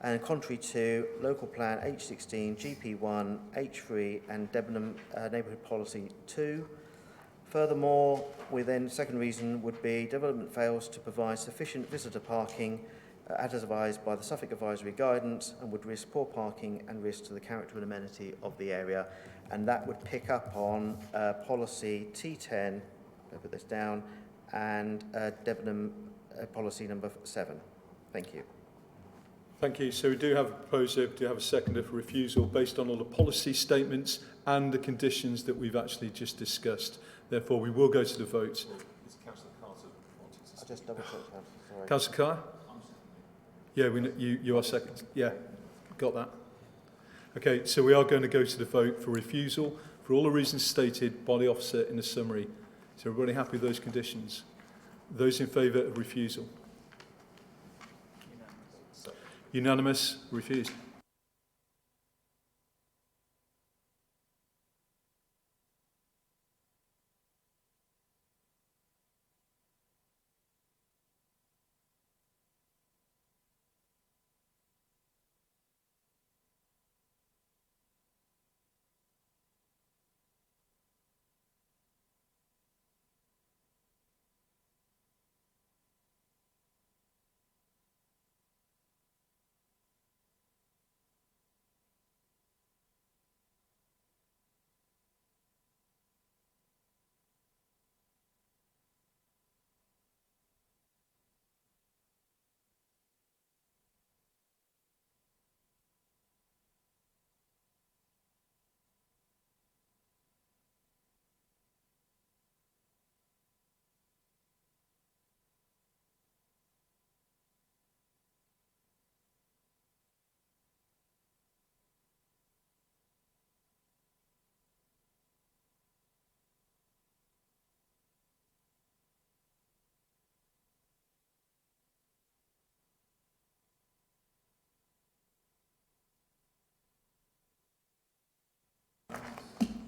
and contrary to local plan H16, GP1, H3 and Debenham neighbourhood policy 2. Furthermore, second reason would be development fails to provide sufficient visitor parking as advised by the Suffolk advisory guidance and would risk poor parking and risk to the character and amenity of the area. And that would pick up on policy T10, I'll put this down, and Debenham policy number 7. Thank you. Thank you. So we do have a proposer, we do have a seconder for refusal based on all the policy statements and the conditions that we've actually just discussed. Therefore, we will go to the vote. Is Councillor Carter wanting to speak? I just double checked that. Sorry. Councillor Carr? Yeah, you are second. Yeah, got that. Okay, so we are going to go to the vote for refusal for all the reasons stated by the officer in the summary. So everybody happy with those conditions? Those in favour of refusal? Unanimous. Refused.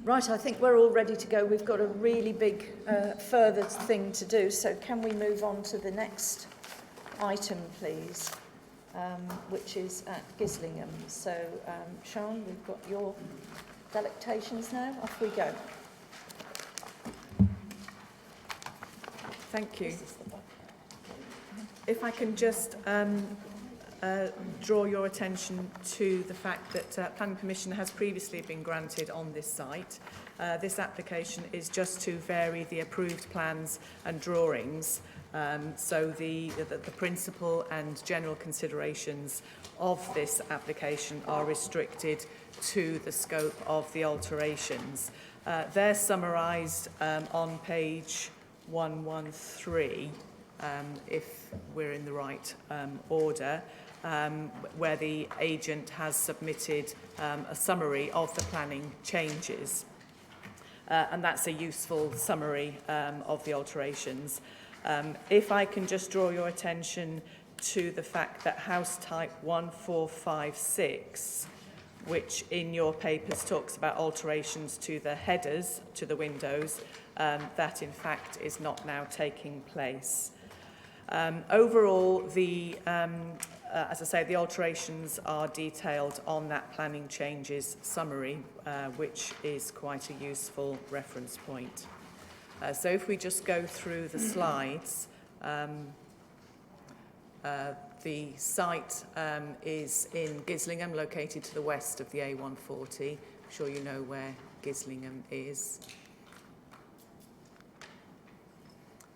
Right, I think we're all ready to go. We've got a really big further thing to do, so can we move on to the next item, please, which is at Gislingham. So, Sean, we've got your delectations now. Off we go. Thank you. If I can just draw your attention to the fact that planning permission has previously been granted on this site. This application is just to vary the approved plans and drawings. So the principal and general considerations of this application are restricted to the scope of the alterations. They're summarised on page 113, if we're in the right order. Where the agent has submitted a summary of the planning changes. And that's a useful summary of the alterations. If I can just draw your attention to the fact that house type 1456, which in your papers talks about alterations to the headers, to the windows, that in fact is not now taking place. Overall, as I say, the alterations are detailed on that planning changes summary, which is quite a useful reference point. So if we just go through the slides, the site is in Gislingham, located to the west of the A140. I'm sure you know where Gislingham is.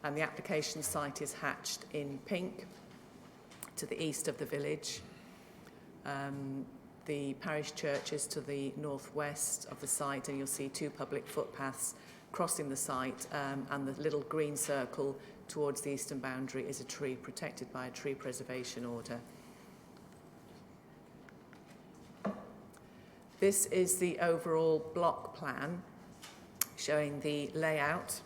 And the application site is hatched in pink to the east of the village. The parish church is to the northwest of the site, and you'll see two public footpaths crossing the site, and the little green circle towards the eastern boundary is a tree protected by a tree preservation order. This is the overall block plan showing the layout.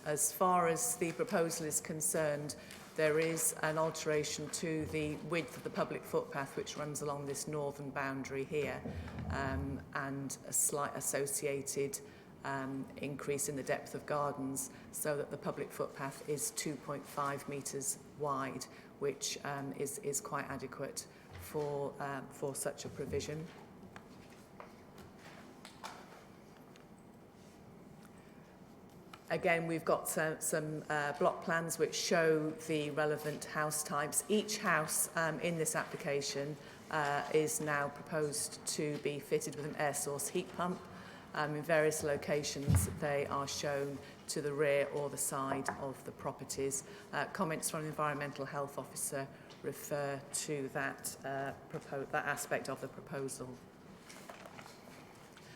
As far as the proposal is concerned, there is an alteration to the width of the public footpath which runs along this northern boundary here, and a slight associated increase in the depth of gardens, so that the public footpath is 2.5 metres wide, which is quite adequate for such a provision. Again, we've got some block plans which show the relevant house types. Each house in this application is now proposed to be fitted with an air source heat pump. In various locations, they are shown to the rear or the side of the properties. Comments from the Environmental Health Officer refer to that aspect of the proposal.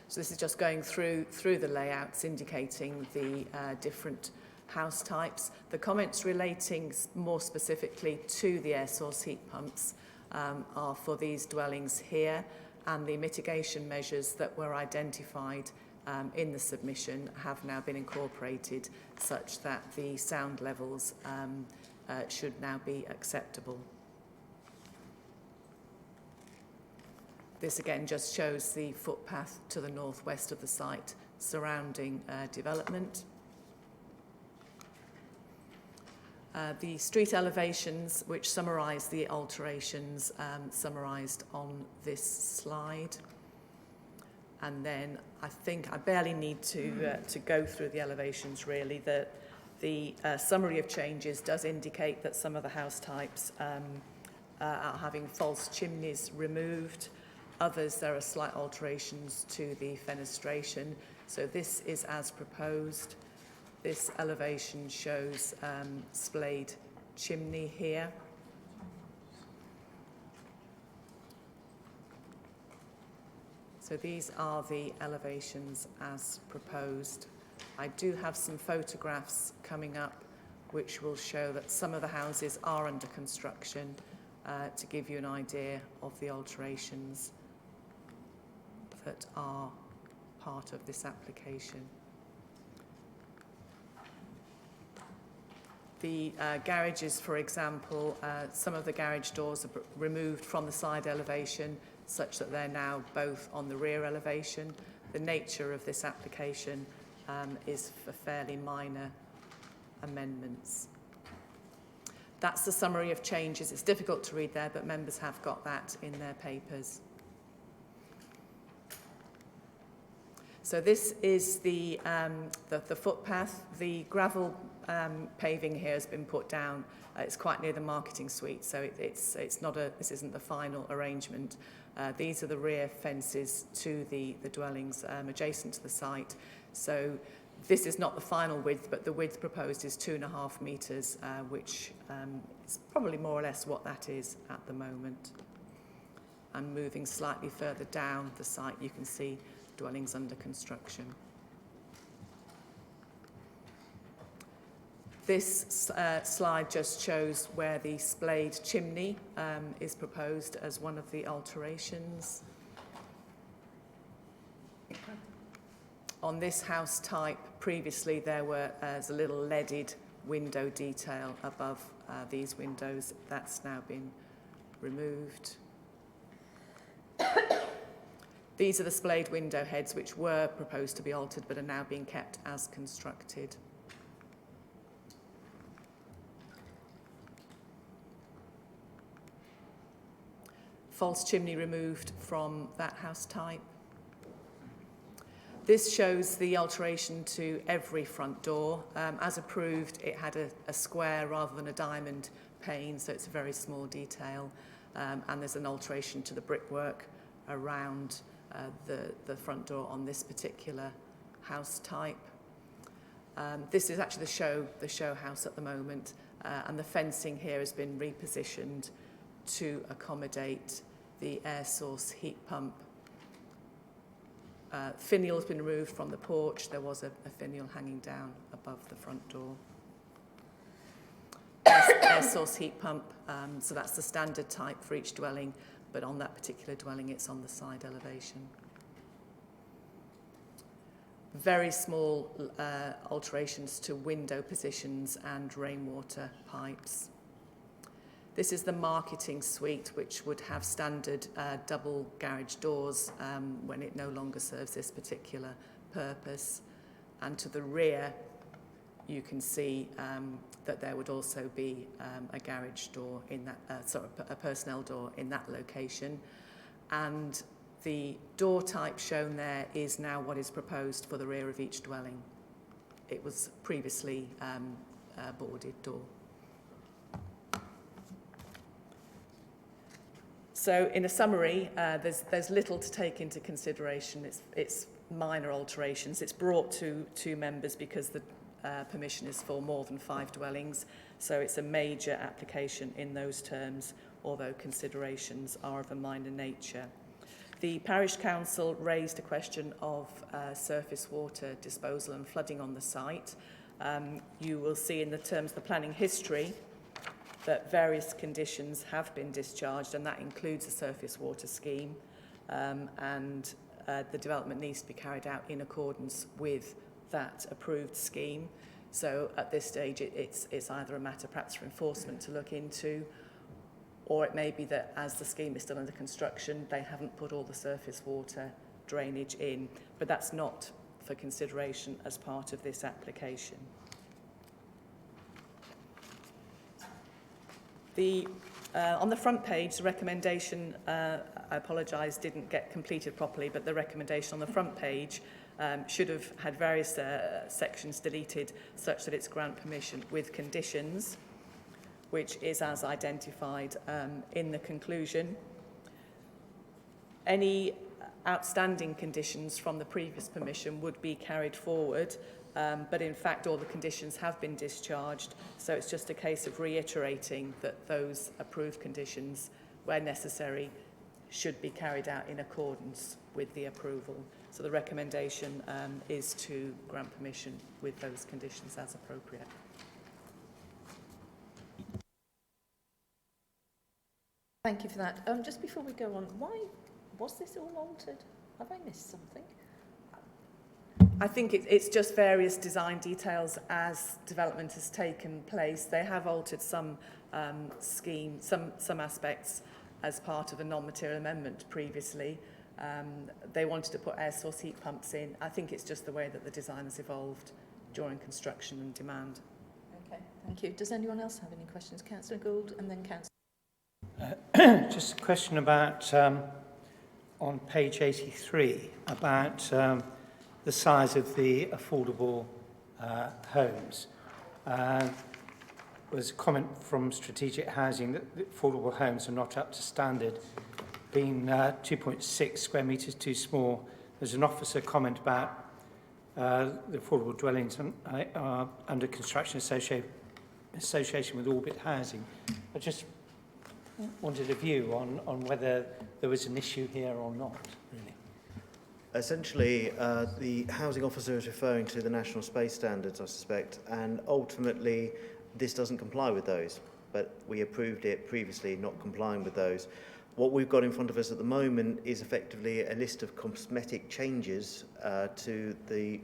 So this is just going through the layouts, indicating the different house types. The comments relating more specifically to the air source heat pumps are for these dwellings here, and the mitigation measures that were identified in the submission have now been incorporated, such that the sound levels should now be acceptable. This again just shows the footpath to the northwest of the site surrounding development. The street elevations, which summarise the alterations, summarised on this slide. And then I think I barely need to go through the elevations really. The summary of changes does indicate that some of the house types are having false chimneys removed. Others, there are slight alterations to the fenestration. So this is as proposed. This elevation shows splayed chimney here. So these are the elevations as proposed. I do have some photographs coming up which will show that some of the houses are under construction to give you an idea of the alterations that are part of this application. The garages, for example, some of the garage doors are removed from the side elevation such that they're now both on the rear elevation. The nature of this application is for fairly minor amendments. That's the summary of changes. It's difficult to read there, but members have got that in their papers. So this is the footpath. The gravel paving here has been put down. It's quite near the marketing suite, so it's not this isn't the final arrangement. These are the rear fences to the dwellings adjacent to the site. So this is not the final width, but the width proposed is 2.5 metres, which is probably more or less what that is at the moment. And moving slightly further down the site, you can see dwellings under construction. This slide just shows where the splayed chimney is proposed as one of the alterations. On this house type, previously there was a little leaded window detail above these windows. That's now been removed. These are the splayed window heads which were proposed to be altered but are now being kept as constructed. False chimney removed from that house type. This shows the alteration to every front door. As approved, it had a square rather than a diamond pane, so it's a very small detail. And there's an alteration to the brickwork around the front door on this particular house type. This is actually the show house at the moment, and the fencing here has been repositioned to accommodate the air source heat pump. Finial has been removed from the porch. There was a finial hanging down above the front door. Air source heat pump, so that's the standard type for each dwelling, but on that particular dwelling it's on the side elevation. very small alterations to window positions and rainwater pipes. This is the marketing suite, which would have standard double garage doors when it no longer serves this particular purpose. And to the rear, you can see that there would also be a garage door in that, a personnel door in that location. And the door type shown there is now what is proposed for the rear of each dwelling. It was previously a boarded door. So in a summary, there's little to take into consideration. It's minor alterations. It's brought to members because the permission is for more than 5 dwellings. So it's a major application in those terms, although considerations are of a minor nature. The Parish Council raised a question of surface water disposal and flooding on the site. You will see in the terms of the planning history that various conditions have been discharged, and that includes a surface water scheme, and the development needs to be carried out in accordance with that approved scheme. So at this stage, it's either a matter perhaps for enforcement to look into, or it may be that as the scheme is still under construction, they haven't put all the surface water drainage in, but that's not for consideration as part of this application. On the front page, the recommendation, I apologise, didn't get completed properly, but the recommendation on the front page should have had various sections deleted such that it's grant permission with conditions, which is as identified in the conclusion. Any outstanding conditions from the previous permission would be carried forward, but in fact all the conditions have been discharged, so it's just a case of reiterating that those approved conditions, where necessary, should be carried out in accordance with the approval. So the recommendation is to grant permission with those conditions as appropriate. Thank you for that. Just before we go on, why was this all altered? Have I missed something? I think it's just various design details as development has taken place. They have altered some scheme, some aspects as part of a non-material amendment previously. They wanted to put air source heat pumps in. I think it's just the way that the design has evolved during construction and demand. Okay, thank you. Does anyone else have any questions? Councillor Gould and then Councillor. Just a question about, on page 83, about the size of the affordable homes. There was a comment from Strategic Housing that the affordable homes are not up to standard, being 2.6 square metres too small. There's an officer comment about the affordable dwellings are under construction association with Orbit Housing. I just wanted a view on whether there was an issue here or not, really. Essentially, the housing officer is referring to the national space standards, I suspect, and ultimately this doesn't comply with those, but we approved it previously not complying with those. What we've got in front of us at the moment is effectively a list of cosmetic changes to the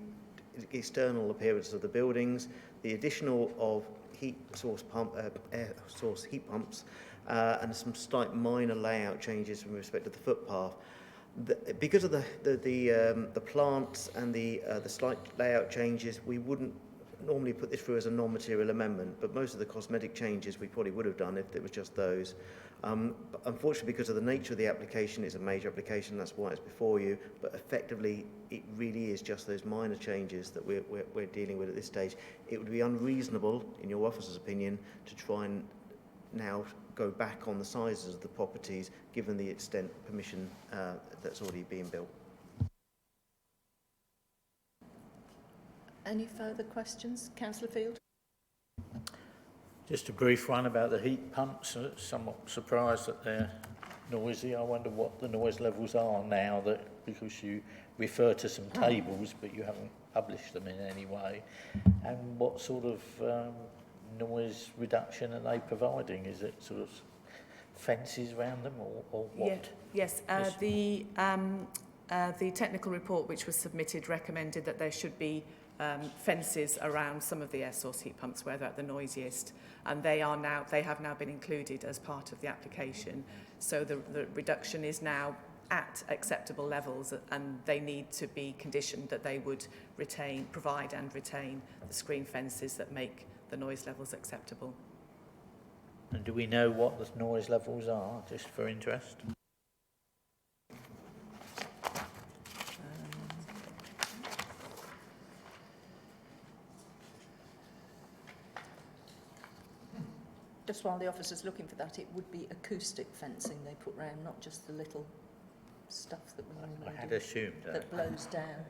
external appearance of the buildings, the additional of air source heat pumps, and some slight minor layout changes in respect to the footpath. Because of the plants and the slight layout changes, we wouldn't normally put this through as a non-material amendment, but most of the cosmetic changes we probably would have done if it was just those. Unfortunately, because of the nature of the application, it's a major application, that's why it's before you, but effectively it really is just those minor changes that we're dealing with at this stage. It would be unreasonable, in your officer's opinion, to try and now go back on the sizes of the properties given the extent permission that's already being built. Any further questions? Councillor Field? Just a brief one about the heat pumps. Somewhat surprised that they're noisy. I wonder what the noise levels are now, because you refer to some tables but you haven't published them in any way. And what sort of noise reduction are they providing? Is it sort of fences around them or what? Yes, The technical report which was submitted recommended that there should be fences around some of the air source heat pumps where they're at the noisiest, and they have now been included as part of the application. So the reduction is now at acceptable levels, and they need to be conditioned that they would provide and retain the screen fences that make the noise levels acceptable. And do we know what the noise levels are, just for interest? Just while the officer's looking for that, it would be acoustic fencing they put round, not just the little stuff that we normally I had do assumed that blows down.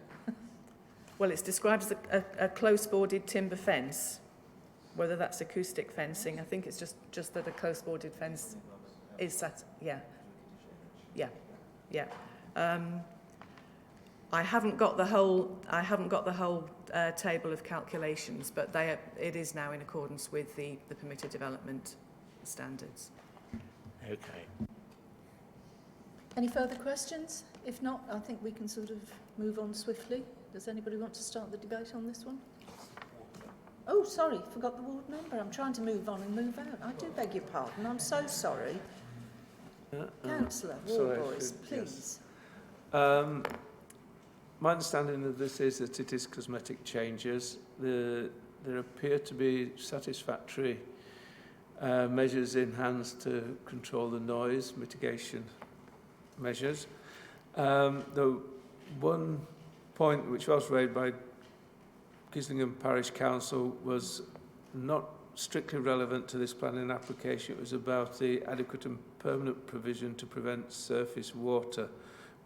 Well, it's described as a close-boarded timber fence. Whether that's acoustic fencing, I think it's just that a close-boarded fence is that. Yeah. I haven't got the whole table of calculations, but it is now in accordance with the permitted development standards. Okay. Any further questions? If not, I think we can sort of move on swiftly. Does anybody want to start the debate on this one? Oh, sorry, forgot the ward member. I'm trying to move on and move out. I do beg your pardon. I'm so sorry. Councillor, Ward Boys, please. Yes. My understanding of this is that it is cosmetic changes. There appear to be satisfactory measures in hand to control the noise mitigation measures. The one point which was raised by Gislingham Parish Council was not strictly relevant to this planning application. It was about the adequate and permanent provision to prevent surface water.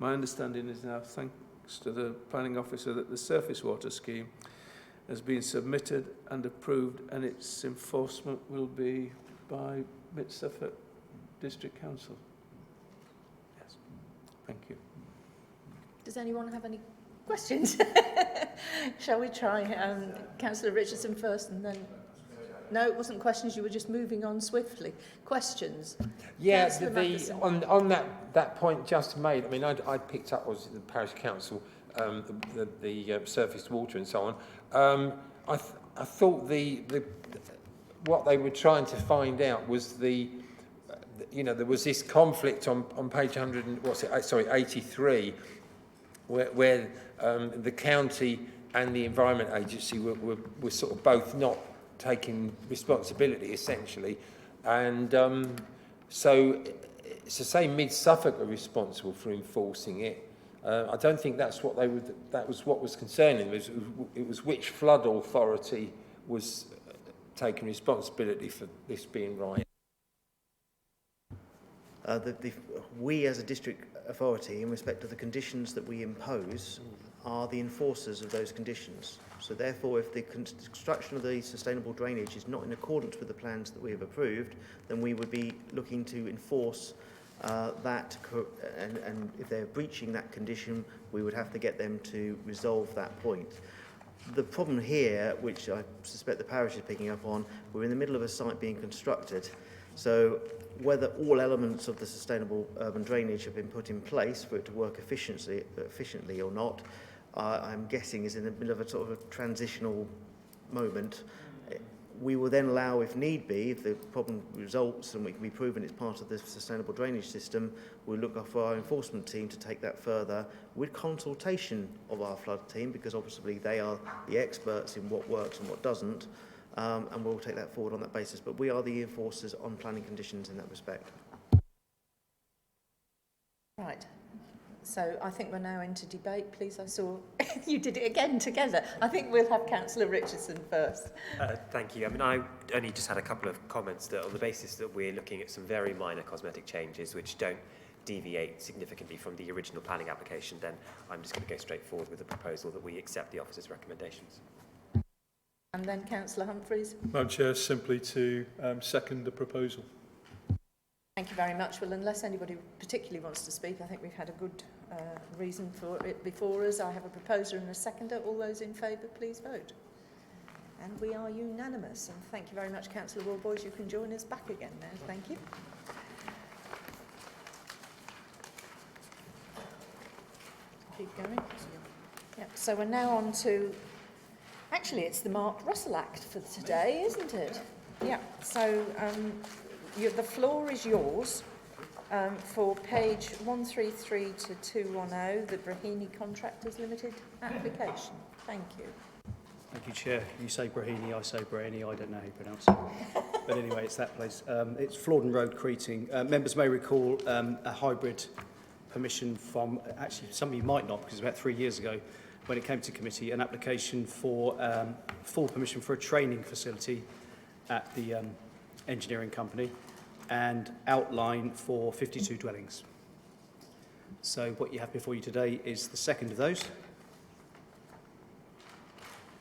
My understanding is now, thanks to the planning officer, that the surface water scheme has been submitted and approved, and its enforcement will be by Mid-Suffolk District Council. Yes. Thank you. Does anyone have any questions? Shall we try Councillor Richardson first and then... No, it wasn't questions, you were just moving on swiftly. Questions? Yeah, on that point just made, I mean, I picked up, was the Parish Council, the surface water and so on. I thought what they were trying to find out was there was this conflict on page 83, where the county and the Environment Agency were sort of both not taking responsibility, essentially. And so to say Mid-Suffolk are responsible for enforcing it, I don't think that's what that was what was concerning. It was which flood authority was taking responsibility for this being right. We as a district authority, in respect of the conditions that we impose, are the enforcers of those conditions. So therefore, if the construction of the sustainable drainage is not in accordance with the plans that we have approved, then we would be looking to enforce that, and if they're breaching that condition, we would have to get them to resolve that point. The problem here, which I suspect the parish is picking up on, we're in the middle of a site being constructed. So whether all elements of the sustainable urban drainage have been put in place for it to work efficiently or not, I'm guessing is in the middle of a sort of a transitional moment. We will then allow, if need be, if the problem results and we can be proven it's part of the sustainable drainage system, we'll look for our enforcement team to take that further with consultation of our flood team, because obviously they are the experts in what works and what doesn't, and we'll take that forward on that basis. But we are the enforcers on planning conditions in that respect. Right. So I think we're now into debate. Please, I saw you did it again together. I think we'll have Councillor Richardson first. Thank you. I mean, I only just had a couple of comments that on the basis that we're looking at some very minor cosmetic changes which don't deviate significantly from the original planning application, then I'm just going to go straight forward with the proposal that we accept the officer's recommendations. And then Councillor Humphreys. Madam Chair, simply to second the proposal. Thank you very much. Well, unless anybody particularly wants to speak, I think we've had a good reason for it before us. I have a proposer and a seconder. All those in favour, please vote. And we are unanimous. And thank you very much, Councillor Warboys. You can join us back again now. Thank you. Keep going. Yep, so we're now on to, actually it's the Mark Russell Act for today, isn't it? Yeah, so the floor is yours for page 133 to 210, the Brahini Contractors Limited application. Thank you. Thank you, Chair. You say Brahini, I say Brahini. I don't know how you pronounce it. But anyway, it's that place. It's Florden Road, Creeting. Members may recall a hybrid permission from, actually some of you might not, because about 3 years ago when it came to committee, an application for full permission for a training facility at the engineering company and outline for 52 dwellings. So what you have before you today is the second of those.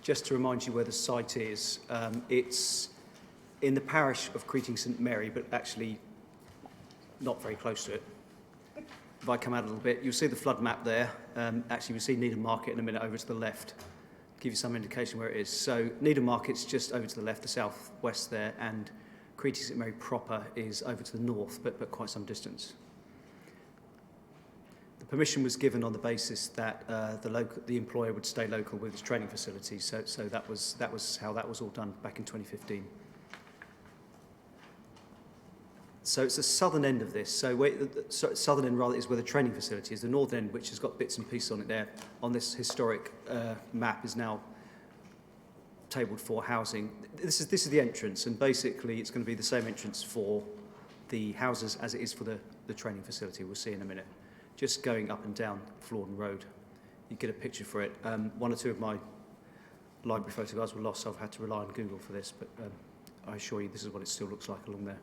Just to remind you where the site is, it's in the parish of Creeting St Mary, but actually not very close to it. If I come out a little bit, you'll see the flood map there. Actually, we'll see Needham Market in a minute over to the left. Give you some indication where it is. So Needham Market's just over to the left, the southwest there, and Creeting St Mary proper is over to the north, but quite some distance. The permission was given on the basis that the employer would stay local with its training facility. So that was how that was all done back in 2015. So it's the southern end of this. So southern end rather is where the training facility is. The northern end, which has got bits and pieces on it there, on this historic map, is now tabled for housing. This is the entrance, and basically it's going to be the same entrance for the houses as it is for the training facility. We'll see in a minute. Just going up and down Florden Road. You get a picture for it. One or two of my library photographs were lost, so I've had to rely on Google for this, but I assure you this is what it still looks like along there.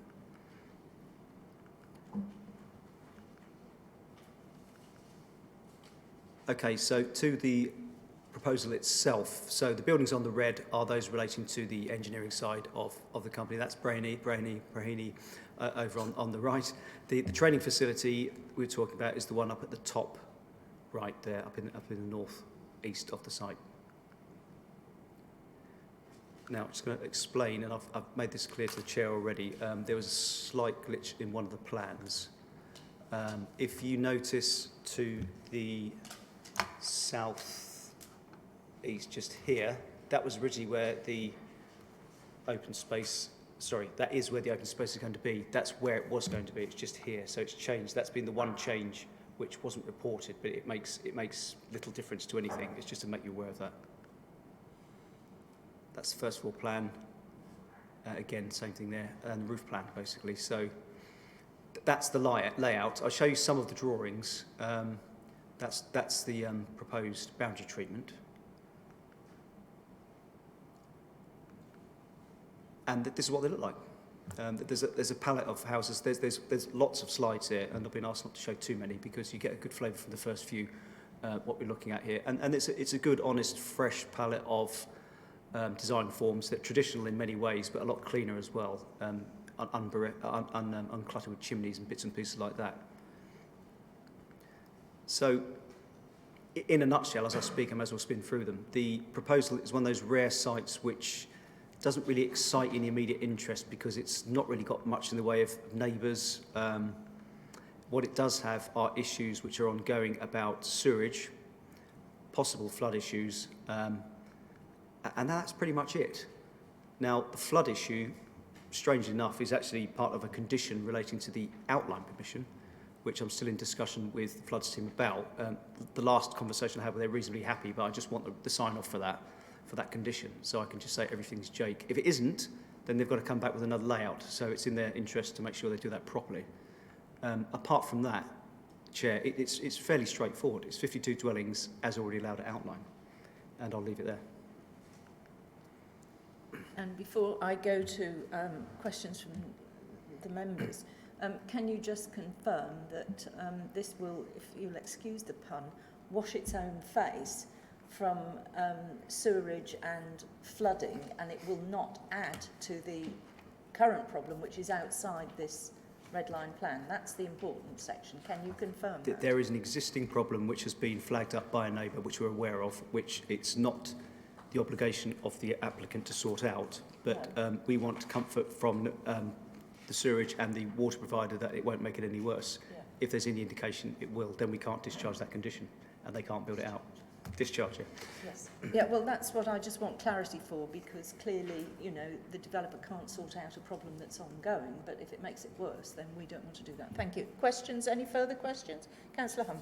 Okay, so to the proposal itself. So the buildings on the red are those relating to the engineering side of the company. That's Brahini over on the right. The training facility we're talking about is the one up at the top right there, up in the north east of the site. Now, I'm just going to explain, and I've made this clear to the chair already. There was a slight glitch in one of the plans. If you notice to the south east, just here, that was originally where the open space, that is where the open space is going to be. That's where it was going to be. It's just here, so it's changed. That's been the one change which wasn't reported, but it makes little difference to anything. It's just to make you aware of that. That's the first floor plan. Again, same thing there, and the roof plan basically. So that's the layout. I'll show you some of the drawings. That's the proposed boundary treatment. And this is what they look like. There's a palette of houses. There's lots of slides here, and I've been asked not to show too many because you get a good flavour from the first few what we're looking at here. And it's a good, honest, fresh palette of design forms that are traditional in many ways, but a lot cleaner as well, uncluttered with chimneys and bits and pieces like that. So, in a nutshell, as I speak, I may as well spin through them. The proposal is one of those rare sites which doesn't really excite any immediate interest because it's not really got much in the way of neighbours. What it does have are issues which are ongoing about sewerage, possible flood issues, and that's pretty much it. Now, the flood issue, strangely enough, is actually part of a condition relating to the outline permission, which I'm still in discussion with the floods team about. The last conversation I had, they're reasonably happy, but I just want the sign-off for that condition, so I can just say everything's Jake. If it isn't, then they've got to come back with another layout, so it's in their interest to make sure they do that properly. Apart from that, Chair, it's fairly straightforward. It's 52 dwellings, as already allowed at outline, and I'll leave it there. And before I go to questions from the members, can you just confirm that this will, if you'll excuse the pun, wash its own face from sewerage and flooding, and it will not add to the current problem, which is outside this red line plan? That's the important section. Can you confirm that? There is an existing problem which has been flagged up by a neighbour, which we're aware of, which it's not the obligation of the applicant to sort out, but we want comfort from the sewerage and the water provider that it won't make it any worse. Yeah. If there's any indication it will, then we can't discharge that condition. and they can't build it out. Discharge it. Yes. Yeah, well, that's what I just want clarity for, because clearly, you know, the developer can't sort out a problem that's ongoing, but if it makes it worse, then we don't want to do that. Thank you. Questions? Any further questions? Councillor Hunt.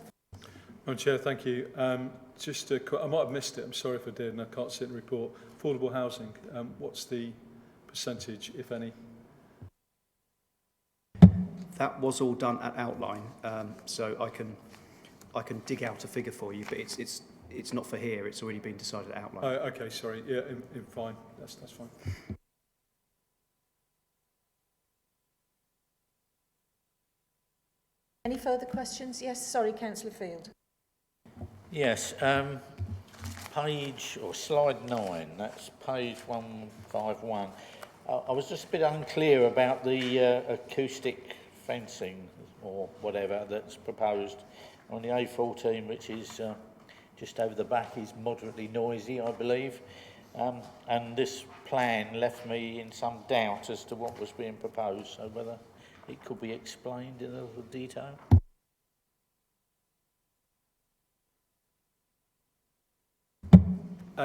Madam Chair, thank you. I might have missed it, I'm sorry if I did, and I can't see it in the report. Affordable housing, what's the percentage, if any? That was all done at outline, so I can dig out a figure for you, but it's not for here. It's already been decided at outline. Oh, okay, sorry. Yeah, fine. That's fine. Any further questions? Yes, sorry, Councillor Field. Yes, page or slide 9, that's page 151. I was just a bit unclear about the acoustic fencing or whatever that's proposed on the A14, which is just over the back, is moderately noisy, I believe. And this plan left me in some doubt as to what was being proposed, so whether it could be explained in a little detail.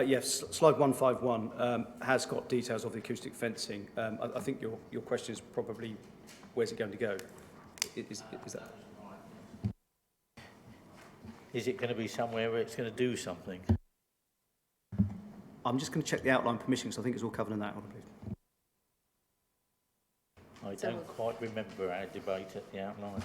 Yes, slide 151 has got details of the acoustic fencing. I think your question is probably, where's it going to go? Is that? Is it going to be somewhere where it's going to do something? I'm just going to check the outline permissions. I think it's all covered in that one, please. I don't quite remember our debate at the outline.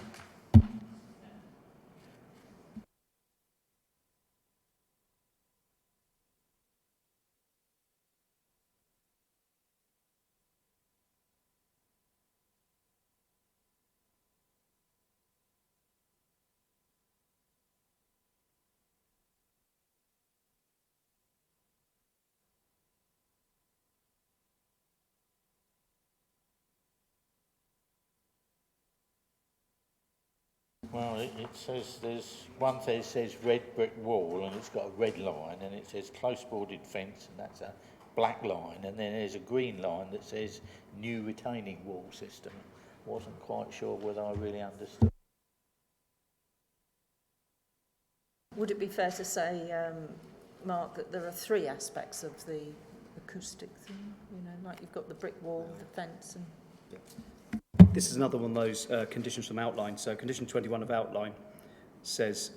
Well, it says there's one thing that says red brick wall and it's got a red line, and it says close boarded fence and that's a black line, and then there's a green line that says new retaining wall system. Wasn't quite sure whether I really understood. Would it be fair to say, Mark, that there are 3 aspects of the acoustic thing? You know, like you've got the brick wall, the fence, and... Yeah. This is another one of those conditions from outline. So condition 21 of outline says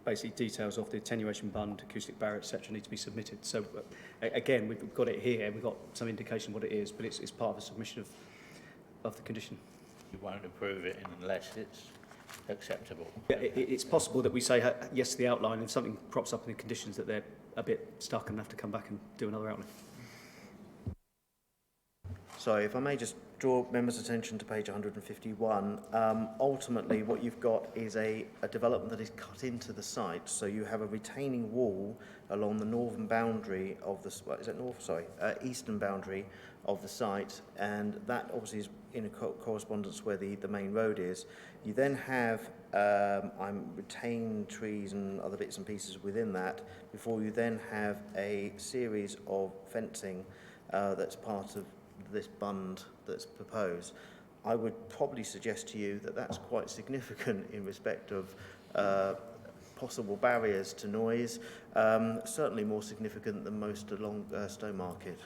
basically details of the attenuation bund, acoustic barrier, etc. need to be submitted. So again, we've got it here. We've got some indication what it is, but it's part of the submission of the condition. You won't approve it unless it's acceptable. Yeah, it's possible that we say yes to the outline, if something crops up in the conditions that they're a bit stuck and have to come back and do another outline. Sorry, if I may just draw members' attention to page 151. Ultimately, what you've got is a development that is cut into the site. So you have a retaining wall along the northern boundary of the eastern boundary of the site, and that obviously is in a correspondence where the main road is. You then have retained trees and other bits and pieces within that, before you then have a series of fencing that's part of this bund that's proposed. I would probably suggest to you that that's quite significant in respect of possible barriers to noise, certainly more significant than most along Stowmarket.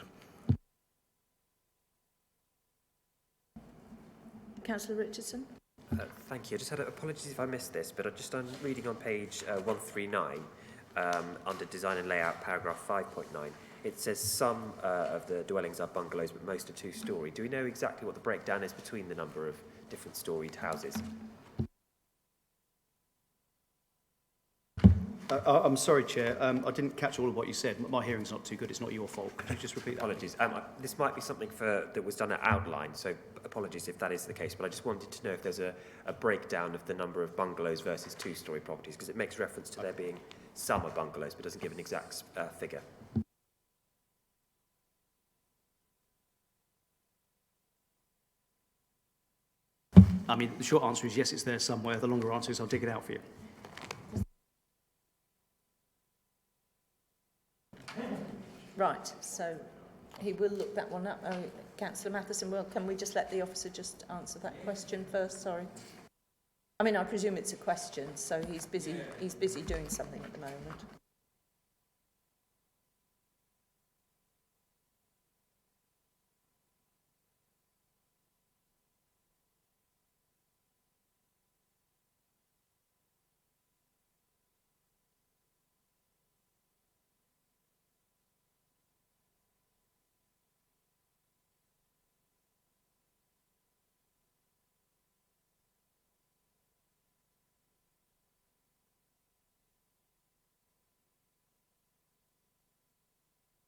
Councillor Richardson. Thank you. I just had apologies if I missed this, but I'm reading on page 139 under design and layout, paragraph 5.9. It says some of the dwellings are bungalows, but most are 2-storey. Do we know exactly what the breakdown is between the number of different storied houses? I'm sorry, Chair. I didn't catch all of what you said. My hearing's not too good. It's not your fault. Could you just repeat that? Apologies. This might be something that was done at outline, so apologies if that is the case, but I just wanted to know if there's a breakdown of the number of bungalows versus 2-storey properties, because it makes reference to there being some are bungalows, but doesn't give an exact figure. I mean, the short answer is yes, it's there somewhere. The longer answer is I'll dig it out for you. Right, so he will look that one up. Councillor Matheson, can we just let the officer just answer that question first? Sorry. I mean, I presume it's a question, so he's busy doing something at the moment.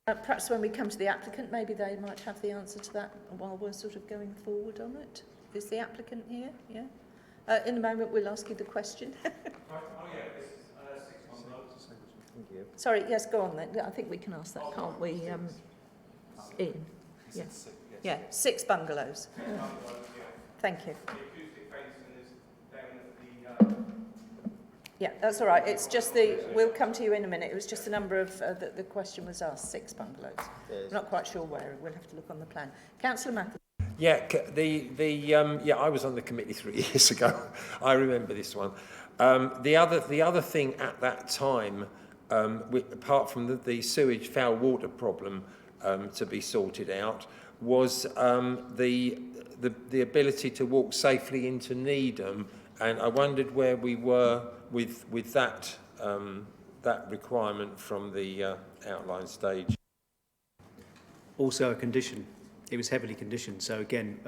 Perhaps when we come to the applicant, maybe they might have the answer to that while we're sort of going forward on it. Is the applicant here? Yeah. In a moment, we'll ask you the question. This is 6 bungalows. Thank you. Sorry, yes, go on then. I think we can ask that, can't we? Ian? Yeah. Yeah, 6 bungalows. Thank you. Yeah, that's all right. It's just we'll come to you in a minute. It was just the number of, the question was asked, 6 bungalows. I'm not quite sure where. We'll have to look on the plan. Councillor Matheson. Yeah, I was on the committee 3 years ago. I remember this one. The other thing at that time, apart from the sewage foul water problem to be sorted out, was the ability to walk safely into Needham, and I wondered where we were with that that requirement from the outline stage. Also a condition. It was heavily conditioned. So again,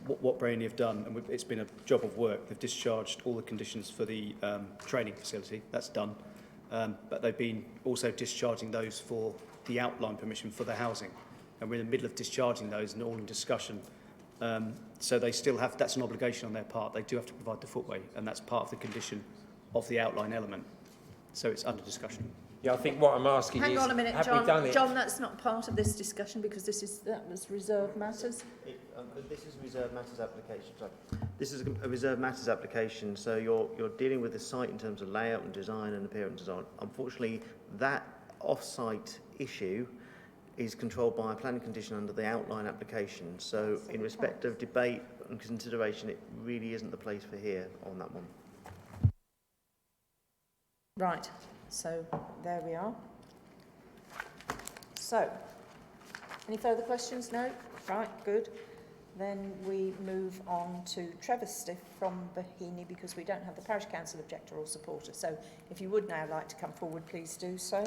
what Brainy have done, and it's been a job of work, they've discharged all the conditions for the training facility. That's done. But they've been also discharging those for the outline permission for the housing. And we're in the middle of discharging those and all in discussion. So they still have, that's an obligation on their part. They do have to provide the footway, and that's part of the condition of the outline element. So it's under discussion. Yeah, I think what I'm asking is, hang on a minute, have John. we done it? John, that's not part of this discussion because that was reserved matters. This is reserved matters application. Sorry. This is a reserved matters application, so you're dealing with the site in terms of layout and design and appearance and so on. Unfortunately, that off-site issue is controlled by a planning condition under the outline application. So in respect of debate and consideration, it really isn't the place for here on that one. Right, so there we are. So, any further questions? No? Right, good. Then we move on to Trevor Stiff from Bohini because we don't have the Parish Council objector or supporter. So if you would now like to come forward, please do so.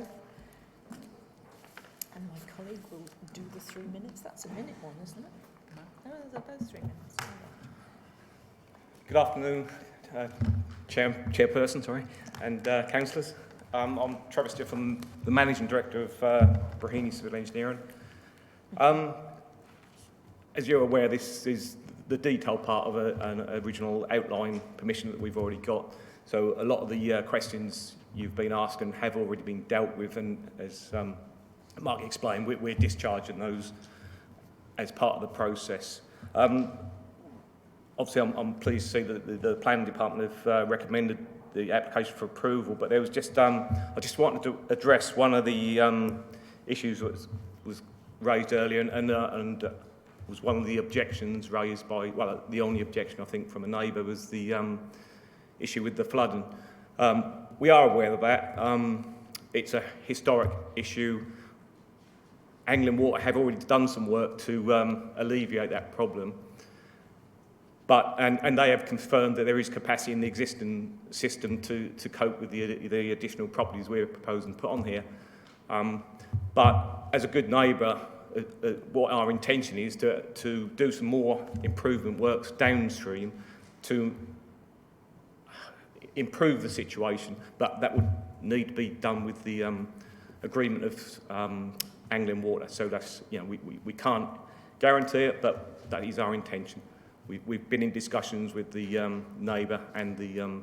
And my colleague will do the 3 minutes. That's a minute one, isn't it? No, they're both 3 minutes. Good afternoon, Chairperson, and councillors. I'm Trevor Stiff, I'm the Managing Director of Bohini Civil Engineering. As you're aware, this is the detailed part of an original outline permission that we've already got. So a lot of the questions you've been asking have already been dealt with, and as Mark explained, we're discharging those as part of the process. Obviously, I'm pleased to see that the Planning Department have recommended the application for approval, but there was just, I just wanted to address one of the issues that was raised earlier, and was one of the objections raised by, well, the only objection I think from a neighbour was the issue with the flooding. We are aware of that. It's a historic issue. Anglian Water have already done some work to alleviate that problem. And they have confirmed that there is capacity in the existing system to cope with the additional properties we're proposing to put on here. But as a good neighbour, what our intention is to do some more improvement works downstream to improve the situation, but that would need to be done with the agreement of Anglian Water. So that's, you know, we can't guarantee it, but that is our intention. We've been in discussions with the neighbour and the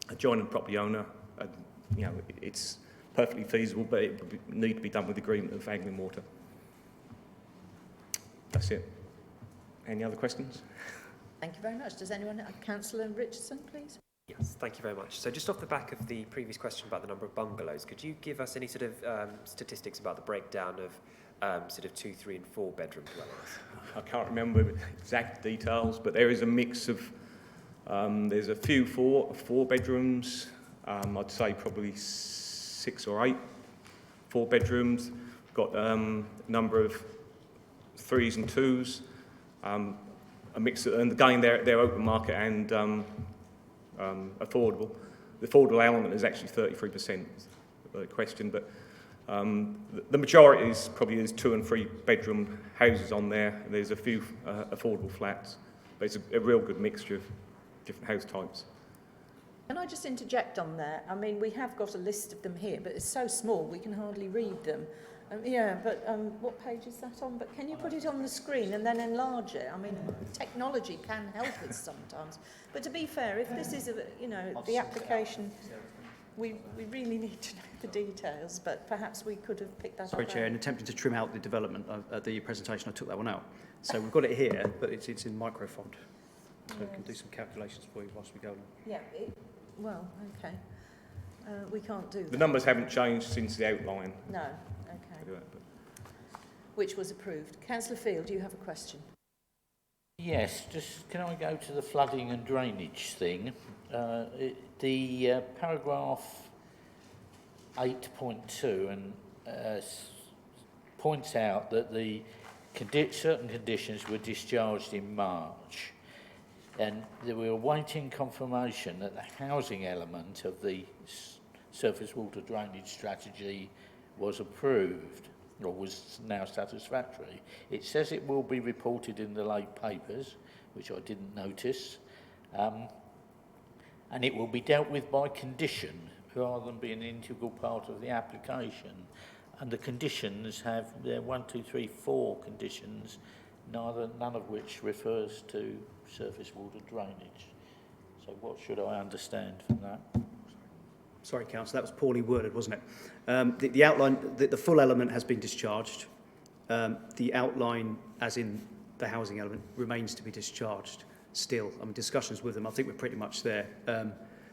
adjoining property owner. You know, it's perfectly feasible, but it would need to be done with the agreement of Anglian Water. That's it. Any other questions? Thank you very much. Does anyone, Councillor Richardson, please? Yes, thank you very much. So just off the back of the previous question about the number of bungalows, could you give us any sort of statistics about the breakdown of sort of 2, 3 and 4 bedroom dwellings? I can't remember exact details, but there is a mix of There's a few four bedrooms. I'd say probably 6 or 8 4 bedrooms. Got a number of 3s and 2s. A mix of, and again, they're open market and affordable. The affordable element is actually 33% of the question, but the majority is probably 2 and 3 bedroom houses on there. There's a few affordable flats, but it's a real good mixture of different house types. Can I just interject on there? I mean, we have got a list of them here, but it's so small we can hardly read them. What page is that on? But can you put it on the screen and then enlarge it? I mean, technology can help us sometimes. But to be fair, if this is, the application, we really need to know the details, but perhaps we could have picked that up. Sorry, Chair, in attempting to trim out the development of the presentation, I took that one out. So we've got it here, but it's in microfont. So we can do some calculations for you whilst we go along. Yeah, okay. We can't do that. The numbers haven't changed since the outline. No, okay. Which was approved. Councillor Field, do you have a question? Yes, just can I go to the flooding and drainage thing? The paragraph 8.2 and points out that the certain conditions were discharged in March, and we were awaiting confirmation that the housing element of the surface water drainage strategy was approved, or was now satisfactory. It says it will be reported in the late papers, which I didn't notice, and it will be dealt with by condition rather than being an integral part of the application. And the conditions have, there are 1, 2, 3, 4 conditions, none of which refers to surface water drainage. So what should I understand from that? Sorry, Councillor, that was poorly worded, wasn't it? The outline, the full element has been discharged. The outline, as in the housing element, remains to be discharged still. I mean, discussions with them, I think we're pretty much there.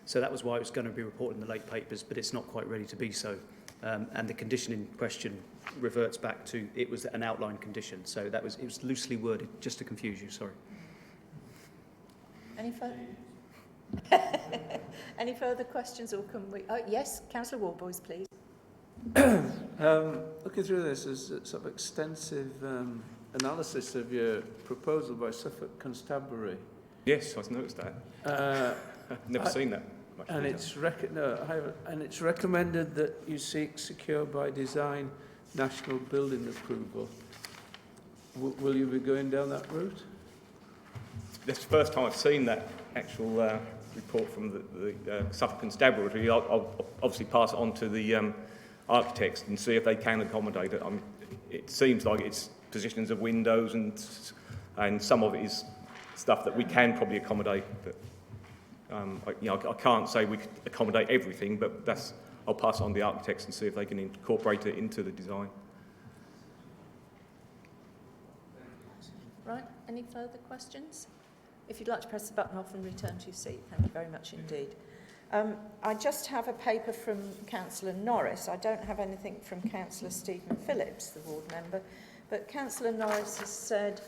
So that was why it was going to be reported in the late papers, but it's not quite ready to be so. And the condition in question reverts back to, it was an outline condition. So it was loosely worded, just to confuse you, sorry. Any further? Any further questions, or can we? Oh, yes, Councillor Warboys, please. Looking through this, there's a sort of extensive analysis of your proposal by Suffolk Constabulary. Yes, I've noticed that. I've never seen that. And it's recommended that you seek secure by design national building approval. Will you be going down that route? That's the first time I've seen that actual report from the Suffolk Constabulary. I'll obviously pass it on to the architects and see if they can accommodate it. It seems like it's positions of windows and some of it is stuff that we can probably accommodate. But I can't say we could accommodate everything, but I'll pass it on to the architects and see if they can incorporate it into the design. Right, any further questions? If you'd like to press the button off and return to your seat, thank you very much indeed. I just have a paper from Councillor Norris. I don't have anything from Councillor Stephen Phillips, the ward member, but Councillor Norris has said,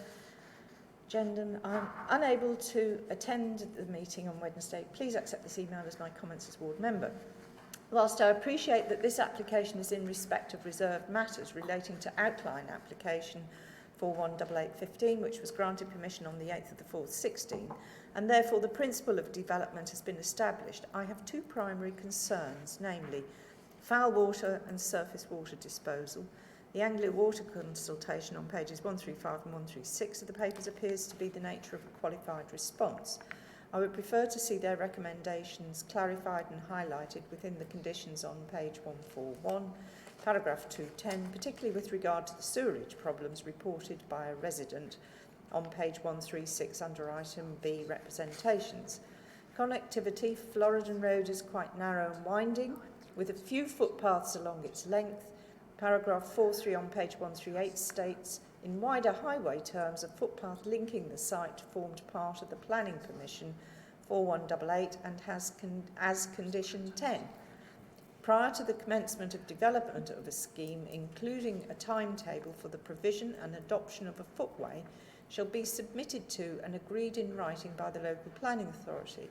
Gendon, I'm unable to attend the meeting on Wednesday. Please accept this email as my comments as ward member. Whilst I appreciate that this application is in respect of reserved matters relating to outline application 418815, which was granted permission on the 8th of the 4th, 16, and therefore the principle of development has been established, I have 2 primary concerns, namely foul water and surface water disposal. The Anglia Water consultation on pages 135 and 136 of the papers appears to be the nature of a qualified response. I would prefer to see their recommendations clarified and highlighted within the conditions on page 141, paragraph 210, particularly with regard to the sewerage problems reported by a resident on page 136 under item B, representations. Connectivity, Floridan Road is quite narrow and winding, with a few footpaths along its length. Paragraph 43 on page 138 states, in wider highway terms, a footpath linking the site formed part of the planning permission 4188 and has as condition 10. Prior to the commencement of development of a scheme, including a timetable for the provision and adoption of a footway, shall be submitted to and agreed in writing by the local planning authority.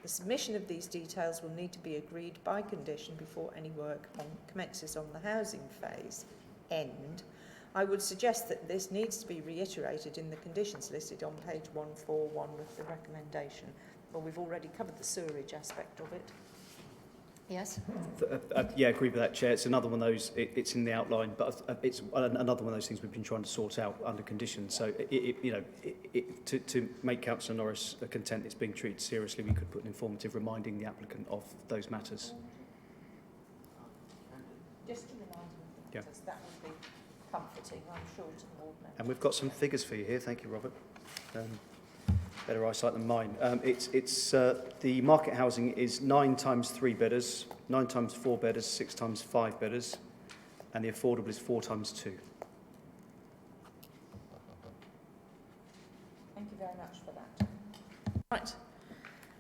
The submission of these details will need to be agreed by condition before any work commences on the housing phase. End. I would suggest that this needs to be reiterated in the conditions listed on page 141 of the recommendation. Well, we've already covered the sewerage aspect of it. Yes? Yeah, I agree with that, Chair. It's another one of those, it's in the outline, but it's another one of those things we've been trying to sort out under conditions. So, to make Councillor Norris content it's being treated seriously, we could put an informative reminding the applicant of those matters. Just to remind them of the matters, that would be comforting, I'm sure, to the board members. And we've got some figures for you here. Thank you, Robert. Better eyesight than mine. The market housing is 9 times 3 bedders, 9 times 4 bedders, 6 times 5 bedders, and the affordable is 4 times 2. Thank you very much for that. Right,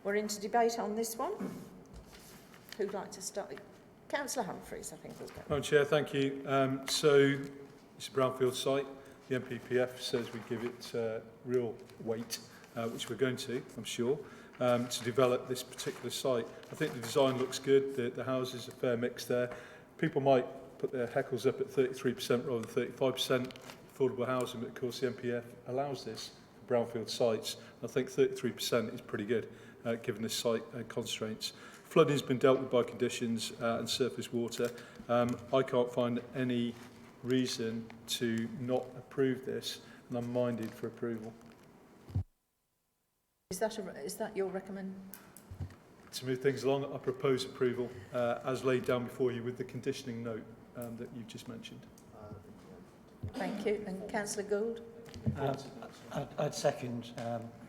we're into debate on this one. Who'd like to start? Councillor Humphreys, I think we'll go. Madam Chair, thank you. So it's a brownfield site. The MPPF says we give it real weight, which we're going to, I'm sure, to develop this particular site. I think the design looks good. The houses are a fair mix there. People might put their heckles up at 33% rather than 35% affordable housing, but of course the MPF allows this for brownfield sites. I think 33% is pretty good, given the site constraints. Flooding has been dealt with by conditions and surface water. I can't find any reason to not approve this, and I'm minded for approval. Is that your recommendation? To move things along, I propose approval as laid down before you with the conditioning note that you've just mentioned. Thank you. And Councillor Gould? I'd second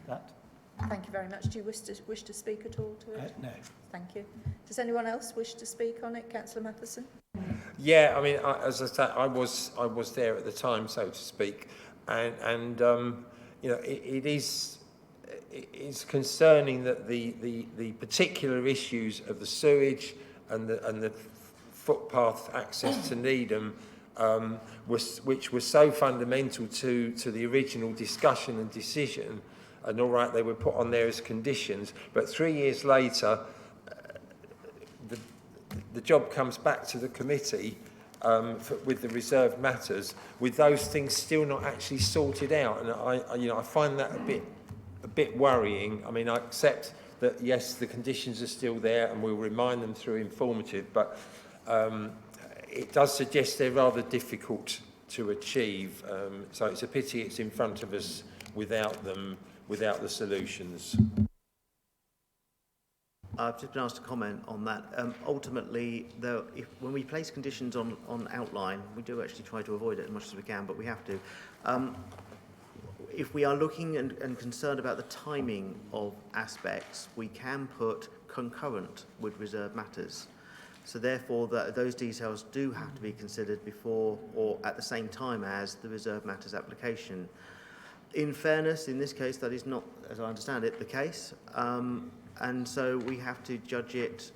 that. Thank you very much. Do you wish to speak at all to it? No. Thank you. Does anyone else wish to speak on it? Councillor Matheson? Yeah, I mean, as I said, I was there at the time, so to speak, and you know, it's concerning that the particular issues of the sewage and the footpath access to Needham, which was so fundamental to the original discussion and decision, and all right, they were put on there as conditions, but 3 years later, the job comes back to the committee with the reserved matters, with those things still not actually sorted out, and I find that a bit worrying. I mean, I accept that yes, the conditions are still there, and we'll remind them through informative, but it does suggest they're rather difficult to achieve. So it's a pity it's in front of us without them, without the solutions. I've just been asked to comment on that. Ultimately, though, when we place conditions on outline, we do actually try to avoid it as much as we can, but we have to. If we are looking and concerned about the timing of aspects, we can put concurrent with reserved matters. So therefore, those details do have to be considered before or at the same time as the reserved matters application. In fairness, in this case, that is not, as I understand it, the case. And so we have to judge it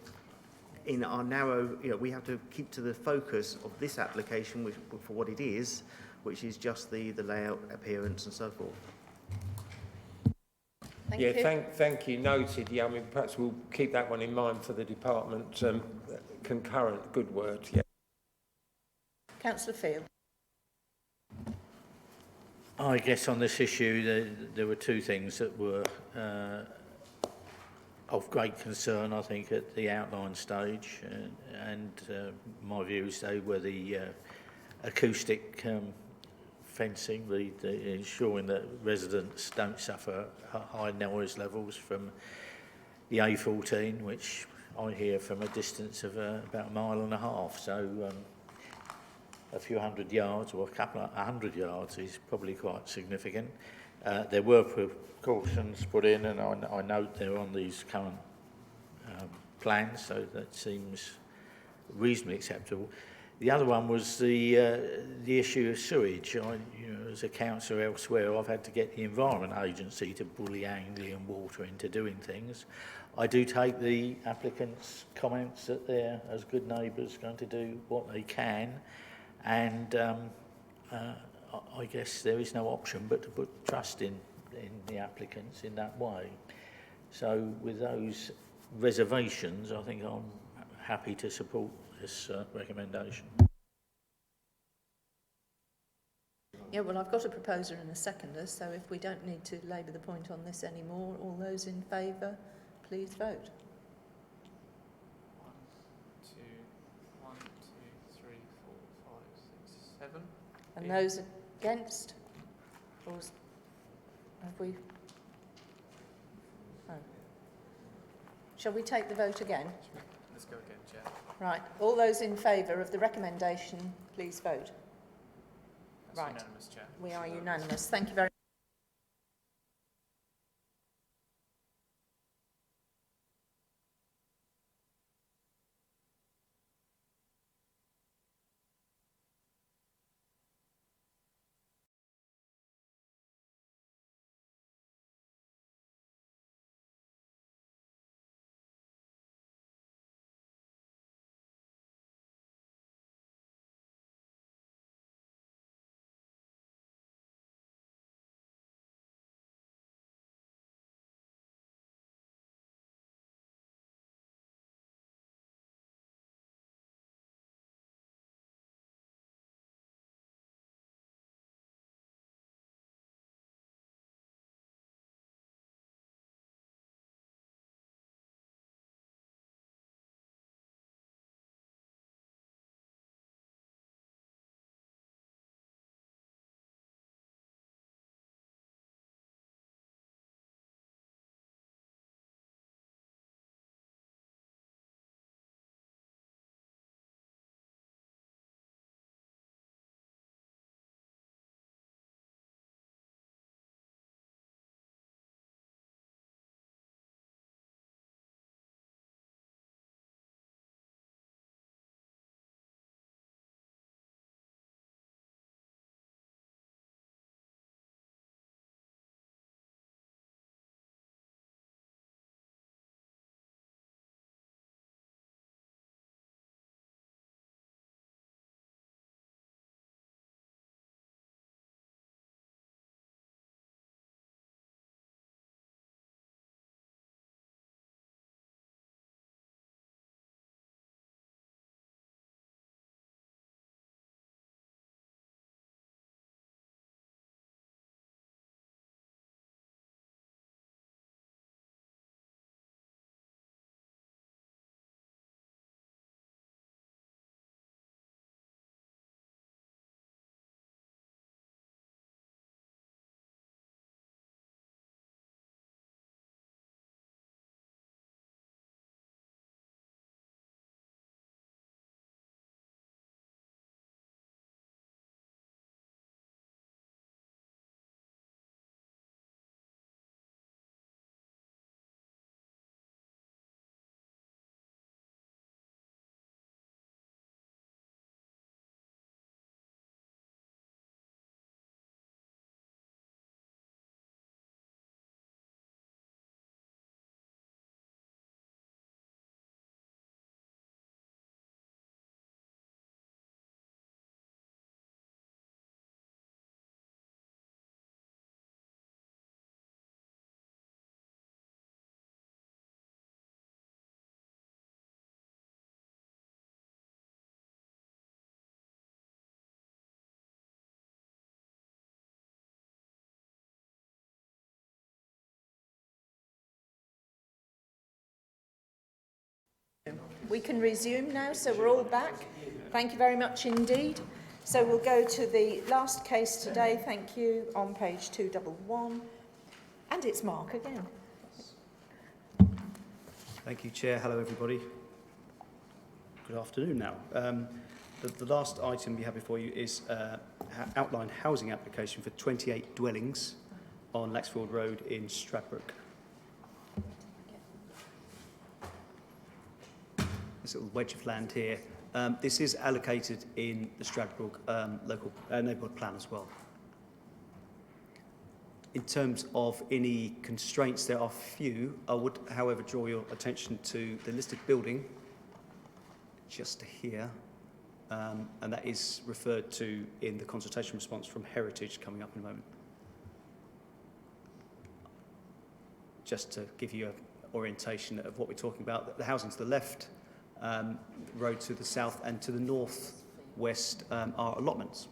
in our narrow, we have to keep to the focus of this application for what it is, which is just the layout, appearance and so forth. Thank you. Thank you. Noted. Yeah, I mean, perhaps we'll keep that one in mind for the department. Concurrent, good word, yeah. Councillor Field. I guess on this issue, there were two things that were of great concern, I think, at the outline stage, and my views, they were the acoustic fencing, the ensuring that residents don't suffer high noise levels from the A14, which I hear from a distance of about 1.5 miles. So a few hundred yards or a couple of 100 yards is probably quite significant. There were precautions put in, and I note they're on these current plans, so that seems reasonably acceptable. The other one was the issue of sewage. As a councillor elsewhere, I've had to get the Environment Agency to bully Anglian Water into doing things. I do take the applicant's comments that they're, as good neighbours, going to do what they can, and I guess there is no option but to put trust in the applicants in that way. So with those reservations, I think I'm happy to support this recommendation. Yeah, well, I've got a proposer and a seconder, so if we don't need to labour the point on this anymore, all those in favour, please vote. 1, 2, 3, 4, 5, 6, 7. And those against? Or have we? Oh. Shall we take the vote again? Let's go again, Chair. Right. All those in favour of the recommendation, please vote. That's Right. unanimous, Chair. We are unanimous. Thank you very much. We can resume now, so we're all back. Thank you very much indeed. So we'll go to the last case today, thank you, on page 211. And it's Mark again. Thank you, Chair. Hello, everybody. Good afternoon now. The last item we have before you is outline housing application for 28 dwellings on Laxfield Road in Stradbroke. This little wedge of land here. This is allocated in the Stradbroke local neighbourhood plan as well. In terms of any constraints, there are few. I would, however, draw your attention to the listed building just here. and that is referred to in the consultation response from Heritage coming up in a moment. Just to give you an orientation of what we're talking about, the housing to the left, road to the south, and to the north west are allotments.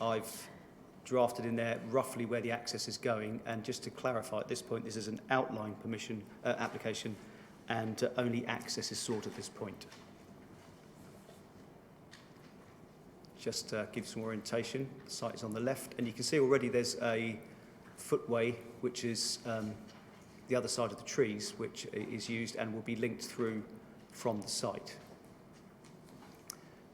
I've drafted in there roughly where the access is going, and just to clarify at this point, this is an outline permission application, and only access is sought at this point. Just to give some orientation, the site is on the left, and you can see already there's a footway which is the other side of the trees, which is used and will be linked through from the site.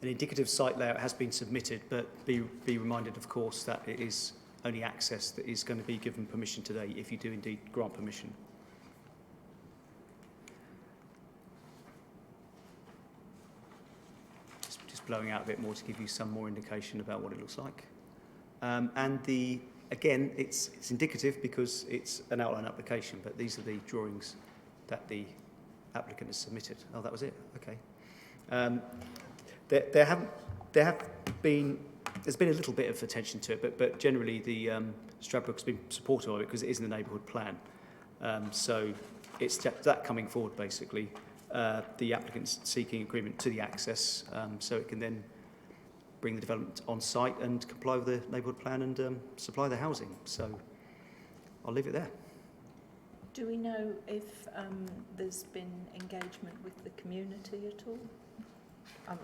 An indicative site layout has been submitted, but be reminded, of course, that it is only access that is going to be given permission today, if you do indeed grant permission. Just blowing out a bit more to give you some more indication about what it looks like. Again, it's indicative because it's an outline application, but these are the drawings that the applicant has submitted. Oh, that was it. Okay. There's been a little bit of attention to it, but generally the Stradbroke's been supportive of it because it is in the neighbourhood plan. So it's that coming forward basically. The applicant's seeking agreement to the access, so it can then bring the development on site and comply with the neighbourhood plan and supply the housing. So I'll leave it there. Do we know if there's been engagement with the community at all?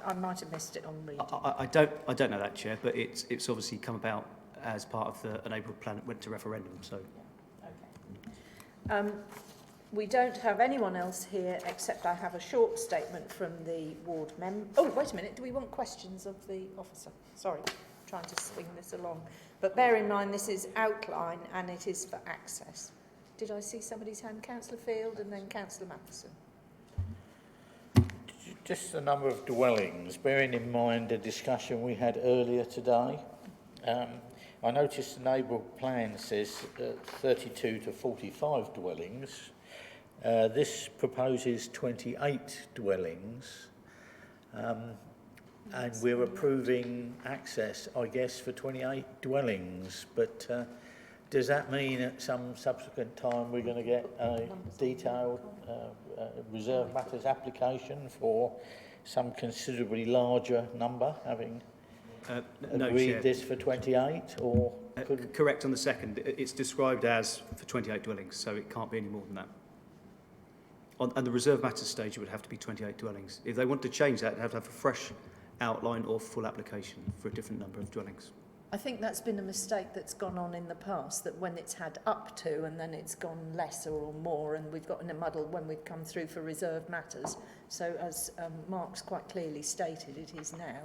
I might have missed it on reading. I don't know that, Chair, but it's obviously come about as part of the neighbourhood plan that went to referendum. So. Okay. We don't have anyone else here except I have a short statement from the ward member. Oh, wait a minute. Do we want questions of the officer? Sorry, trying to swing this along. But bear in mind this is outline and it is for access. Did I see somebody's hand? Councillor Field and then Councillor Matheson. Just the number of dwellings, bearing in mind the discussion we had earlier today. I noticed the neighbourhood plan says 32 to 45 dwellings. This proposes 28 dwellings, and we're approving access, I guess, for 28 dwellings. But does that mean at some subsequent time we're going to get a detailed reserve matters application for some considerably larger number, having agreed this for 28, or correct on the second? It's described as for 28 dwellings, so it can't be any more than that. On the reserve matters stage, it would have to be 28 dwellings. If they want to change that, they'd have to have a fresh outline or full application for a different number of dwellings. I think that's been a mistake that's gone on in the past, that when it's had up to and then it's gone lesser or more, and we've got in a muddle when we've come through for reserve matters. So as Mark's quite clearly stated, it is now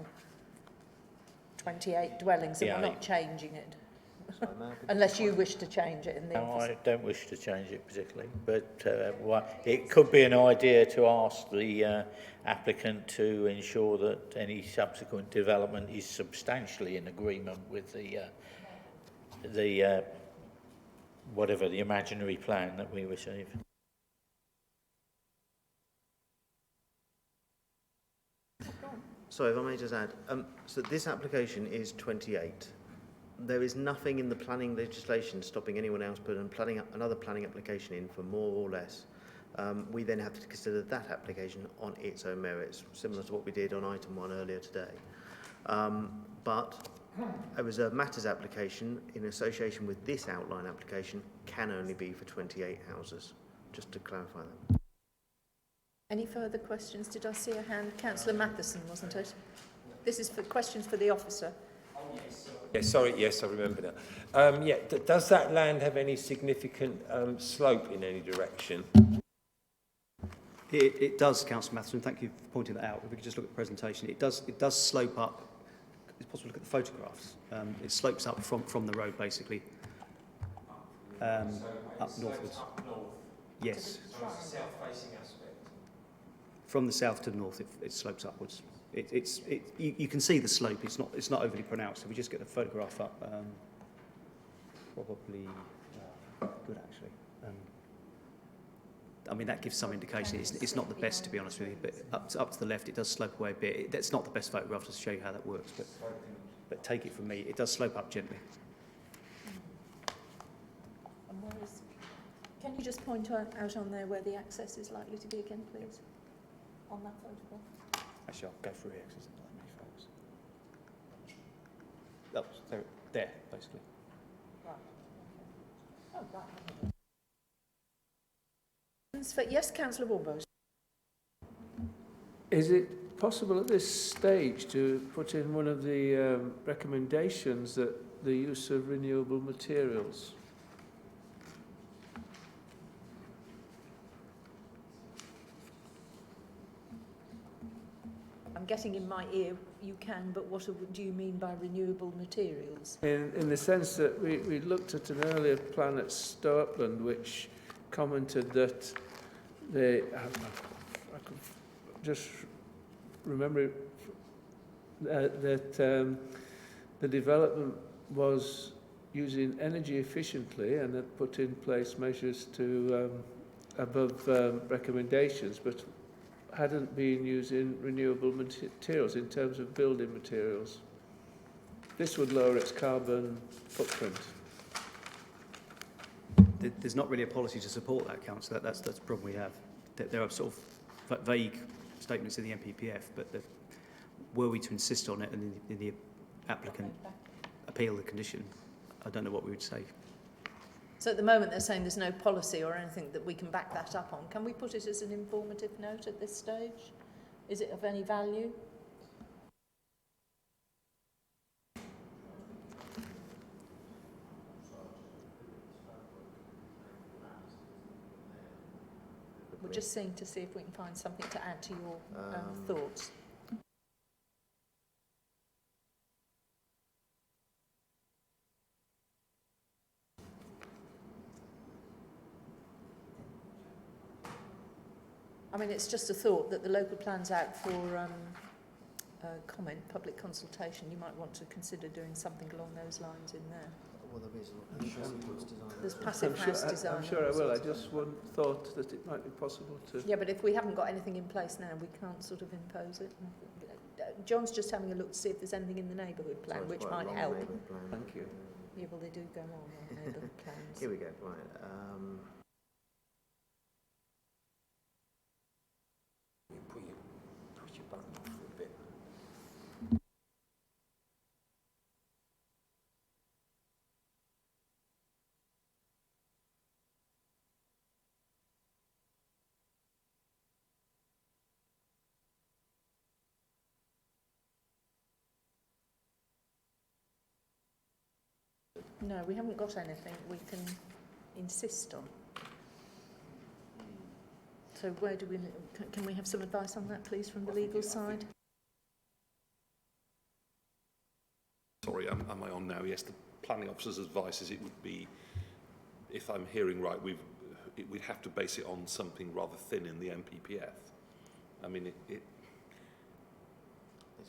28 dwellings, and we're not changing it. Unless you wish to change it in the office. I don't wish to change it particularly, but it could be an idea to ask the applicant to ensure that any subsequent development is substantially in agreement with the whatever the imaginary plan that we receive. So if I may just add, so this application is 28. There is nothing in the planning legislation stopping anyone else putting another planning application in for more or less. We then have to consider that application on its own merits, similar to what we did on item 1 earlier today. But a reserve matters application in association with this outline application can only be for 28 houses, just to clarify that. Any further questions? Did I see a hand? Councillor Matheson, wasn't it? This is for questions for the officer. Yes, I remember that. Does that land have any significant slope in any direction? It does, Councillor Matheson. Thank you for pointing that out. If we could just look at the presentation, it does slope up. It's possible to look at the photographs. It slopes up from the road, basically, up northwards. Up north. Yes. So it's a south-facing aspect. From the south to the north, it slopes upwards. You can see the slope. It's not overly pronounced. If we just get the photograph up, probably good actually. I mean, that gives some indication. It's not the best, to be honest with you, but up to the left, it does slope away a bit. That's not the best photograph to show you how that works, but take it from me, it does slope up gently. And where is, can you just point out on there where the access is likely to be again, please? On that photograph. Actually, I'll go through here because there's not that many photos. Oh, there, basically. Right. Oh, right. Yes, Councillor Warburton. Is it possible at this stage to put in one of the recommendations that the use of renewable materials? I'm getting in my ear, you can, but what do you mean by renewable materials? In the sense that we looked at an earlier plan at Stowupland which commented that I could just remember that the development was using energy efficiently and had put in place measures to above recommendations, but hadn't been using renewable materials in terms of building materials. This would lower its carbon footprint. There's not really a policy to support that, Councillor. That's the problem we have. There are sort of vague statements in the MPPF, but were we to insist on it and the applicant appeal the condition, I don't know what we would say. So at the moment they're saying there's no policy or anything that we can back that up on. Can we put it as an informative note at this stage? Is it of any value? We're just seeing to see if we can find something to add to your thoughts. I mean, it's just a thought that the local plan's out for comment, public consultation. You might want to consider doing something along those lines in there. Well, there is a passive house design. There's passive house design. I'm sure I will. I just thought that it might be possible to... Yeah, but if we haven't got anything in place now, we can't sort of impose it. John's just having a look to see if there's anything in the neighbourhood plan which might help. Thank you. Yeah, well, they do go on neighbourhood plans. Here we go. Right. Push your button off for a bit. No, we haven't got anything we can insist on. So where do we, can we have some advice on that, please, from the legal side? Sorry, am I on now? Yes, the planning officer's advice is it would be, if I'm hearing right, we'd have to base it on something rather thin in the MPPF. I mean, It's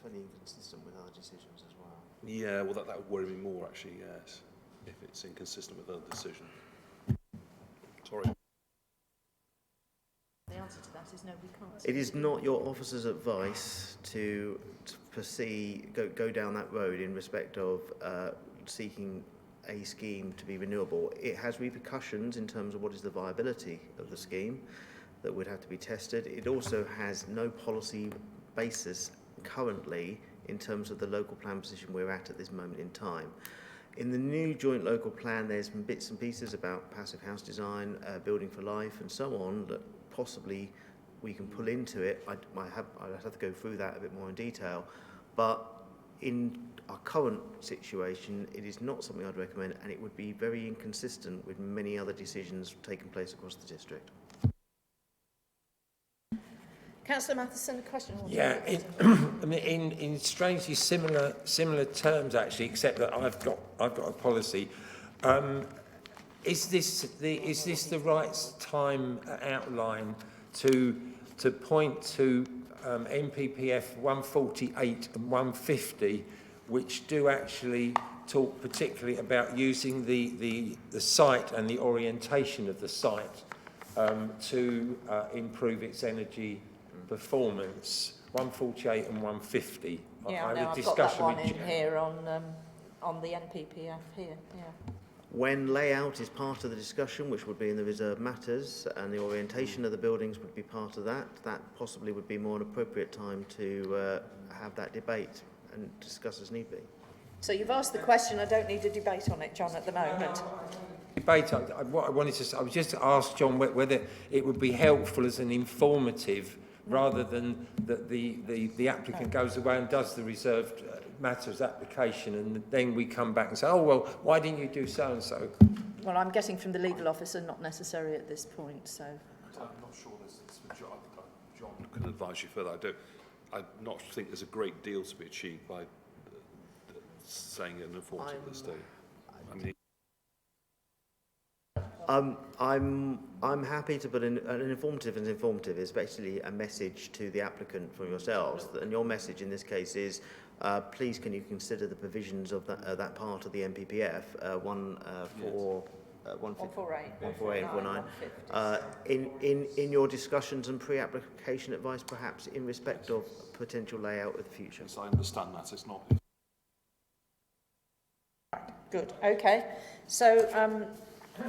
really inconsistent with our decisions as well. Yeah, well, that would worry me more, actually, yes, if it's inconsistent with other decision. Sorry. The answer to that is no, we can't. It is not your officer's advice to go down that road in respect of seeking a scheme to be renewable. It has repercussions in terms of what is the viability of the scheme that would have to be tested. It also has no policy basis currently in terms of the local plan position we're at this moment in time. In the new joint local plan, there's some bits and pieces about passive house design, building for life and so on that possibly we can pull into it. I'd have to go through that a bit more in detail, but in our current situation, it is not something I'd recommend, and it would be very inconsistent with many other decisions taking place across the district. Councillor Matheson, a question? Yeah, I mean, in strangely similar terms, actually, except that I've got a policy. Is this the right time outline to point to MPPF 148 and 150, which do actually talk particularly about using the site and the orientation of the site to improve its energy performance, 148 and 150. Yeah, I had know, a I've got that discussion one with in here on the NPPF here, yeah. When layout is part of the discussion, which would be in the reserved matters, and the orientation of the buildings would be part of that, that possibly would be more an appropriate time to have that debate and discuss as need be. So you've asked the question, I don't need a debate on it, John, at the moment. Debate, what I wanted to say, I was just to ask John whether it would be helpful as an informative rather than that the applicant goes away and does the reserved matters application and then we come back and say, oh, well, why didn't you do so-and-so? Well, I'm getting from the legal officer, not necessary at this point, so... I'm not sure John can advise you further. I not think there's a great deal to be achieved by saying an informative at this stage. I mean, I'm happy to put in an informative, and informative is basically a message to the applicant from yourselves, and your message in this case is please can you consider the provisions of that part of the MPPF 148 and 49 in your discussions and pre-application advice, perhaps in respect of potential layout of the future. Yes, I understand that. It's not. Good, okay. So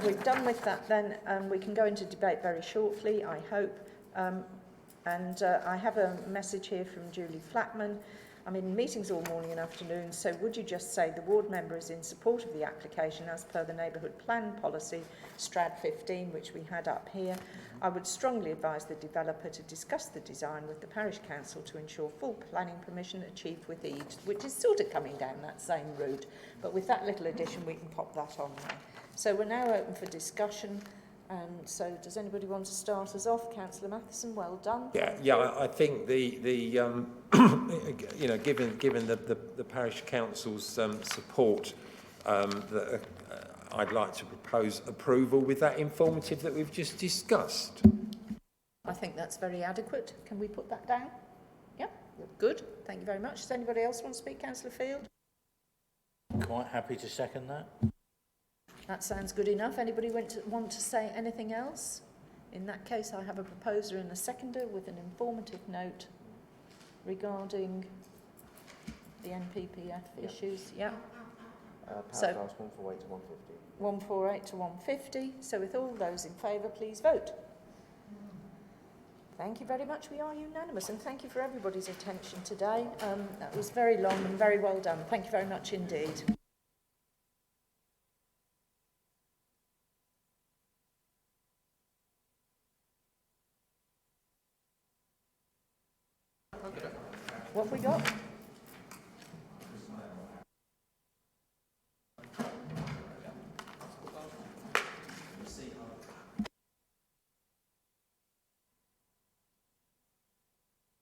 we're done with that then, and we can go into debate very shortly, I hope. And I have a message here from Julie Flatman. I'm in meetings all morning and afternoon, so would you just say the ward member is in support of the application as per the neighbourhood plan policy, Strad 15, which we had up here. I would strongly advise the developer to discuss the design with the parish council to ensure full planning permission achieved with ease, which is sort of coming down that same route, but with that little addition we can pop that on there. So we're now open for discussion. So does anybody want to start us off? Councillor Matheson, well done. Yeah, I think the you know, given the parish council's support, that I'd like to propose approval with that informative that we've just discussed. I think that's very adequate. Can we put that down? Yeah, good. Thank you very much. Does anybody else want to speak? Councillor Field? Quite happy to second that. That sounds good enough. Anybody want to say anything else? In that case, I have a proposer and a seconder with an informative note regarding the NPPF issues. Yeah. So 148 to 150. 148 to 150. So with all those in favour, please vote. Thank you very much. We are unanimous, and thank you for everybody's attention today. That was very long and very well done. Thank you very much indeed. What have we got?